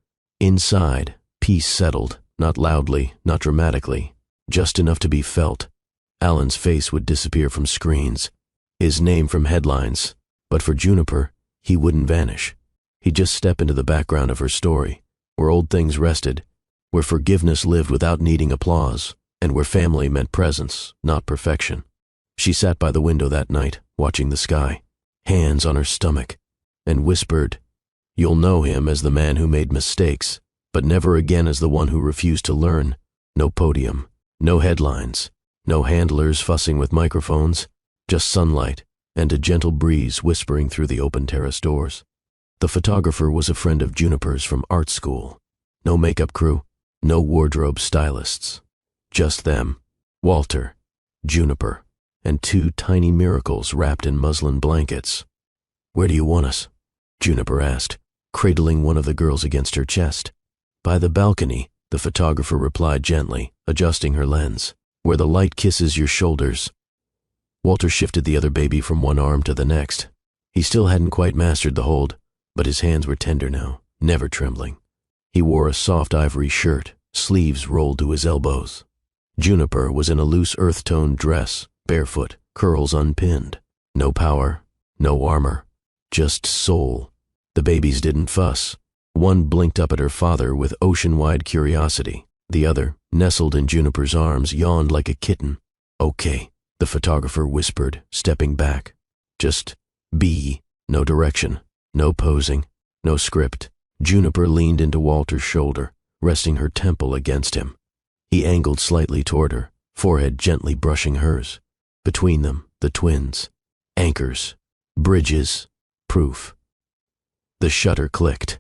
Inside, peace settled, not loudly, not dramatically, just enough to be felt. Alan's face would disappear from screens, his name from headlines, but for Juniper, he wouldn't vanish. He'd just step into the background of her story, where old things rested, where forgiveness lived without needing applause, and where family meant presence, not perfection. She sat by the window that night, watching the sky, hands on her stomach, and whispered, "You'll know him as the man who made mistakes, but never again as the one who refused to learn." No podium, no headlines, no handlers fussing with microphones, just sunlight and a gentle breeze whispering through the open terrace doors. The photographer was a friend of Juniper's from art school. No makeup crew, no wardrobe stylists. Just them, Walter, Juniper, and 2 tiny miracles wrapped in muslin blankets. "Where do you want us?" Juniper asked, cradling one of the girls against her chest. "By the balcony," the photographer replied gently, adjusting her lens. "Where the light kisses your shoulders." Walter shifted the other baby from one arm to the next. He still hadn't quite mastered the hold, but his hands were tender now, never trembling. He wore a soft ivory shirt, sleeves rolled to his elbows. Juniper was in a loose earth-toned dress, barefoot, curls unpinned. No power, no armor, just soul. The babies didn't fuss. One blinked up at her father with ocean-wide curiosity. The other, nestled in Juniper's arms, yawned like a kitten. "Okay," the photographer whispered, stepping back. "Just be. No direction, no posing, no script." Juniper leaned into Walter's shoulder, resting her temple against him. He angled slightly toward her, forehead gently brushing hers. Between them, the twins. Anchors. Bridges. Proof. The shutter clicked.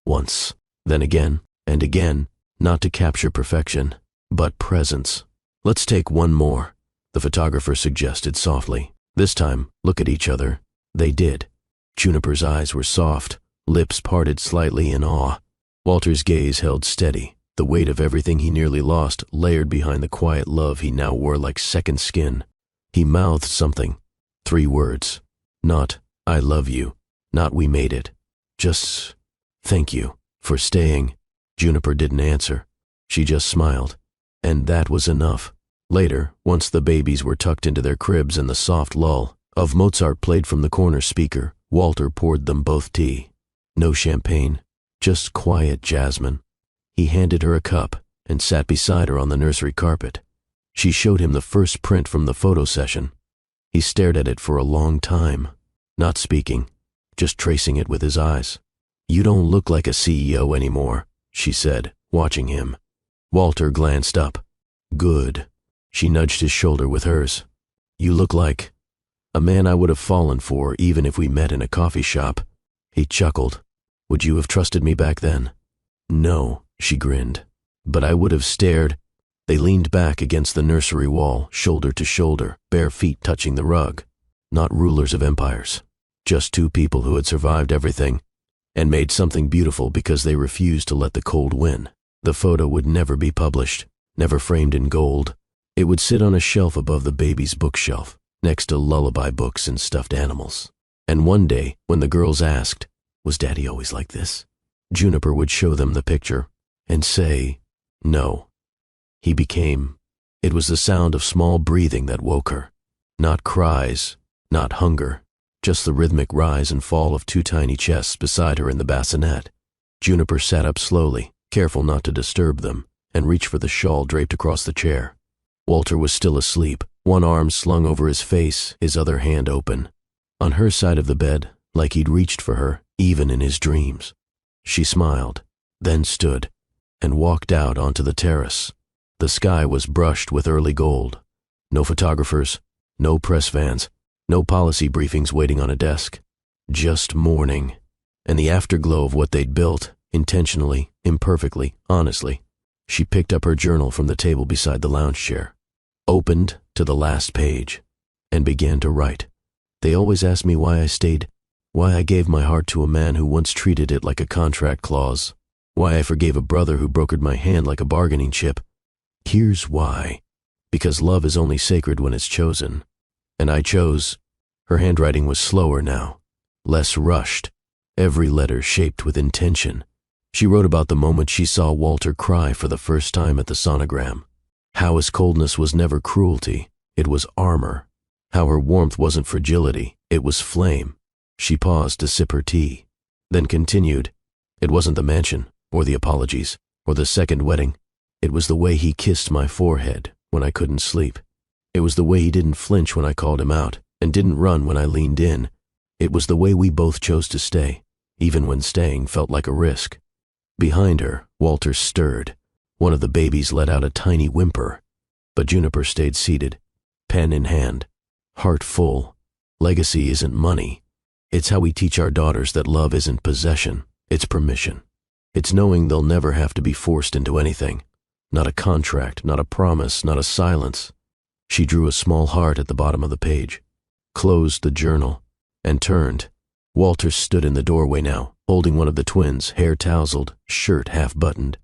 Once, then again, and again, not to capture perfection, but presence. "Let's take one more," the photographer suggested softly. "This time, look at each other." They did. Juniper's eyes were soft, lips parted slightly in awe. Walter's gaze held steady, the weight of everything he nearly lost layered behind the quiet love he now wore like second skin. He mouthed something. 3 words. Not, "I love you." Not, "We made it." Just, "Thank you for staying." Juniper didn't answer. She just smiled. And that was enough. Later, once the babies were tucked into their cribs and the soft lull of Mozart played from the corner speaker, Walter poured them both tea. No champagne, just quiet jasmine. He handed her a cup and sat beside her on the nursery carpet. She showed him the first print from the photo session. He stared at it for a long time, not speaking, just tracing it with his eyes. "You don't look like a CEO anymore," she said, watching him. Walter glanced up. "Good." She nudged his shoulder with hers. "You look like a man I would have fallen for even if we met in a coffee shop." He chuckled. "Would you have trusted me back then?" "No," she grinned. "But I would have stared." They leaned back against the nursery wall, shoulder to shoulder, bare feet touching the rug. Not rulers of empires, just 2 people who had survived everything and made something beautiful because they refused to let the cold win. The photo would never be published, never framed in gold. It would sit on a shelf above the baby's bookshelf, next to lullaby books and stuffed animals. And one day, when the girls asked, "Was Daddy always like this?" Juniper would show them the picture and say, "No." He became. It was the sound of small breathing that woke her. Not cries, not hunger, just the rhythmic rise and fall of 2 tiny chests beside her in the bassinet. Juniper sat up slowly, careful not to disturb them, and reached for the shawl draped across the chair. Walter was still asleep, one arm slung over his face, his other hand open. On her side of the bed, like he'd reached for her, even in his dreams. She smiled, then stood, and walked out onto the terrace. The sky was brushed with early gold. No photographers, no press vans, no policy briefings waiting on a desk. Just morning, and the afterglow of what they'd built, intentionally, imperfectly, honestly. She picked up her journal from the table beside the lounge chair, opened to the last page, and began to write. "They always ask me why I stayed, why I gave my heart to a man who once treated it like a contract clause, why I forgave a brother who brokered my hand like a bargaining chip. Here's why. Because love is only sacred when it's chosen. And I chose." Her handwriting was slower now, less rushed, every letter shaped with intention. She wrote about the moment she saw Walter cry for the first time at the sonogram. How his coldness was never cruelty, it was armor. How her warmth wasn't fragility, it was flame. She paused to sip her tea, then continued. It wasn't the mansion, or the apologies, or the second wedding. It was the way he kissed my forehead when I couldn't sleep. It was the way he didn't flinch when I called him out, and didn't run when I leaned in. It was the way we both chose to stay, even when staying felt like a risk. Behind her, Walter stirred. One of the babies let out a tiny whimper, but Juniper stayed seated, pen in hand, heart full. Legacy isn't money. It's how we teach our daughters that love isn't possession, it's permission. It's knowing they'll never have to be forced into anything. Not a contract, not a promise, not a silence. She drew a small heart at the bottom of the page, closed the journal, and turned. Walter stood in the doorway now, holding one of the twins, hair tousled, shirt half-buttoned.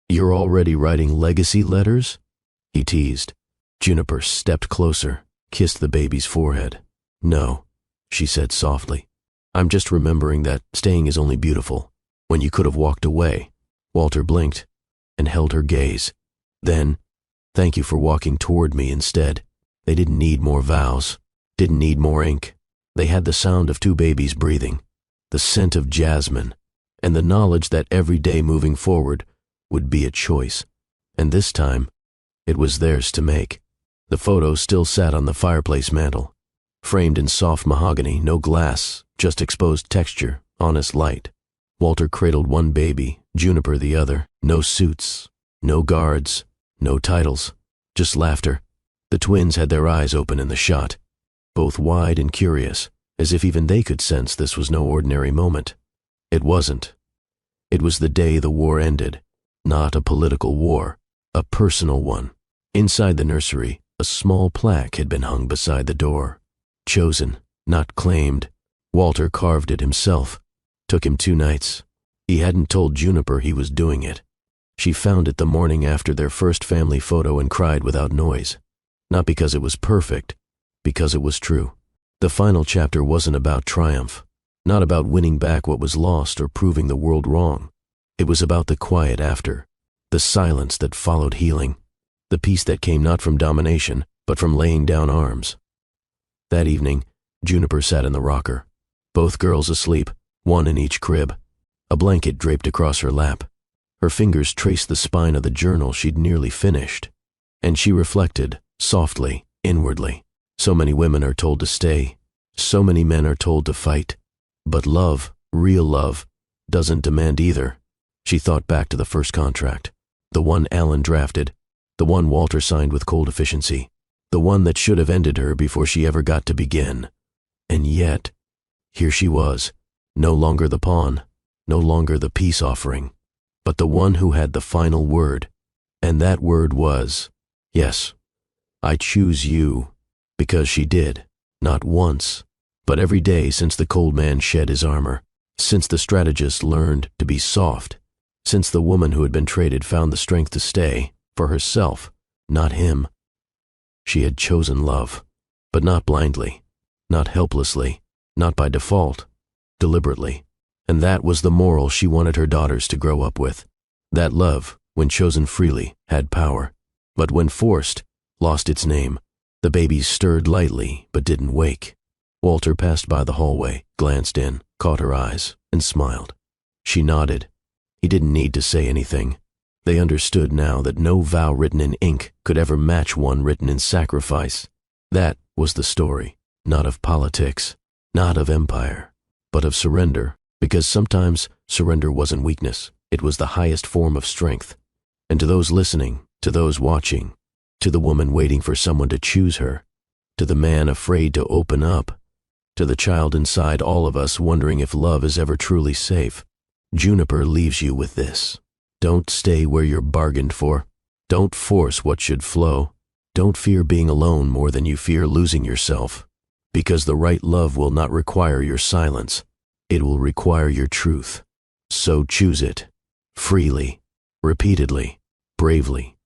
"You're already writing legacy letters?" he teased. Juniper stepped closer, kissed the baby's forehead. "No," she said softly. "I'm just remembering that staying is only beautiful when you could have walked away." Walter blinked and held her gaze. Then, "Thank you for walking toward me instead." They didn't need more vows, didn't need more ink. They had the sound of 2 babies breathing, the scent of jasmine, and the knowledge that every day moving forward would be a choice. And this time, it was theirs to make. The photo still sat on the fireplace mantel, framed in soft mahogany, no glass, just exposed texture, honest light. Walter cradled one baby, Juniper the other. No suits, no guards, no titles, just laughter. The twins had their eyes open in the shot, both wide and curious, as if even they could sense this was no ordinary moment. It wasn't. It was the day the war ended. Not a political war, a personal one. Inside the nursery, a small plaque had been hung beside the door. Chosen, not claimed. Walter carved it himself. Took him 2 nights. He hadn't told Juniper he was doing it. She found it the morning after their first family photo and cried without noise. Not because it was perfect, because it was true. The final chapter wasn't about triumph, not about winning back what was lost or proving the world wrong. It was about the quiet after, the silence that followed healing, the peace that came not from domination, but from laying down arms. That evening, Juniper sat in the rocker, both girls asleep, one in each crib, a blanket draped across her lap. Her fingers traced the spine of the journal she'd nearly finished, and she reflected, softly, inwardly. So many women are told to stay, so many men are told to fight, but love, real love, doesn't demand either. She thought back to the first contract, the one Alan drafted, the one Walter signed with cold efficiency, the one that should have ended her before she ever got to begin. And yet, here she was, no longer the pawn, no longer the peace offering, but the one who had the final word. And that word was, yes, I choose you. Because she did, not once, but every day since the cold man shed his armor, since the strategist learned to be soft, since the woman who had been traded found the strength to stay, for herself, not him. She had chosen love, but not blindly, not helplessly, not by default, deliberately. And that was the moral she wanted her daughters to grow up with. That love, when chosen freely, had power, but when forced, lost its name. The babies stirred lightly, but didn't wake. Walter passed by the hallway, glanced in, caught her eyes, and smiled. She nodded. He didn't need to say anything. They understood now that no vow written in ink could ever match one written in sacrifice. That was the story, not of politics, not of empire, but of surrender, because sometimes surrender wasn't weakness, it was the highest form of strength. And to those listening, to those watching, to the woman waiting for someone to choose her, to the man afraid to open up, to the child inside all of us wondering if love is ever truly safe, Juniper leaves you with this. Don't stay where you're bargained for. Don't force what should flow. Don't fear being alone more than you fear losing yourself, because the right love will not require your silence. It will require your truth. So choose it, freely, repeatedly, bravely.